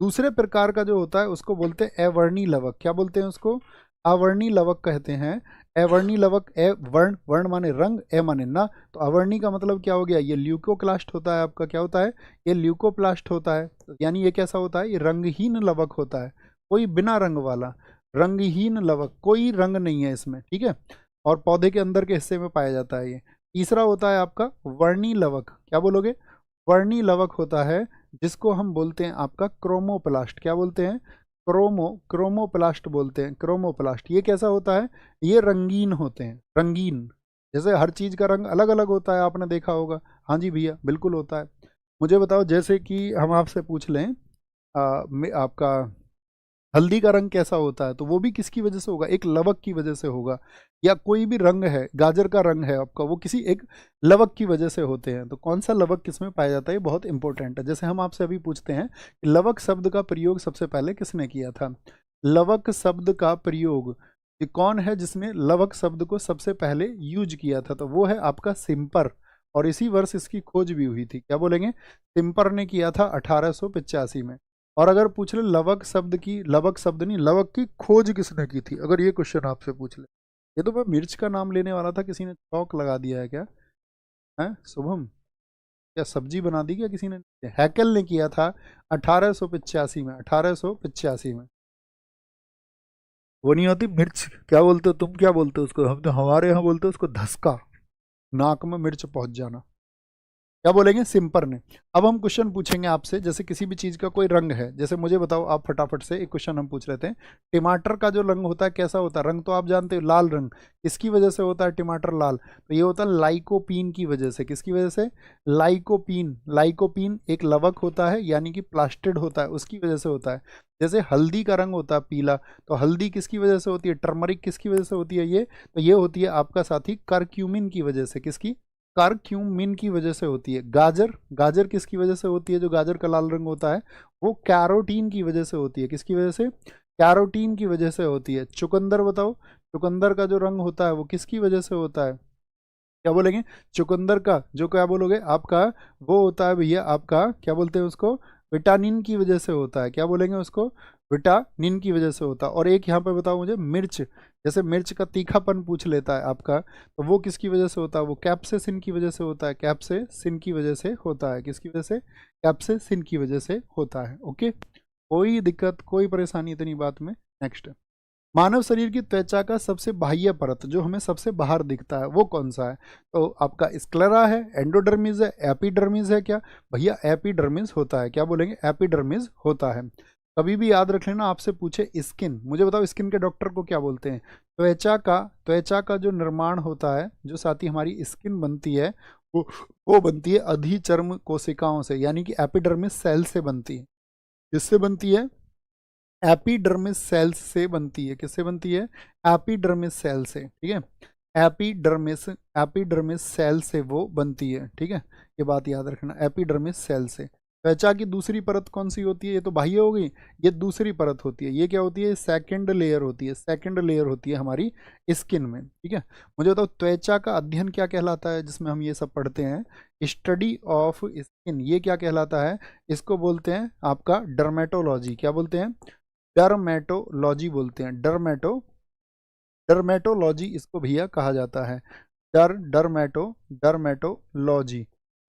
A: दूसरे प्रकार का जो होता है उसको बोलते हैं अवर्णी लवक। क्या बोलते हैं उसको, अवर्णी लवक कहते हैं। अवर्णी लवक, ए वर्ण, वर्ण माने रंग, ए माने ना, तो अवर्णी का मतलब क्या हो गया, ये ल्यूकोप्लास्ट होता है आपका, क्या होता है, ये ल्यूकोप्लास्ट होता है, यानी ये कैसा होता है, ये रंगहीन लवक होता है, कोई बिना रंग वाला, रंगहीन लवक, कोई रंग नहीं है इसमें, ठीक है, और पौधे के अंदर के हिस्से में पाया जाता है ये। तीसरा होता है आपका वर्णी लवक। क्या बोलोगे, वर्णी लवक होता है, जिसको हम बोलते हैं आपका क्रोमोप्लास्ट। क्या बोलते हैं, क्रोमोप्लास्ट बोलते हैं, क्रोमोप्लास्ट। ये कैसा होता है, ये रंगीन होते हैं, रंगीन, जैसे हर चीज़ का रंग अलग अलग होता है, आपने देखा होगा। हाँ जी भैया बिल्कुल होता है। मुझे बताओ, जैसे कि हम आपसे पूछ लें, आपका हल्दी का रंग कैसा होता है, तो वो भी किसकी वजह से होगा, एक लवक की वजह से होगा। या कोई भी रंग है, गाजर का रंग है आपका, वो किसी एक लवक की वजह से होते हैं। तो कौन सा लवक किसमें पाया जाता है, ये बहुत इंपॉर्टेंट है। जैसे हम आपसे अभी पूछते हैं कि लवक शब्द का प्रयोग सबसे पहले किसने किया था, लवक शब्द का प्रयोग, ये कौन है जिसने लवक शब्द को सबसे पहले यूज किया था, तो वो है आपका सिम्पर, और इसी वर्ष इसकी खोज भी हुई थी। क्या बोलेंगे, सिम्पर ने किया था 1885 में। और अगर पूछ ले लवक शब्द की, लवक शब्द नहीं, लवक की खोज किसने की थी, अगर ये क्वेश्चन आपसे पूछ ले, ये तो मैं मिर्च का नाम लेने वाला था, किसी ने चौक लगा दिया है क्या, है शुभम, क्या सब्जी बना दी क्या किसी ने, हैकल ने किया था 1885 में, 1885 में। वो नहीं होती मिर्च, क्या बोलते हो तुम, क्या बोलते हो उसको, हम तो हमारे यहाँ बोलते हो उसको धसका, नाक में मिर्च पहुंच जाना। क्या बोलेंगे, सिंपर ने। अब हम क्वेश्चन पूछेंगे आपसे, जैसे किसी भी चीज़ का कोई रंग है, जैसे मुझे बताओ आप फटाफट से, एक क्वेश्चन हम पूछ रहे थे, टमाटर का जो रंग होता है कैसा होता है, रंग तो आप जानते हो लाल रंग, किसकी वजह से होता है टमाटर लाल, तो ये होता है लाइकोपीन की वजह से। किसकी वजह से, लाइकोपीन, लाइकोपीन एक लवक होता है, यानी कि प्लास्टिड होता है, उसकी वजह से होता है। जैसे हल्दी का रंग होता है पीला, तो हल्दी किसकी वजह से होती है, टर्मरिक किसकी वजह से होती है, ये तो ये होती है आपका साथी करक्यूमिन की वजह से। किसकी, करक्यूमिन की वजह से होती है। गाजर, गाजर किसकी वजह से होती है, जो गाजर का लाल रंग होता है, वो कैरोटीन की वजह से होती है। किसकी वजह से, कैरोटीन की वजह से होती है। चुकंदर बताओ, चुकंदर का जो रंग होता है वो किसकी वजह से होता है, क्या बोलेंगे, चुकंदर का जो, क्या बोलोगे आपका, वो होता है भैया आपका, क्या बोलते हैं उसको, विटामिन की वजह से होता है। क्या बोलेंगे उसको, विटामिन की वजह से होता है। और एक यहाँ पे बताओ मुझे, मिर्च, जैसे मिर्च का तीखापन पूछ लेता है आपका, तो वो किसकी वजह से होता है, वो कैप्सेसिन की वजह से होता है, कैप्सेसिन की वजह से होता है। किसकी वजह से, कैप्सेसिन की वजह से होता है। ओके, कोई दिक्कत, कोई परेशानी इतनी बात में। नेक्स्ट, मानव शरीर की त्वचा का सबसे बाह्य परत जो हमें सबसे बाहर दिखता है वो कौन सा है, तो आपका स्क्लेरा है, एंडोडर्मिस है, एपिडर्मिस है, क्या भैया एपिडर्मिस होता है। क्या बोलेंगे, एपिडर्मिस होता है। कभी भी याद रख लेना, आपसे पूछे स्किन, मुझे बताओ स्किन के डॉक्टर को क्या बोलते हैं? त्वचा का जो निर्माण होता है, जो साथी हमारी स्किन बनती है, वो वो बनती है अधिचर्म कोशिकाओं से, यानी कि एपिडर्मिस सेल से बनती है। किससे बनती है? एपिडर्मिस सेल्स से बनती है। किससे बनती है? एपिडर्मिस सेल से, ठीक है। एपिडर्मिस सेल से वो बनती है, ठीक है। ये बात याद रखना, एपिडर्मिस सेल से। त्वचा की दूसरी परत कौन सी होती है? ये तो बाह्य हो गई, ये दूसरी परत होती है। ये क्या होती है? सेकंड लेयर होती है। सेकंड लेयर होती है हमारी स्किन में, ठीक है। मुझे बताओ त्वचा का अध्ययन क्या कहलाता है, जिसमें हम ये सब पढ़ते हैं? Study of skin. ये क्या कहलाता है? इसको बोलते हैं आपका डर्मेटोलॉजी। क्या बोलते हैं? डर्मेटोलॉजी बोलते हैं। डर्मेटोलॉजी इसको भैया कहा जाता है। डर्मेटोलॉजी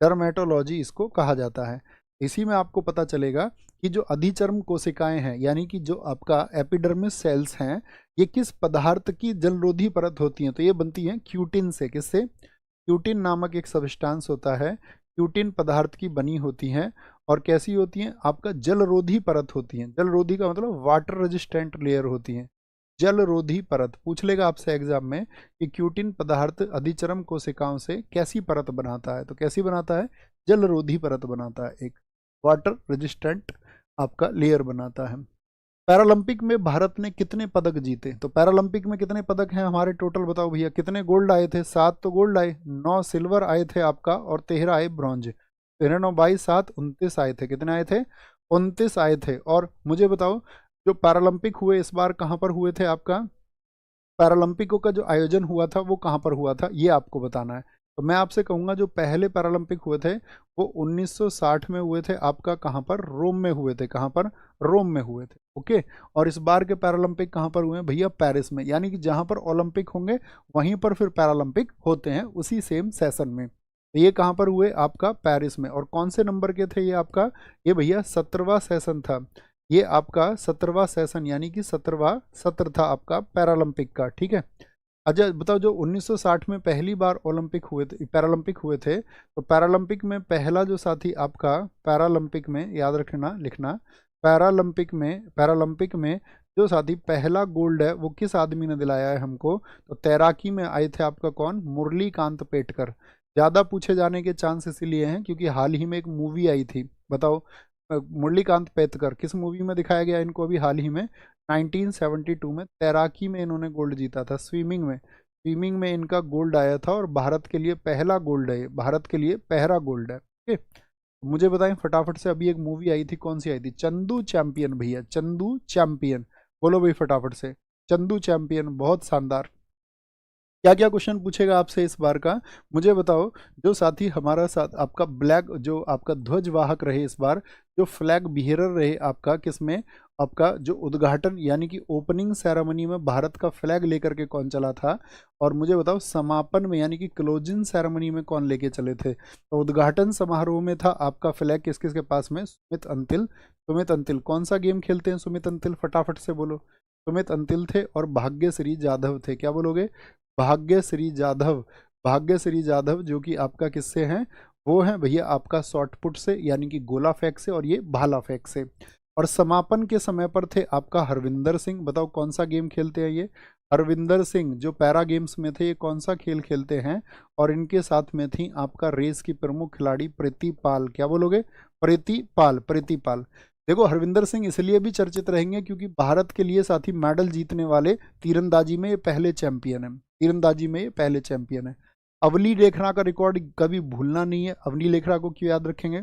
A: डर्मेटोलॉजी इसको कहा जाता है। इसी में आपको पता चलेगा कि जो अधिचर्म कोशिकाएं हैं, यानी कि जो आपका एपिडर्मिस सेल्स हैं, ये किस पदार्थ की जलरोधी परत होती हैं? तो ये बनती हैं क्यूटिन से। किससे? क्यूटिन नामक एक सब्सटेंस होता है, क्यूटिन पदार्थ की बनी होती हैं। और कैसी होती हैं? आपका जलरोधी परत होती हैं। जलरोधी का मतलब वाटर रेजिस्टेंट लेयर होती हैं। जलरोधी परत पूछ लेगा आपसे एग्जाम में कि क्यूटिन पदार्थ अधिचर्म कोशिकाओं से कैसी परत बनाता है, तो कैसी बनाता है? जलरोधी परत बनाता है, एक वाटर रेजिस्टेंट आपका लेयर बनाता है। पैरालंपिक में भारत ने कितने पदक जीते? तो पैरालंपिक में कितने पदक हैं हमारे टोटल, बताओ भैया। कितने गोल्ड आए थे? 7 तो गोल्ड आए, 9 सिल्वर आए थे आपका, और 13 आए ब्रॉन्ज। 13 9 22 7 29 आए थे। कितने आए थे? 29 आए थे। और मुझे बताओ जो पैरालंपिक हुए इस बार कहाँ पर हुए थे आपका? पैरालंपिकों का जो आयोजन हुआ था वो कहाँ पर हुआ था, ये आपको बताना है। तो मैं आपसे कहूँगा जो पहले पैरालंपिक हुए थे वो 1960 में हुए थे आपका, कहाँ पर? रोम में हुए थे। कहाँ पर? रोम में हुए थे, ओके। और इस बार के पैरालंपिक कहाँ पर हुए हैं भैया? पेरिस में। यानी कि जहाँ पर ओलंपिक होंगे वहीं पर फिर पैरालंपिक होते हैं, उसी सेम सेशन में। तो ये कहाँ पर हुए? आपका पेरिस में। और कौन से नंबर के थे ये आपका? ये भैया 17वां सेशन था। ये आपका 17वां सेशन, यानी कि 17वां सत्र था आपका पैरालंपिक का, ठीक है। अच्छा बताओ, जो 1960 में पहली बार ओलंपिक हुए थे, पैरालंपिक हुए थे, तो पैरालंपिक में पहला जो साथी आपका, पैरालंपिक में याद रखना, लिखना, पैरालंपिक में जो साथी पहला गोल्ड है वो किस आदमी ने दिलाया है हमको? तो तैराकी में आए थे आपका कौन? मुरलीकांत पेटकर। ज़्यादा पूछे जाने के चांस इसीलिए हैं क्योंकि हाल ही में एक मूवी आई थी, बताओ। मुरलीकांत पेटकर किस मूवी में दिखाया गया इनको? अभी हाल ही में 1972 में तैराकी में इन्होंने गोल्ड जीता था। स्विमिंग में इनका गोल्ड आया था, और भारत के लिए पहला गोल्ड है, भारत के लिए पहला गोल्ड है, ओके। मुझे बताएं फटाफट से, अभी एक मूवी आई थी, कौन सी आई थी? चंदू चैंपियन भैया, चंदू चैंपियन। बोलो भाई फटाफट से, चंदू चैंपियन, बहुत शानदार। क्या क्या क्वेश्चन पूछेगा आपसे इस बार का, मुझे बताओ। जो साथी हमारा साथ आपका ब्लैक, जो आपका ध्वजवाहक रहे इस बार, जो फ्लैग बिहेरर रहे आपका, किसमें? आपका जो उद्घाटन यानी कि ओपनिंग सेरेमनी में भारत का फ्लैग लेकर के कौन चला था? और मुझे बताओ समापन में यानी कि क्लोजिंग सेरेमनी में कौन लेके चले थे? तो उद्घाटन समारोह में था आपका फ्लैग किस किस के पास में? सुमित अंतिल। सुमित अंतिल कौन सा गेम खेलते हैं सुमित अंतिल? फटाफट से बोलो। सुमित अंतिल थे और भाग्यश्री जाधव थे। क्या बोलोगे? भाग्यश्री जाधव। भाग्यश्री जाधव जो कि आपका किससे हैं? वो हैं भैया आपका शॉर्टपुट से, यानी कि गोला फेंक से, और ये भाला फेंक से। और समापन के समय पर थे आपका हरविंदर सिंह। बताओ कौन सा गेम खेलते हैं ये? हरविंदर सिंह जो पैरा गेम्स में थे, ये कौन सा खेल खेलते हैं? और इनके साथ में थी आपका रेस की प्रमुख खिलाड़ी प्रीति पाल। क्या बोलोगे? प्रीति पाल। प्रीति पाल। देखो हरविंदर सिंह इसलिए भी चर्चित रहेंगे क्योंकि भारत के लिए साथी मेडल जीतने वाले तीरंदाजी में ये पहले चैंपियन है। तीरंदाजी में ये पहले चैंपियन है। अवनी लेखरा का रिकॉर्ड कभी भूलना नहीं है। अवनी लेखरा को क्यों याद रखेंगे?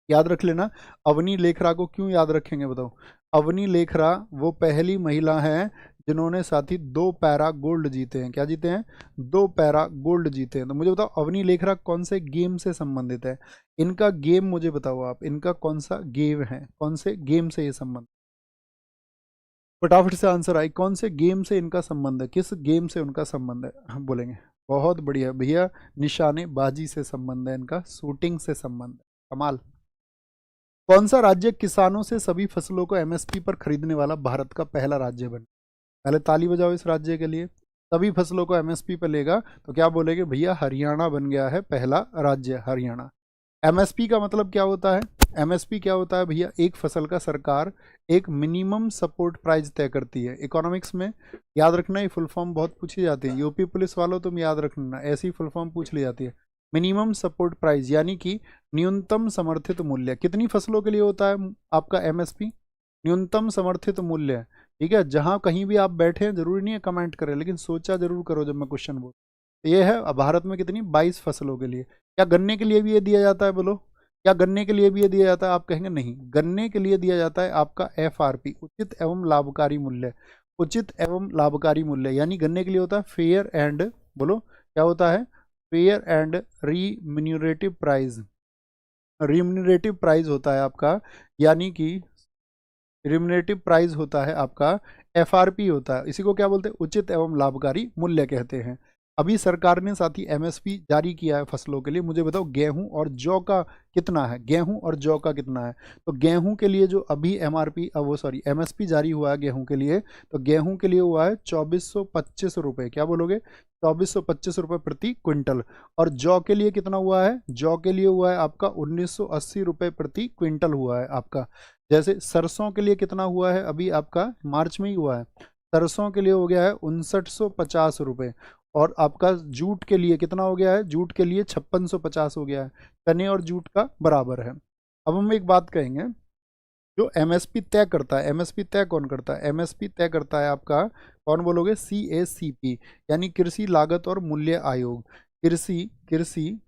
A: याद रख लेना। अवनी लेखरा को क्यों याद रखेंगे बताओ? अवनी लेखरा वो पहली महिला है जिन्होंने साथी 2 पैरा गोल्ड जीते हैं। क्या जीते हैं? 2 पैरा गोल्ड जीते हैं। तो मुझे बताओ अवनी लेखरा कौन से गेम से संबंधित है? इनका गेम मुझे बताओ आप, इनका कौन सा गेम है? कौन से गेम से ये संबंध? फटाफट से आंसर आई, कौन से गेम से इनका संबंध है? किस गेम से उनका संबंध है? हम बोलेंगे बहुत बढ़िया भैया, निशानेबाजी से संबंध है इनका, शूटिंग से संबंध है। कमाल। कौन सा राज्य किसानों से सभी फसलों को एमएसपी पर खरीदने वाला भारत का पहला राज्य बना? पहले ताली बजाओ इस राज्य के लिए। सभी फसलों को एमएसपी पर लेगा तो क्या बोलेंगे भैया? हरियाणा बन गया है पहला राज्य, हरियाणा। एमएसपी का मतलब क्या होता है? एमएसपी क्या होता है भैया? एक फसल का सरकार एक मिनिमम सपोर्ट प्राइस तय करती है। इकोनॉमिक्स में याद रखना, ये फुल फॉर्म बहुत पूछी जाती है, यूपी पुलिस वालों तुम याद रखना, ऐसी फुल फॉर्म पूछ ली जाती है। मिनिमम सपोर्ट प्राइस यानी कि न्यूनतम समर्थित मूल्य। कितनी फसलों के लिए होता है आपका एमएसपी? न्यूनतम समर्थित मूल्य। ठीक है, जहां कहीं भी आप बैठे हैं जरूरी नहीं है कमेंट करें, लेकिन सोचा जरूर करो जब मैं क्वेश्चन बोल। ये है अब भारत में कितनी? 22 फसलों के लिए। क्या गन्ने के लिए भी ये दिया जाता है? बोलो, क्या गन्ने के लिए भी ये दिया जाता है? आप कहेंगे नहीं, गन्ने के लिए दिया जाता है आपका एफआरपी, उचित एवं लाभकारी मूल्य। उचित एवं लाभकारी मूल्य यानी गन्ने के लिए होता है फेयर एंड, बोलो क्या होता है? Fair and remunerative price. Remunerative price होता है आपका, यानी कि रिम्यूनरेटिव प्राइस होता है आपका, एफआरपी होता है, इसी को क्या बोलते हैं? उचित एवं लाभकारी मूल्य कहते हैं। अभी सरकार ने साथ ही एमएसपी जारी किया है फसलों के लिए। मुझे बताओ गेहूं और जौ का कितना है? गेहूं और जौ का कितना है? तो गेहूं के लिए जो अभी एमआरपी वो सॉरी एमएसपी जारी हुआ है गेहूं के लिए, तो गेहूं के लिए हुआ है 2425 रुपये। क्या बोलोगे? 2425 रुपये प्रति क्विंटल। और जौ के लिए कितना हुआ है? जौ के लिए हुआ है आपका 1980 रुपये प्रति क्विंटल हुआ है आपका। जैसे सरसों के लिए कितना हुआ है? अभी आपका मार्च में ही हुआ है, सरसों के लिए हो गया है 5950 रुपये। और आपका जूट के लिए कितना हो गया है? जूट के लिए 5650 हो गया है। चने और जूट का बराबर है। अब हम एक बात कहेंगे, जो एमएसपी तय करता है, एमएसपी तय कौन करता है? एमएसपी तय करता है आपका, कौन बोलोगे? सीएसीपी यानी कृषि लागत और मूल्य आयोग। कृषि कृषि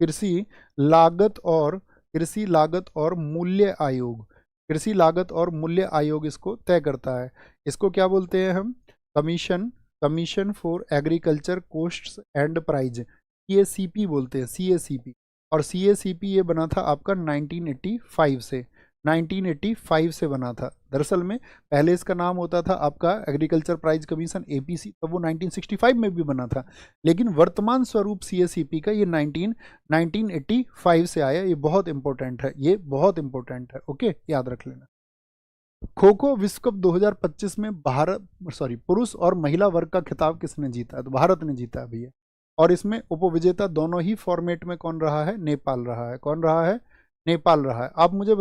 A: कृषि लागत और कृषि लागत और मूल्य आयोग। कृषि लागत और मूल्य आयोग इसको तय करता है। इसको क्या बोलते हैं हम? Commission commission for agriculture costs and prices, CACP बोलते हैं, सीएसीपी। और सीएसीपी ये बना था आपका 1985 से, 1985 से बना था। दरअसल में पहले इसका नाम होता था आपका एग्रीकल्चर प्राइस कमीशन, एपीसी, तब वो 1965 में भी बना था। लेकिन वर्तमान स्वरूप सीएसीपी का ये 1985 से आया। ये बहुत इंपॉर्टेंट है, ये बहुत इंपॉर्टेंट है, ओके, याद रख लेना। खो खो विश्व कप 2025 में भारत पुरुष और महिला वर्ग का खिताब किसने जीता है? तो भारत ने जीता है भैया। और इसमें उपविजेता दोनों ही फॉर्मेट में कौन रहा है? नेपाल रहा है। कौन रहा है? नेपाल रहा है। आप मुझे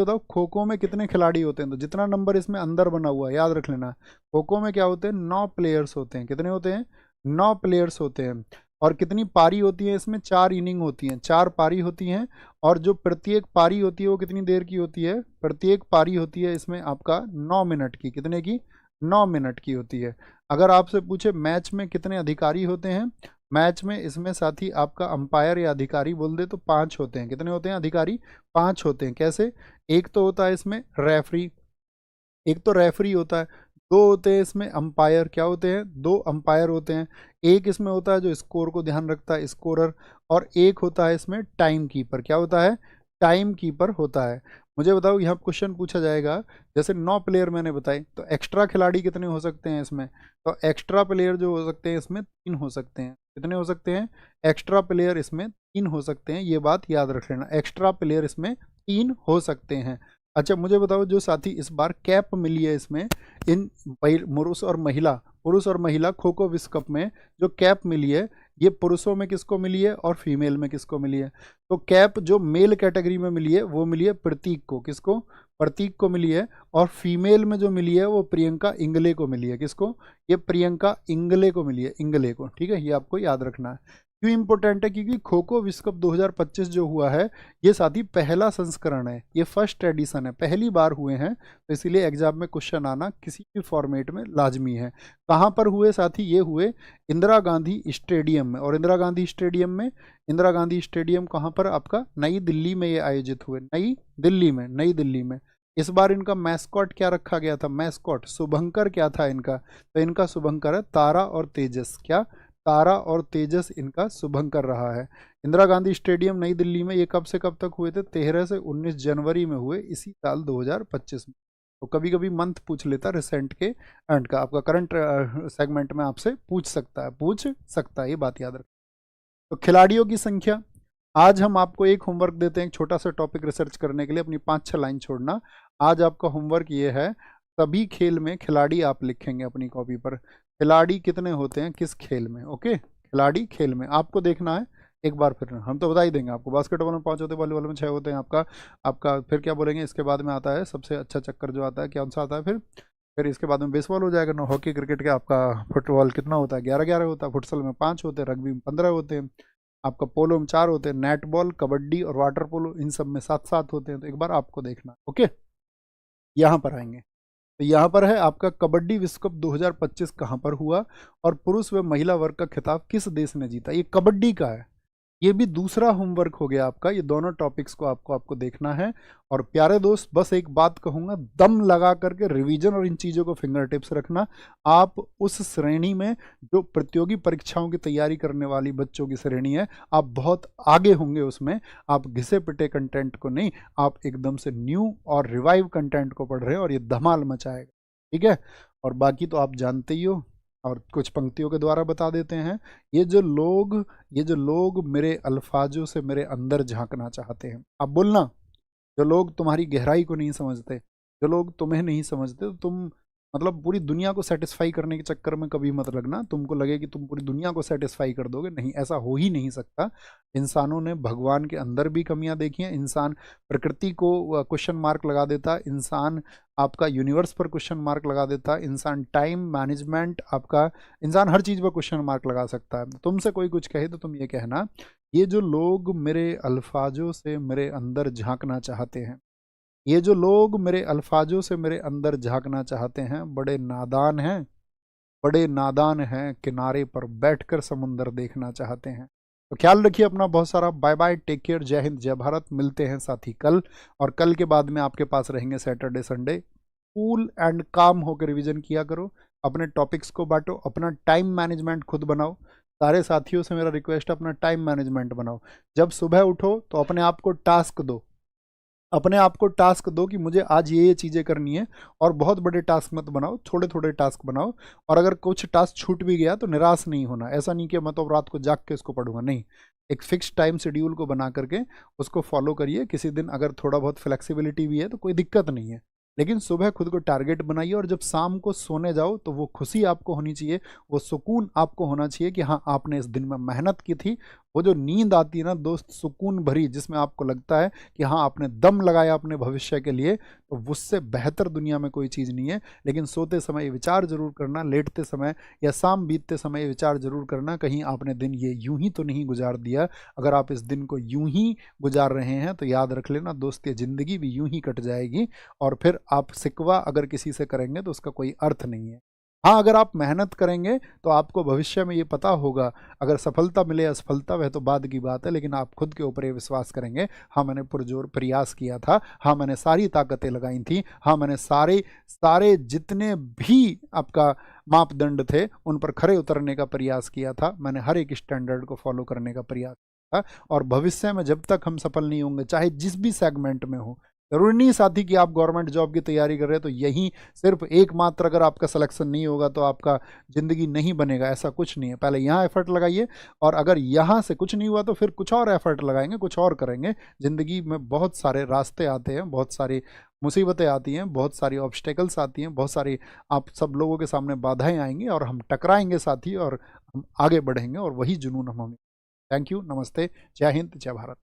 A: बताओ खो खो में कितने खिलाड़ी होते हैं? तो जितना नंबर इसमें अंदर बना हुआ है याद रख लेना। खो खो में क्या होते हैं? 9 प्लेयर्स होते हैं। कितने होते हैं? 9 प्लेयर्स होते हैं। और कितनी पारी होती है इसमें? 4 इनिंग होती हैं, 4 पारी होती हैं। और जो प्रत्येक पारी होती है वो कितनी देर की होती है? प्रत्येक पारी होती है इसमें आपका 9 मिनट की। कितने की? 9 मिनट की होती है। अगर आपसे पूछे मैच में कितने अधिकारी होते हैं? मैच में इसमें साथ ही आपका अंपायर या अधिकारी बोल दे तो 5 होते हैं। कितने होते हैं अधिकारी? 5 होते हैं। कैसे? एक तो होता है इसमें रेफरी, एक तो रेफरी होता है, 2 होते हैं इसमें अंपायर। क्या होते हैं? 2 अंपायर होते हैं। एक इसमें होता है जो स्कोर को ध्यान रखता है, स्कोरर। और एक होता है इसमें टाइम कीपर। क्या होता है? टाइम कीपर होता है। मुझे बताओ, यहाँ क्वेश्चन पूछा जाएगा, जैसे 9 प्लेयर मैंने बताए, तो एक्स्ट्रा खिलाड़ी कितने हो सकते हैं इसमें? तो एक्स्ट्रा प्लेयर जो हो सकते हैं इसमें 3 हो सकते हैं। कितने हो सकते हैं? एक्स्ट्रा प्लेयर इसमें 3 हो सकते हैं। ये बात याद रख लेना, एक्स्ट्रा प्लेयर इसमें 3 हो सकते हैं। अच्छा मुझे बताओ, जो साथी इस बार कैप मिली है इसमें, इन पुरुष और महिला खो खो विश्व कप में जो कैप मिली है, ये पुरुषों में किसको मिली है और फीमेल में किसको मिली है? तो कैप जो मेल कैटेगरी में मिली है वो मिली है प्रतीक को। किसको? प्रतीक को मिली है। और फीमेल में जो मिली है वो प्रियंका इंगले को मिली है। किसको? ये प्रियंका इंगले को मिली है, इंगले को। ठीक है, ये आपको याद रखना है। क्यों इंपॉर्टेंट है? क्योंकि खो खो विश्व कप 2025 जो हुआ है ये साथी पहला संस्करण है, ये फर्स्ट एडिशन है, पहली बार हुए हैं। तो इसीलिए एग्जाम में क्वेश्चन आना किसी भी फॉर्मेट में लाजमी है। कहाँ पर हुए साथी? ये हुए इंदिरा गांधी स्टेडियम में। और इंदिरा गांधी स्टेडियम कहाँ पर? आपका नई दिल्ली में ये आयोजित हुए, नई दिल्ली में। इस बार इनका मैस्कॉट क्या रखा गया था? मैस्कॉट शुभंकर क्या था इनका? तो इनका शुभंकर है तारा और तेजस। क्या? तारा और तेजस इनका शुभंकर रहा है। इंदिरा गांधी स्टेडियम नई दिल्ली में ये कब से कब तक हुए थे? 13 से 19 जनवरी में हुए, इसी साल 2025 में। तो कभी कभी मंथ पूछ लेता रिसेंट के एंड का, आपका करंट सेगमेंट में आपसे पूछ सकता है, ये बात याद रखें। तो खिलाड़ियों की संख्या, आज हम आपको एक होमवर्क देते हैं, एक छोटा सा टॉपिक रिसर्च करने के लिए, अपनी 5-6 लाइन छोड़ना। आज आपका होमवर्क ये है, सभी खेल में खिलाड़ी आप लिखेंगे अपनी कॉपी पर। खिलाड़ी कितने होते हैं किस खेल में? ओके, खिलाड़ी खेल में आपको देखना है एक बार फिर हम तो बता ही देंगे आपको, बास्केटबॉल में 5 होते हैं, वॉलीबॉल में 6 होते हैं। आपका आपका फिर क्या बोलेंगे, इसके बाद में आता है सबसे अच्छा चक्कर जो आता है, कौन सा आता है फिर इसके बाद में बेसबॉल हो जाएगा। ना हॉकी क्रिकेट का आपका फुटबॉल कितना होता है, 11-11 होता है। फुटसल में 5 होते हैं, रग्बी में 15 होते हैं, आपका पोलो में 4 होते हैं, नेट बॉल, कबड्डी और वाटर पोलो इन सब में 7-7 होते हैं। तो एक बार आपको देखना, ओके। यहाँ पर आएंगे तो यहाँ पर है आपका कबड्डी विश्व कप 2025 कहाँ पर हुआ और पुरुष व महिला वर्ग का खिताब किस देश ने जीता। ये कबड्डी का है, ये भी दूसरा होमवर्क हो गया आपका। ये दोनों टॉपिक्स को आपको देखना है। और प्यारे दोस्त, बस एक बात कहूंगा, दम लगा करके रिवीजन और इन चीज़ों को फिंगर टिप्स रखना। आप उस श्रेणी में जो प्रतियोगी परीक्षाओं की तैयारी करने वाली बच्चों की श्रेणी है, आप बहुत आगे होंगे उसमें। आप घिसे पिटे कंटेंट को नहीं, आप एकदम से न्यू और रिवाइव कंटेंट को पढ़ रहे हैं और ये धमाल मचाएगा, ठीक है। और बाकी तो आप जानते ही हो, और कुछ पंक्तियों के द्वारा बता देते हैं। ये जो लोग मेरे अल्फाजों से मेरे अंदर झांकना चाहते हैं, आप बोलना, जो लोग तुम्हारी गहराई को नहीं समझते, जो लोग तुम्हें नहीं समझते, तो तुम मतलब पूरी दुनिया को सेटिस्फाई करने के चक्कर में कभी मत लगना। तुमको लगे कि तुम पूरी दुनिया को सेटिस्फाई कर दोगे, नहीं, ऐसा हो ही नहीं सकता। इंसानों ने भगवान के अंदर भी कमियां देखी हैं। इंसान प्रकृति को क्वेश्चन मार्क लगा देता, इंसान आपका यूनिवर्स पर क्वेश्चन मार्क लगा देता, इंसान टाइम मैनेजमेंट, आपका इंसान हर चीज़ पर क्वेश्चन मार्क लगा सकता है। तुमसे कोई कुछ कहे तो तुम ये कहना, ये जो लोग मेरे अल्फाजों से मेरे अंदर झांकना चाहते हैं, ये जो लोग मेरे अल्फाजों से मेरे अंदर झांकना चाहते हैं, बड़े नादान हैं, बड़े नादान हैं, किनारे पर बैठकर समुंदर देखना चाहते हैं। तो ख्याल रखिए अपना बहुत सारा। बाय बाय, टेक केयर, जय हिंद, जय भारत। मिलते हैं साथी कल, और कल के बाद में आपके पास रहेंगे सैटरडे संडे। कूल एंड काम होकर रिवीजन किया करो, अपने टॉपिक्स को बांटो, अपना टाइम मैनेजमेंट खुद बनाओ। सारे साथियों से मेरा रिक्वेस्ट है, अपना टाइम मैनेजमेंट बनाओ। जब सुबह उठो तो अपने आप को टास्क दो, अपने आप को टास्क दो कि मुझे आज ये चीज़ें करनी है। और बहुत बड़े टास्क मत बनाओ, थोड़े थोड़े टास्क बनाओ। और अगर कुछ टास्क छूट भी गया तो निराश नहीं होना। ऐसा नहीं कि मैं तो रात को जाग के इसको पढ़ूंगा, नहीं। एक फिक्स टाइम शेड्यूल को बना करके उसको फॉलो करिए। किसी दिन अगर थोड़ा बहुत फ्लेक्सिबिलिटी भी है तो कोई दिक्कत नहीं है, लेकिन सुबह खुद को टारगेट बनाइए। और जब शाम को सोने जाओ तो वो खुशी आपको होनी चाहिए, वो सुकून आपको होना चाहिए कि हाँ, आपने इस दिन में मेहनत की थी। वो जो नींद आती है ना दोस्त, सुकून भरी, जिसमें आपको लगता है कि हाँ, आपने दम लगाया अपने भविष्य के लिए, तो उससे बेहतर दुनिया में कोई चीज़ नहीं है। लेकिन सोते समय ये विचार जरूर करना, लेटते समय या शाम बीतते समय ये विचार जरूर करना, कहीं आपने दिन ये यूं ही तो नहीं गुजार दिया। अगर आप इस दिन को यूं ही गुजार रहे हैं तो याद रख लेना दोस्त, ये ज़िंदगी भी यूं ही कट जाएगी। और फिर आप शिकवा अगर किसी से करेंगे तो उसका कोई अर्थ नहीं है। हाँ, अगर आप मेहनत करेंगे तो आपको भविष्य में ये पता होगा, अगर सफलता मिले असफलता वह तो बाद की बात है, लेकिन आप खुद के ऊपर ये विश्वास करेंगे, हाँ मैंने पुरजोर प्रयास किया था, हाँ मैंने सारी ताकतें लगाई थी, हाँ मैंने सारे सारे जितने भी आपका मापदंड थे उन पर खरे उतरने का प्रयास किया था, मैंने हर एक स्टैंडर्ड को फॉलो करने का प्रयास किया था। और भविष्य में जब तक हम सफल नहीं होंगे, चाहे जिस भी सेगमेंट में हो, जरूरी नहीं साथी कि आप गवर्नमेंट जॉब की तैयारी कर रहे हैं तो यही सिर्फ एकमात्र अगर आपका सिलेक्शन नहीं होगा तो आपका ज़िंदगी नहीं बनेगा, ऐसा कुछ नहीं है। पहले यहाँ एफर्ट लगाइए, और अगर यहाँ से कुछ नहीं हुआ तो फिर कुछ और एफर्ट लगाएंगे, कुछ और करेंगे। ज़िंदगी में बहुत सारे रास्ते आते हैं, बहुत सारी मुसीबतें आती हैं, बहुत सारी ऑब्स्टेकल्स आती हैं, बहुत सारी आप सब लोगों के सामने बाधाएं आएंगी, और हम टकराएंगे साथी, और हम आगे बढ़ेंगे, और वही जुनून हम हमें। थैंक यू, नमस्ते, जय हिंद, जय भारत।